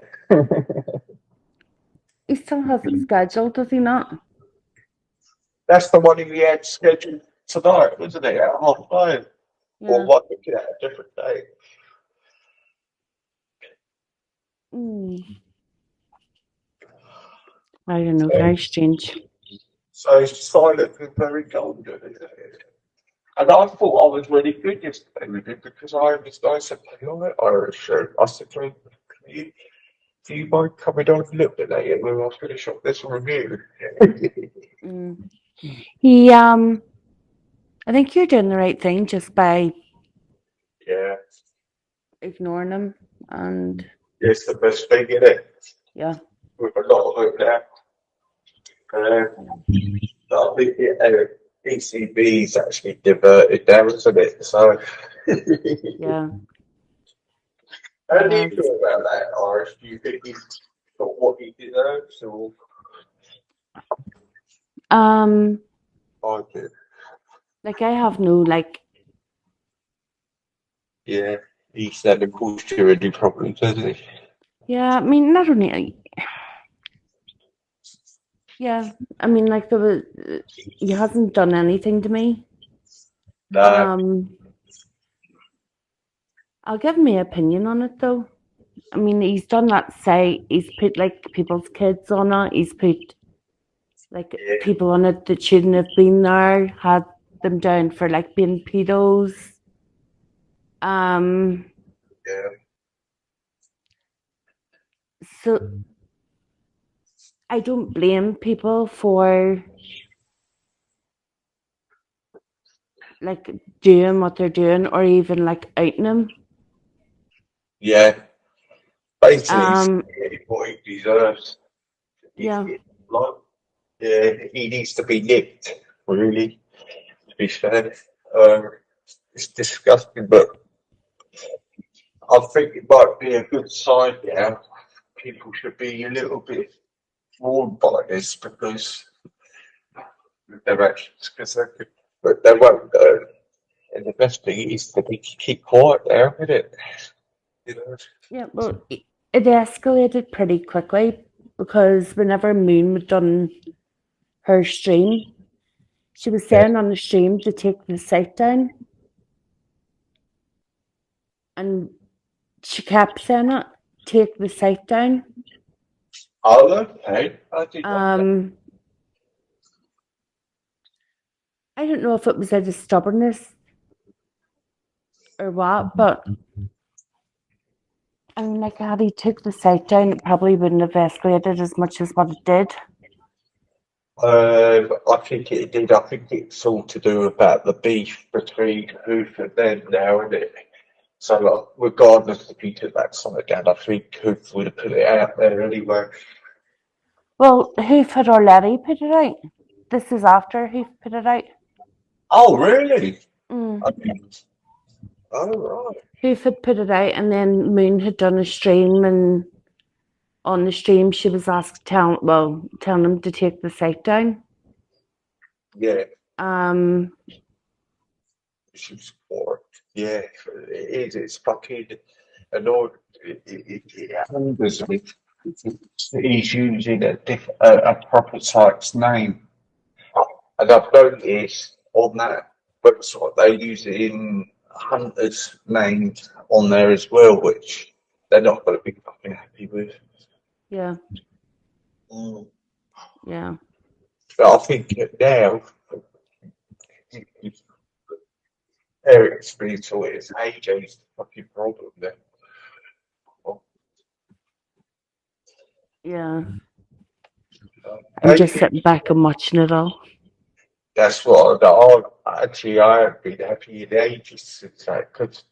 S9: He still has it scheduled, does he not?
S7: That's the one he had scheduled tonight, wasn't it? At 5:30. Or
S9: Yeah.
S7: what? Looking at a different day.
S9: I don't know, very strange.
S7: So it's silent and very golden, isn't it? And I thought I was really good yesterday with him because I said, hey, all right, Irish. I said to him, do you mind coming on a little bit later when I finish up this review?
S9: He I think you're doing the right thing just by ignoring him, and
S7: It's the best thing, isn't it?
S9: yeah.
S7: With a lot of it now. I think ECB's actually diverted there, isn't it? So,
S9: Yeah.
S7: how do you feel about that, Irish? Do you think he's got what he deserves, or I do?
S9: Like I have no
S7: Yeah, he's had a security problems, hasn't he?
S9: yeah, I mean not only yeah, I mean like he hasn't done anything to me.
S7: No.
S9: I'll give my opinion on it though. I mean he's done that site, he's put like people's kids on it, he's put like people on it that shouldn't have been there, had them down for like being pedos. So I don't blame people for like doing what they're doing or even like outing him.
S7: Yeah. Basically, he's getting what he deserves.
S9: Yeah.
S7: He needs to be nipped, really, to be fair. It's disgusting, but I think it might be a good sign now. People should be a little bit warned by this because their actions, but they won't go. And the best thing is to keep quiet there, isn't it? You know?
S9: Yeah, well, it escalated pretty quickly because whenever Moon had done her stream, she was saying on the stream to take the site down. And she kept saying it, take the site down.
S7: Oh, okay. I did not
S9: I don't know if it was out of stubbornness or what, but I mean, like, had he took the site down, it probably wouldn't have escalated as much as what it did.
S7: I think it did. I think it's all to do about the beef between Hoof and them now, isn't it? So, like, regardless if he took that side down, I think Hoof would have put it out there anyway.
S9: Well, Hoof had already put it out. This is after Hoof put it out.
S7: Oh, really?
S9: Okay.
S7: Oh, right.
S9: Hoof had put it out, and then Moon had done a stream, and on the stream she was asked telling him to take the site down.
S7: Yeah.
S3: She's for yeah, it is. It's fucking annoying. It happens with he's using a proper site's name, and I've noticed on that website they use it in Hunter's name on there as well, which they're not going to be fucking happy with.
S9: Yeah.
S3: Mm.
S9: Yeah.
S3: But I think now Eric's been sorted. It's AJ's the fucking problem then.
S9: Yeah. I'm just
S3: AJ,
S9: sitting back and watching it all.
S3: that's what I actually I have been happy in ages since that because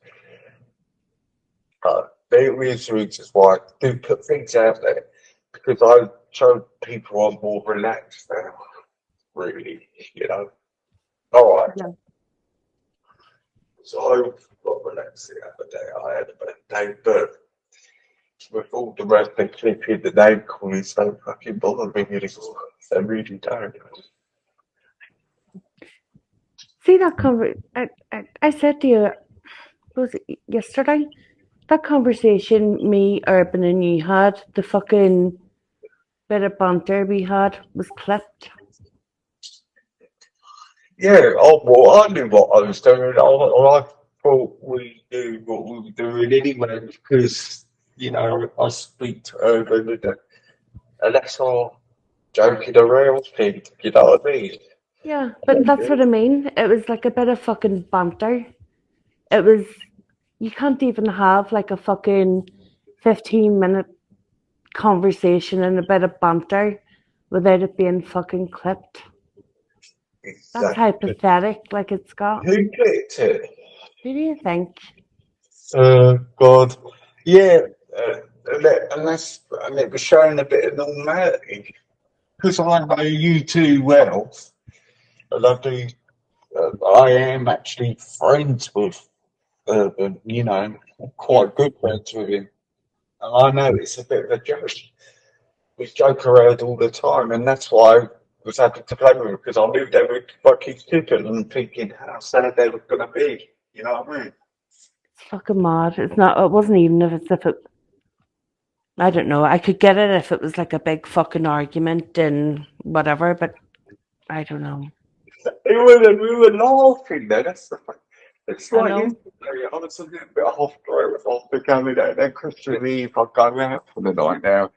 S3: there is reasons why I do put things out there because I show people I'm more relaxed now. Really, you know. All right.
S9: Yeah.
S3: So I got relaxed the other day. I had a bad day, but with all the rest they keep in the name calling so fucking bother me anymore. They really don't.
S9: See that I said to you, was it yesterday? That conversation me, Urban, and you had, the fucking bit of banter we had was clipped.
S3: Yeah, well, I knew what I was doing. I thought we knew what we were doing anyway because, you know, I speak to Urban and that's all joking around thing, you know what I mean?
S9: Yeah, but that's what I mean. It was like a bit of fucking banter. It was, you can't even have like a fucking 15-minute conversation and a bit of banter without it being fucking clipped. That's how
S3: Exactly.
S9: pathetic like it's got.
S3: Who clicked it?
S9: Who do you think?
S3: God. Yeah, and it was showing a bit of normality because I know you too well, and I am actually friends with Urban, you know, quite good friends with him. And I know it's a bit of a joke. We joke around all the time, and that's why I was happy to play with him because I knew they were fucking stupid and thinking how sad they were going to be. You know what I mean?
S9: It's fucking mad. It's not. It wasn't even if it. I don't know. I could get it if it was like a big fucking argument and whatever, but I don't know.
S3: We were laughing there. That's the thing. It's
S9: I
S3: like
S9: know.
S3: yesterday, I was a little bit off throat after coming out. Then Christian Eve, I go out for the night now,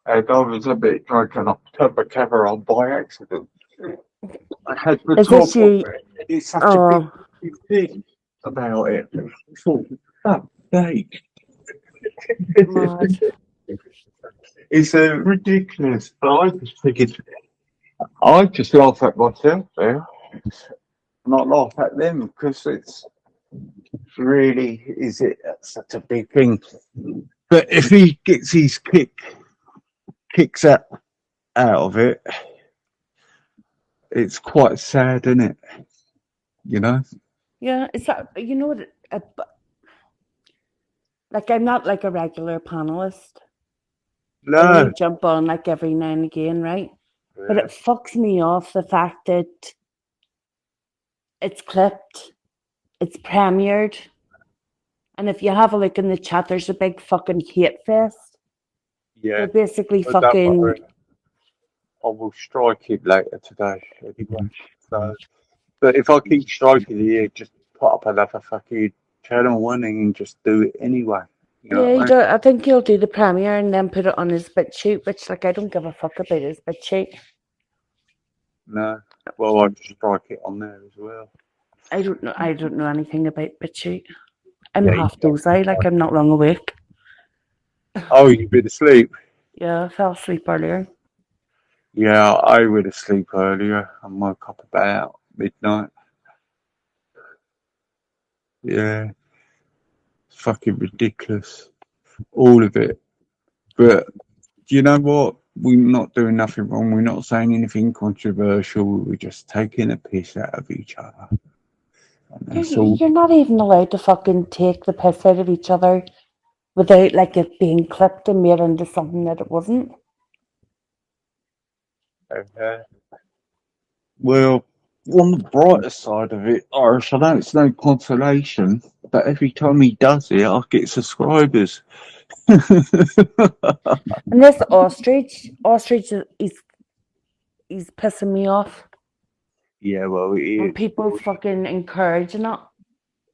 S3: and I was a bit drunk and I turned my camera on by accident. I had the
S9: Is
S3: top
S9: this
S3: of
S9: you?
S3: it. It's such a
S9: Oh,
S3: big thing about it. I thought, fuck sake.
S9: mad.
S3: It's ridiculous. But I just think I just laugh at myself there, not laugh at them because it's really, is it such a big thing? But if he gets his kicks out of it, it's quite sad, isn't it? You know?
S9: Yeah, it's that. You know what? Like I'm not like a regular panelist. I only
S3: No.
S9: jump on like every now and again, right? But it fucks me off the fact that it's clipped, it's premiered, and if you have a look in the chat, there's a big fucking hate fest.
S3: Yeah.
S9: They're basically
S3: But don't
S9: fucking.
S3: worry, I will strike it later today anyway. So, but if I keep striking it, just put up another fucking channel warning and just do it anyway. You know
S9: Yeah,
S3: what I mean?
S9: I think he'll do the premiere and then put it on his bit sheet, which like I don't give a fuck about his bit sheet.
S3: No. Well, I just strike it on there as well.
S9: I don't know anything about bit sheet. I'm
S3: Yeah,
S9: half dozy, like I'm not long awake.
S3: Oh, you've been asleep?
S9: Yeah, I fell asleep earlier.
S3: Yeah, I went to sleep earlier and woke up about midnight. Yeah, it's fucking ridiculous. All of it. But do you know what? We're not doing nothing wrong. We're not saying anything controversial. We're just taking a piss out of each other. And that's all.
S9: You're not even allowed to fucking take the piss out of each other without like it being clipped and made into something that it wasn't.
S3: Okay. Well, on the brighter side of it, Irish, I know it's no consolation, but every time he does it, I get subscribers.
S9: And this ostrich he's pissing me off.
S3: Yeah, well, it
S9: When
S3: is.
S9: people fucking encouraging it.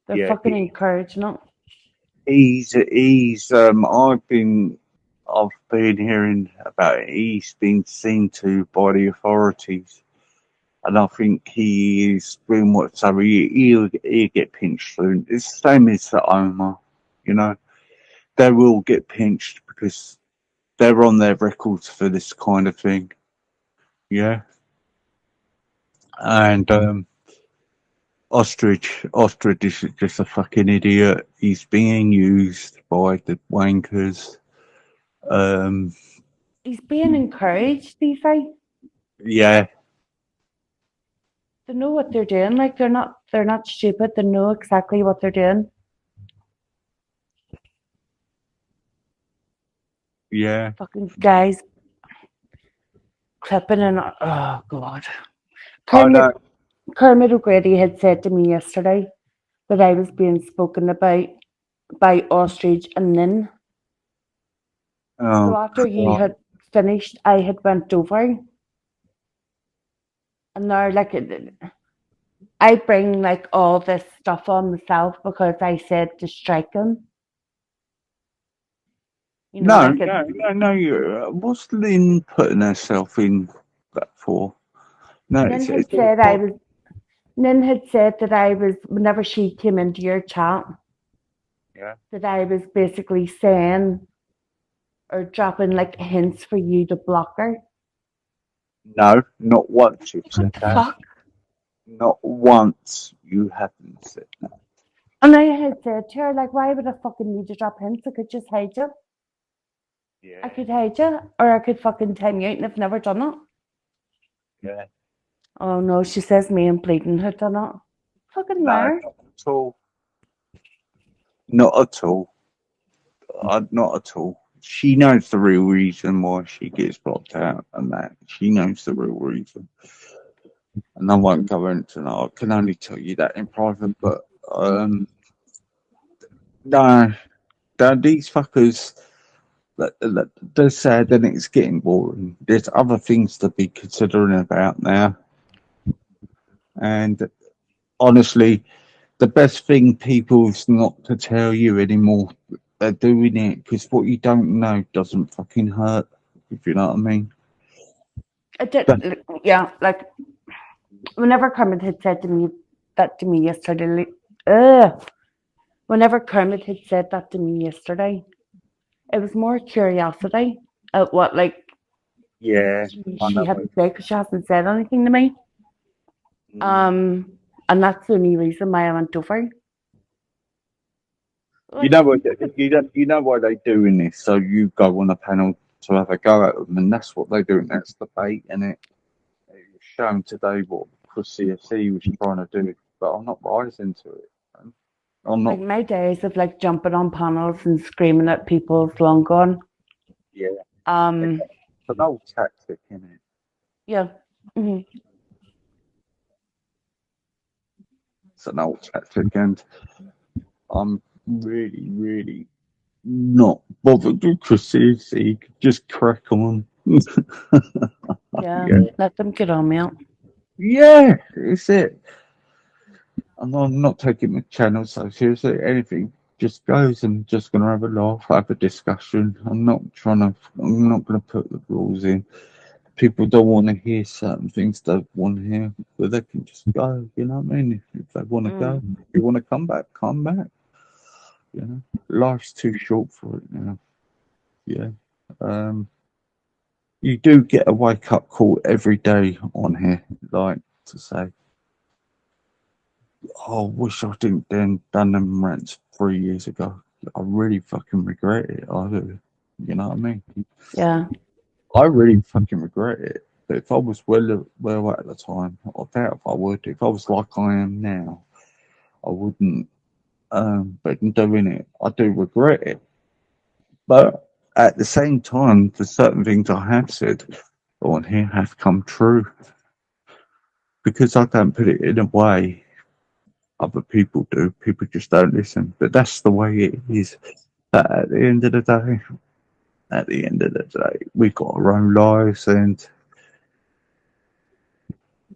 S9: They're
S3: Yeah,
S9: fucking encouraging it.
S3: I've been hearing about it. He's been seen to by the authorities,
S7: And I think he is doing what, so he'll get pinched soon. It's the same as the Omar, you know. They will get pinched because they're on their records for this kind of thing. Yeah. And Ostrich is just a fucking idiot. He's being used by the wankers.
S9: He's being encouraged, these say.
S7: Yeah,
S9: They know what they're doing. Like they're not stupid. They know exactly what they're doing.
S7: yeah.
S9: Fucking guys clipping and oh god.
S7: I know.
S9: Kermit O'Grady had said to me yesterday that I was being spoken about by Ostrich and Nin. So
S7: Oh,
S9: after he
S7: God.
S9: had finished, I had went over, and now like I bring like all this stuff on myself because I said to strike him. You know,
S7: No,
S9: like it,
S7: no. What's Lynn putting herself in that for? No,
S9: Nin
S7: it's
S9: had said I was. Nin had said that I was whenever she came into your chat.
S7: Yeah.
S9: That I was basically saying or dropping like hints for you to block her.
S7: No, not once you've
S9: What
S7: said
S9: the
S7: that.
S9: fuck?
S7: Not once you haven't said that.
S9: And I had said to her, like, why would I fucking need to drop hints? I could just hide you.
S7: Yeah.
S9: I could hide you, or I could fucking time you out, and I've never done it.
S7: Yeah.
S9: Oh no, she says me and bleeding had done it. Fucking
S7: No,
S9: liar.
S7: not at all. Not at all. Not at all. She knows the real reason why she gets blocked out and that. She knows the real reason. And I won't go into that. I can only tell you that in private, but no, these fuckers, they're sad and it's getting boring. There's other things to be considering about now. And honestly, the best thing people is not to tell you anymore. They're doing it because what you don't know doesn't fucking hurt, if you know what I mean.
S9: I did, yeah, like, whenever Kermit had said to me that to me yesterday, whenever Kermit had said that to me yesterday, it was more curiosity at what, like,
S7: Yeah, I
S9: she
S7: know.
S9: had to say because she hasn't said anything to me. And that's the only reason why I went over.
S7: You know what? You know why they're doing this. So you go on a panel to have a go at them, and that's what they're doing. That's the bait, and it was shown today what Chris CFC was trying to do. But I'm not rising to it. Man. I'm not.
S9: Like my days of like jumping on panels and screaming at people is long gone.
S7: Yeah,
S9: Um,
S7: it's an old tactic, isn't it?
S9: yeah. hmm
S7: It's an old tactic, and I'm really, really not bothered with Chris CFC. Just crack on.
S9: Yeah.
S7: Yeah.
S9: Let them get on me out.
S7: Yeah, it's it. And I'm not taking the channel so seriously. Anything just goes and just gonna have a laugh, have a discussion. I'm not gonna put the rules in. People don't want to hear certain things they want to hear, but they can just go. You know what I mean? If they want to go, if you want to come back, come back. You know, life's too short for it now. Yeah. You do get a wake up call every day on here, like to say, oh, I wish I didn't then done them rants 3 years ago. I really fucking regret it. I do. You know what I mean?
S9: Yeah.
S7: I really fucking regret it. But if I was well at the time, I doubt if I would. If I was like I am now, I wouldn't. But in doing it, I do regret it. But at the same time, the certain things I have said on here have come true because I don't put it in a way other people do. People just don't listen. But that's the way it is. But at the end of the day, we've got our own lives, and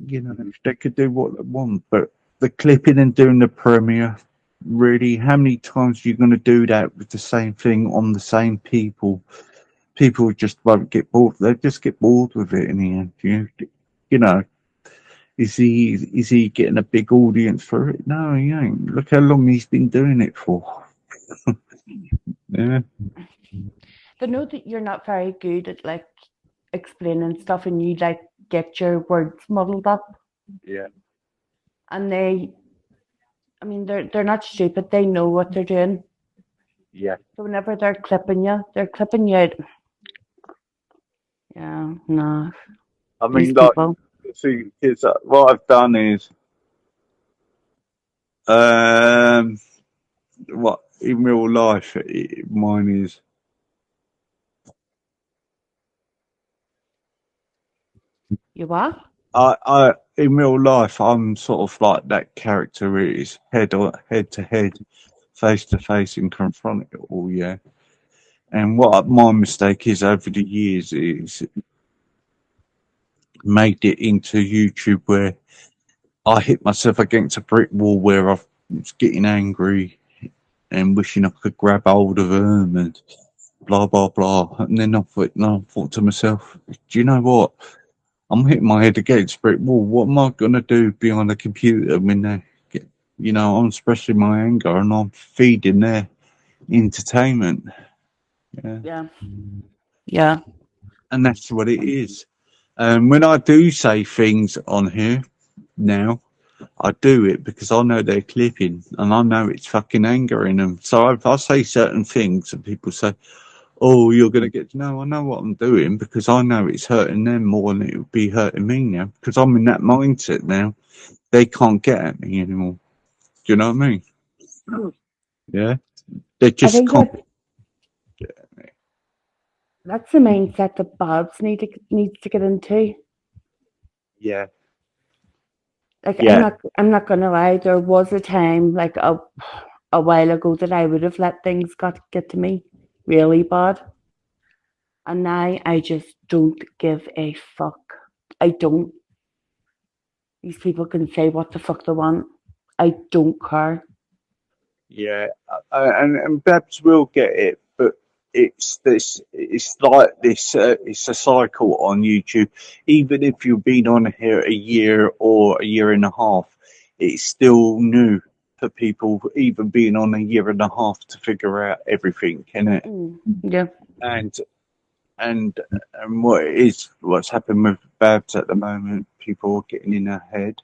S7: you know they could do what they want. But the clipping and doing the premiere, really, how many times are you going to do that with the same thing on the same people? People just won't get bored. They just get bored with it in the end. You know. Is he getting a big audience for it? No, he ain't. Look how long he's been doing it for. Yeah.
S9: They know that you're not very good at like explaining stuff, and you like get your words muddled up.
S7: Yeah.
S9: And I mean, they're not stupid. They know what they're doing.
S7: Yeah.
S9: So whenever they're clipping you out. Yeah, no,
S7: I
S9: these
S7: mean, like,
S9: people.
S7: see, kids, what I've done is, what in real life, mine is,
S9: You what?
S7: in real life, I'm sort of like that character who is head to head, face to face, and confront it all. Yeah. And what my mistake is over the years is made it into YouTube where I hit myself against a brick wall where I was getting angry and wishing I could grab hold of them and blah blah blah. And then I thought to myself, do you know what? I'm hitting my head against a brick wall. What am I gonna do behind the computer when they get, I'm expressing my anger and I'm feeding their entertainment. Yeah.
S9: Yeah. Yeah.
S7: And that's what it is. When I do say things on here now, I do it because I know they're clipping and I know it's fucking angering them. So if I say certain things and people say, "Oh, you're going to get," no, I know what I'm doing because I know it's hurting them more than it would be hurting me now because I'm in that mindset now. They can't get at me anymore. Do you know what I mean? Yeah, they
S9: I
S7: just
S9: think
S7: can't.
S9: that's the mindset that Bob's needs to get into.
S7: Yeah,
S9: Like
S7: yeah,
S9: I'm not gonna lie, there was a time like a while ago that I would have let things get to me really bad. And now I just don't give a fuck. I don't. These people can say what the fuck they want. I don't care.
S7: yeah. And Babs will get it, but it's this. It's like this. It's a cycle on YouTube. Even if you've been on here a year or a year and a half, it's still new for people. Even being on a year and a half to figure out everything, can it?
S9: Yeah.
S7: And and and what's happened with Babs at the moment? People are getting in her head,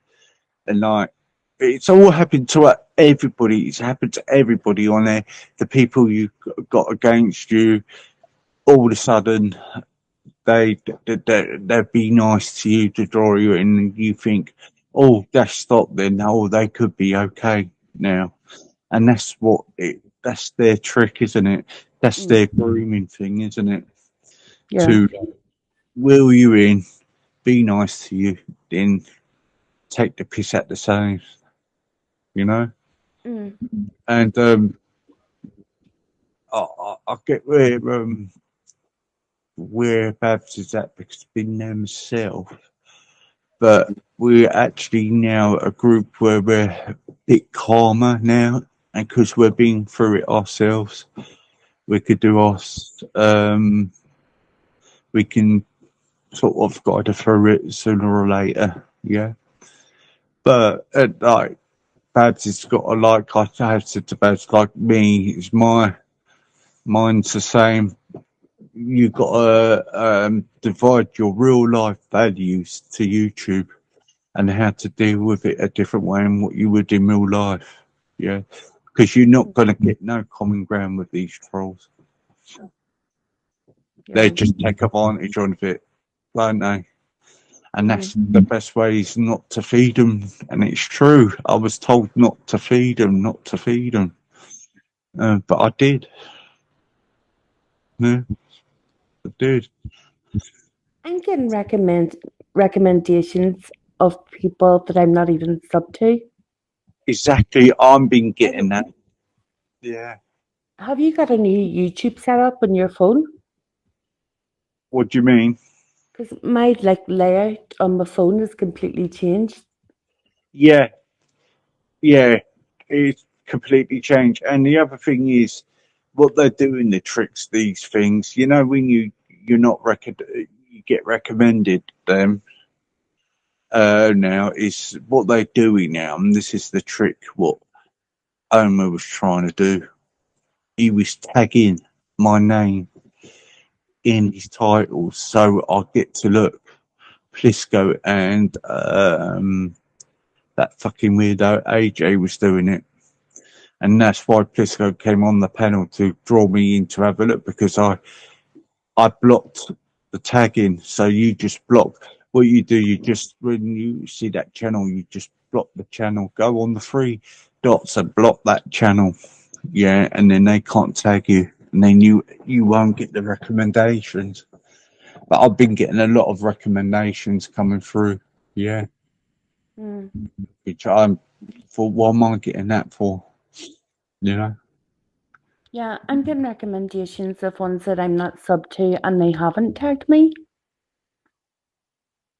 S7: and like it's all happened to everybody. It's happened to everybody on there. The people you got against you, all of a sudden they'd be nice to you to draw you in, and you think, oh, that's stopped. Then oh, they could be okay now, and that's their trick, isn't it? That's their grooming thing, isn't it?
S9: Yeah.
S7: To wheel you in, be nice to you, then take the piss at the same, you know. And I get where Babs is at because I've been there myself. But we're actually now a group where we're a bit calmer now, and because we're being through it ourselves, we could do us. We can sort of guide her through it sooner or later. Yeah. But like Babs has got a like I have said to Babs, like me, it's mine's the same. You've got to divide your real life values to YouTube and how to deal with it a different way than what you would in real life. Yeah, because you're not going to get no common ground with these trolls. They just take advantage of it, won't they? And that's the best way is not to feed them. And it's true. I was told not to feed them, not to feed them. But I did. Yeah, I did.
S9: I'm getting recommendations of people that I'm not even sub to.
S7: Exactly. I've been getting that. Yeah.
S9: Have you got a new YouTube set up on your phone?
S7: What do you mean?
S9: Because my like layout on my phone has completely changed.
S7: Yeah. Yeah. It's completely changed. And the other thing is, what they're doing, the tricks, these things. When you're not you get recommended them. now is what they're doing now, and this is the trick. What Omer was trying to do, he was tagging my name in his titles, so I get to look Plisco and that fucking weirdo AJ was doing it. And that's why Plisco came on the panel to draw me in to have a look, because I blocked the tagging. So you just block what you do. You just, when you see that channel, you just block the channel. Go on the three dots and block that channel. Yeah, and then they can't tag you, and then you won't get the recommendations. But I've been getting a lot of recommendations coming through. Yeah,
S9: Mm.
S7: which I'm for. What am I getting that for? You know.
S9: Yeah, I'm getting recommendations of ones that I'm not sub to and they haven't tagged me.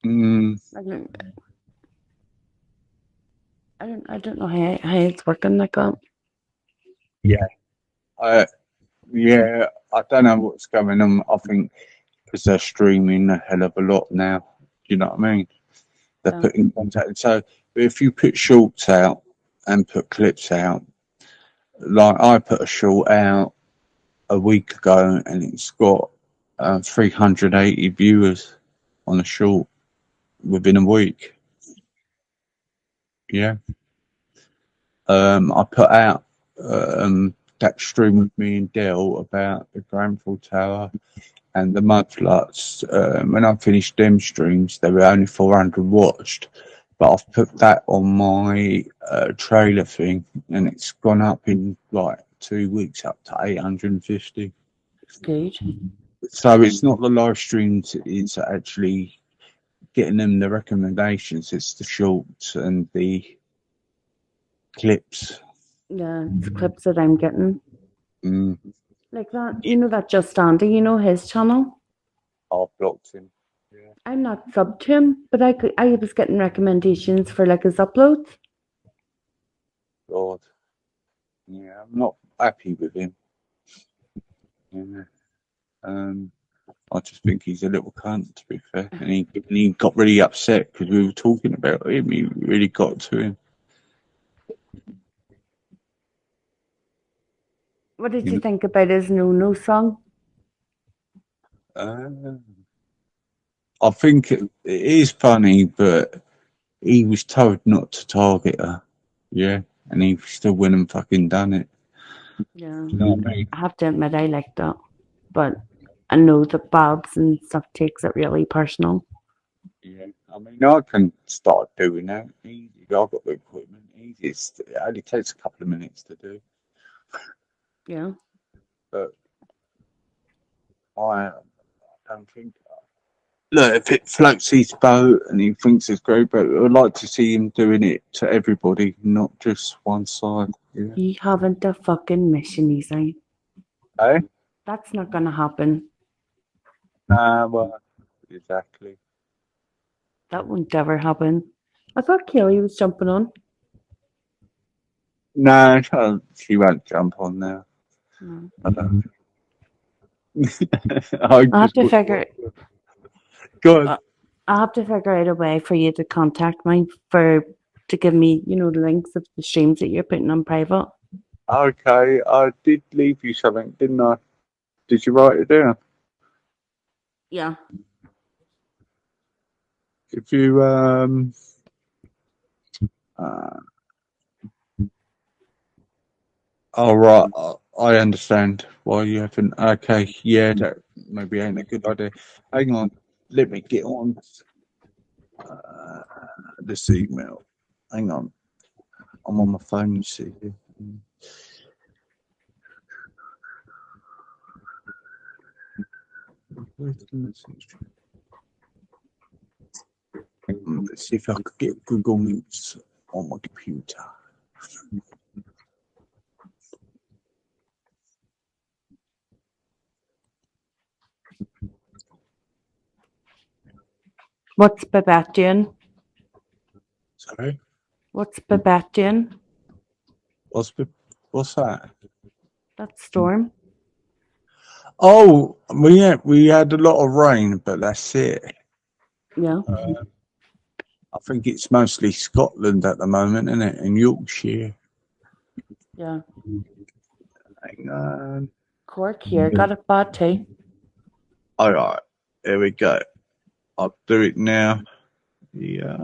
S7: Mm,
S9: I don't know how it's working like that.
S7: yeah, I don't know what's going on. I think because they're streaming a hell of a lot now. Do you know what I mean? They're
S9: Yeah.
S7: putting content. So if you put shorts out and put clips out, like I put a short out a week ago and it's got 380 viewers on a short within a week. Yeah. I put out that stream with me and Dell about the Grenfell Tower and the mudfloods. When I finished them streams, they were only 400 watched, but I've put that on my trailer thing, and it's gone up in like 2 weeks up to 850.
S9: Good.
S7: So it's not the live streams; it's actually getting them the recommendations. It's the shorts and the clips.
S9: Yeah, it's clips that I'm getting.
S7: Mm,
S9: Like that, you know that Just Andy, you know his channel?
S7: I've blocked him. Yeah.
S9: I'm not sub to him, but I was getting recommendations for like his uploads.
S7: God. Yeah, I'm not happy with him. Yeah. I just think he's a little cunt, to be fair. And he got really upset because we were talking about him. He really got to him.
S9: What did
S7: You
S9: you
S7: know?
S9: think about his No song?
S7: I think it is funny, but he was told not to target her. Yeah. And he still went and fucking done it.
S9: Yeah.
S7: You know what I mean?
S9: I have to admit I like that. But I know that Babs and stuff takes it really personal.
S7: Yeah. I mean, I can start doing that. Easy. I've got the equipment. Easy. It only takes a couple of minutes to do.
S9: Yeah.
S7: But I don't think. Look, if it floats his boat and he thinks it's great, but I'd like to see him doing it to everybody, not just one side. Yeah.
S9: You haven't a fucking mission, Easy.
S7: Eh?
S9: That's not gonna happen.
S7: Well, exactly.
S9: That won't ever happen. I thought Kelly was jumping on.
S7: No, she won't jump on now.
S9: No.
S7: I don't.
S9: I have to figure.
S7: Go on.
S9: I have to figure out a way for you to contact me to give me, the links of the streams that you're putting on private.
S7: Okay, I did leave you something, didn't I? Did you write it down?
S9: Yeah.
S7: If you oh right, I understand why you haven't. Okay, yeah, that maybe ain't a good idea. Hang on, let me get on this email. Hang on, I'm on my phone. You see. Where's the message? Let's see if I could get Google Meets on my computer.
S9: What's Babette doing?
S7: Sorry,
S9: What's Babette doing?
S7: what's that?
S9: That's Storm.
S7: Oh, we had a lot of rain, but that's it.
S9: Yeah.
S7: I think it's mostly Scotland at the moment, isn't it? In Yorkshire.
S9: Yeah.
S7: Hang on.
S9: Cork here got it bad too.
S7: All right, there we go. I'll do it now. Yeah.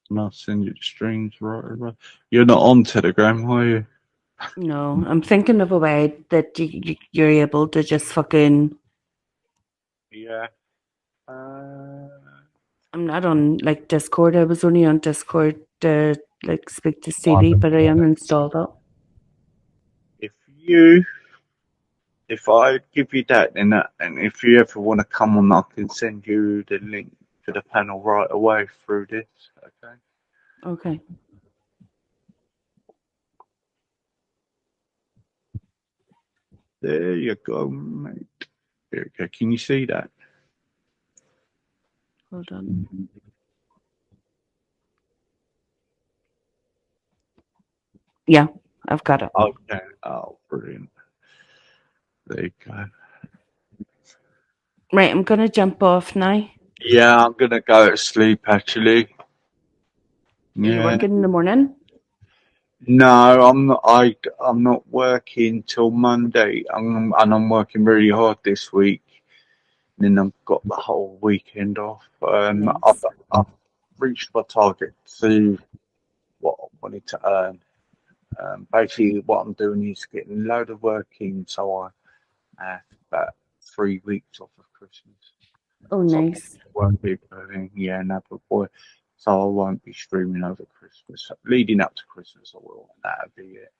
S7: And I'll send you the streams right away. You're not on Telegram, are you?
S9: No, I'm thinking of a way that you're able to just fucking.
S7: Yeah.
S9: I'm not on like Discord. I was only on Discord to like speak to Stevie, but I uninstalled it.
S7: If I give you that, and if you ever want to come on, I can send you the link to the panel right away through this. Okay.
S9: Okay.
S7: There you go, mate. There you go. Can you see that?
S9: Hold on. Yeah, I've got it.
S7: Okay. Oh, brilliant. There you go.
S9: Right, I'm gonna jump off now.
S7: Yeah, I'm gonna go to sleep actually.
S9: Are you working in the morning?
S7: No, I'm not. I'm not working till Monday. I'm working really hard this week. And then I've got the whole weekend off.
S9: Nice.
S7: I've reached my target to what I wanted to earn. Basically, what I'm doing is getting a load of work in, so I have about 3 weeks off of Christmas.
S9: Oh,
S7: So
S9: nice.
S7: I won't be yeah, no, but boy, so I won't be streaming over Christmas. Leading up to Christmas, I will. That'll be it.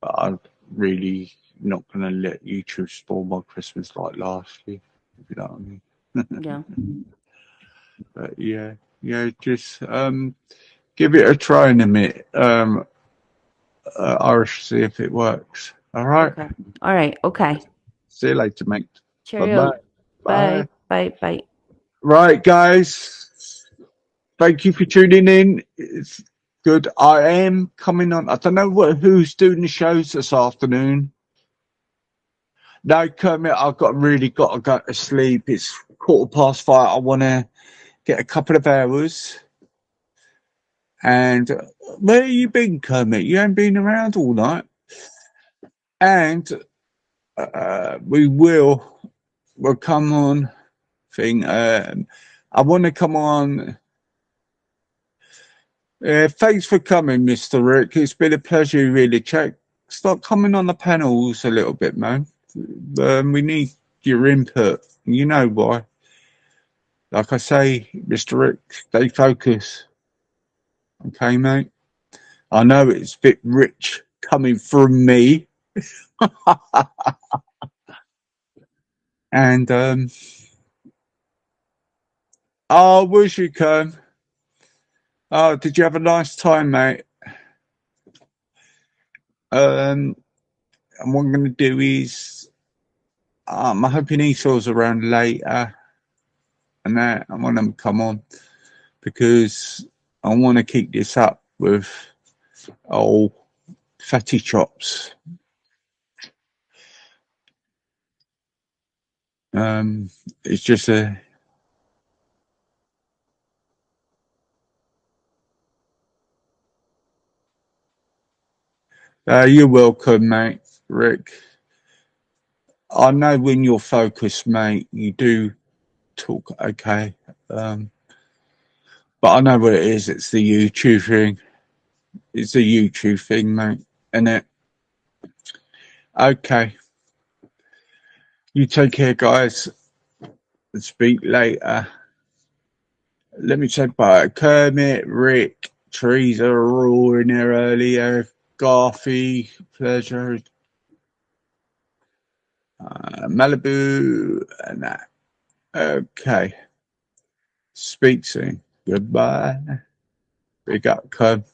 S7: But I'm really not going to let YouTube spoil my Christmas like last year, if you know what I mean.
S9: Yeah.
S7: But yeah, just give it a try in a minute. Irish, see if it works. All right.
S9: Okay. All right. Okay.
S7: See you later, mate.
S9: Cheerio.
S7: Bye.
S9: Bye. Bye.
S7: Right, guys. Thank you for tuning in. It's good. I am coming on. I don't know who's doing the shows this afternoon. No, Kermit, I've really got to go to sleep. It's 5:15. I want to get a couple of hours. And where you been, Kermit? You haven't been around all night. And we'll come on thing. I want to come on. Thanks for coming, Mr. Rick. It's been a pleasure, really. Start coming on the panels a little bit, man. We need your input. You know why. Like I say, Mr. Rick, stay focused. Okay, mate? I know it's a bit rich coming from me. And, oh, where's you come? Oh, did you have a nice time, mate? And what I'm going to do is, I'm hoping Esau's around later. And that I want them to come on because I want to keep this up with old fatty chops. It's just you're welcome, mate, Rick. I know when you're focused, mate, you do talk okay. But I know what it is. It's the YouTube thing. It's the YouTube thing, mate. Isn't it? Okay. You take care, guys. Speak later. Let me say bye. Kermit, Rick, Teresa are all in there earlier. Garthy, pleasure. Malibu, and that. Okay. Speak soon. Goodbye. Big up, Kerm.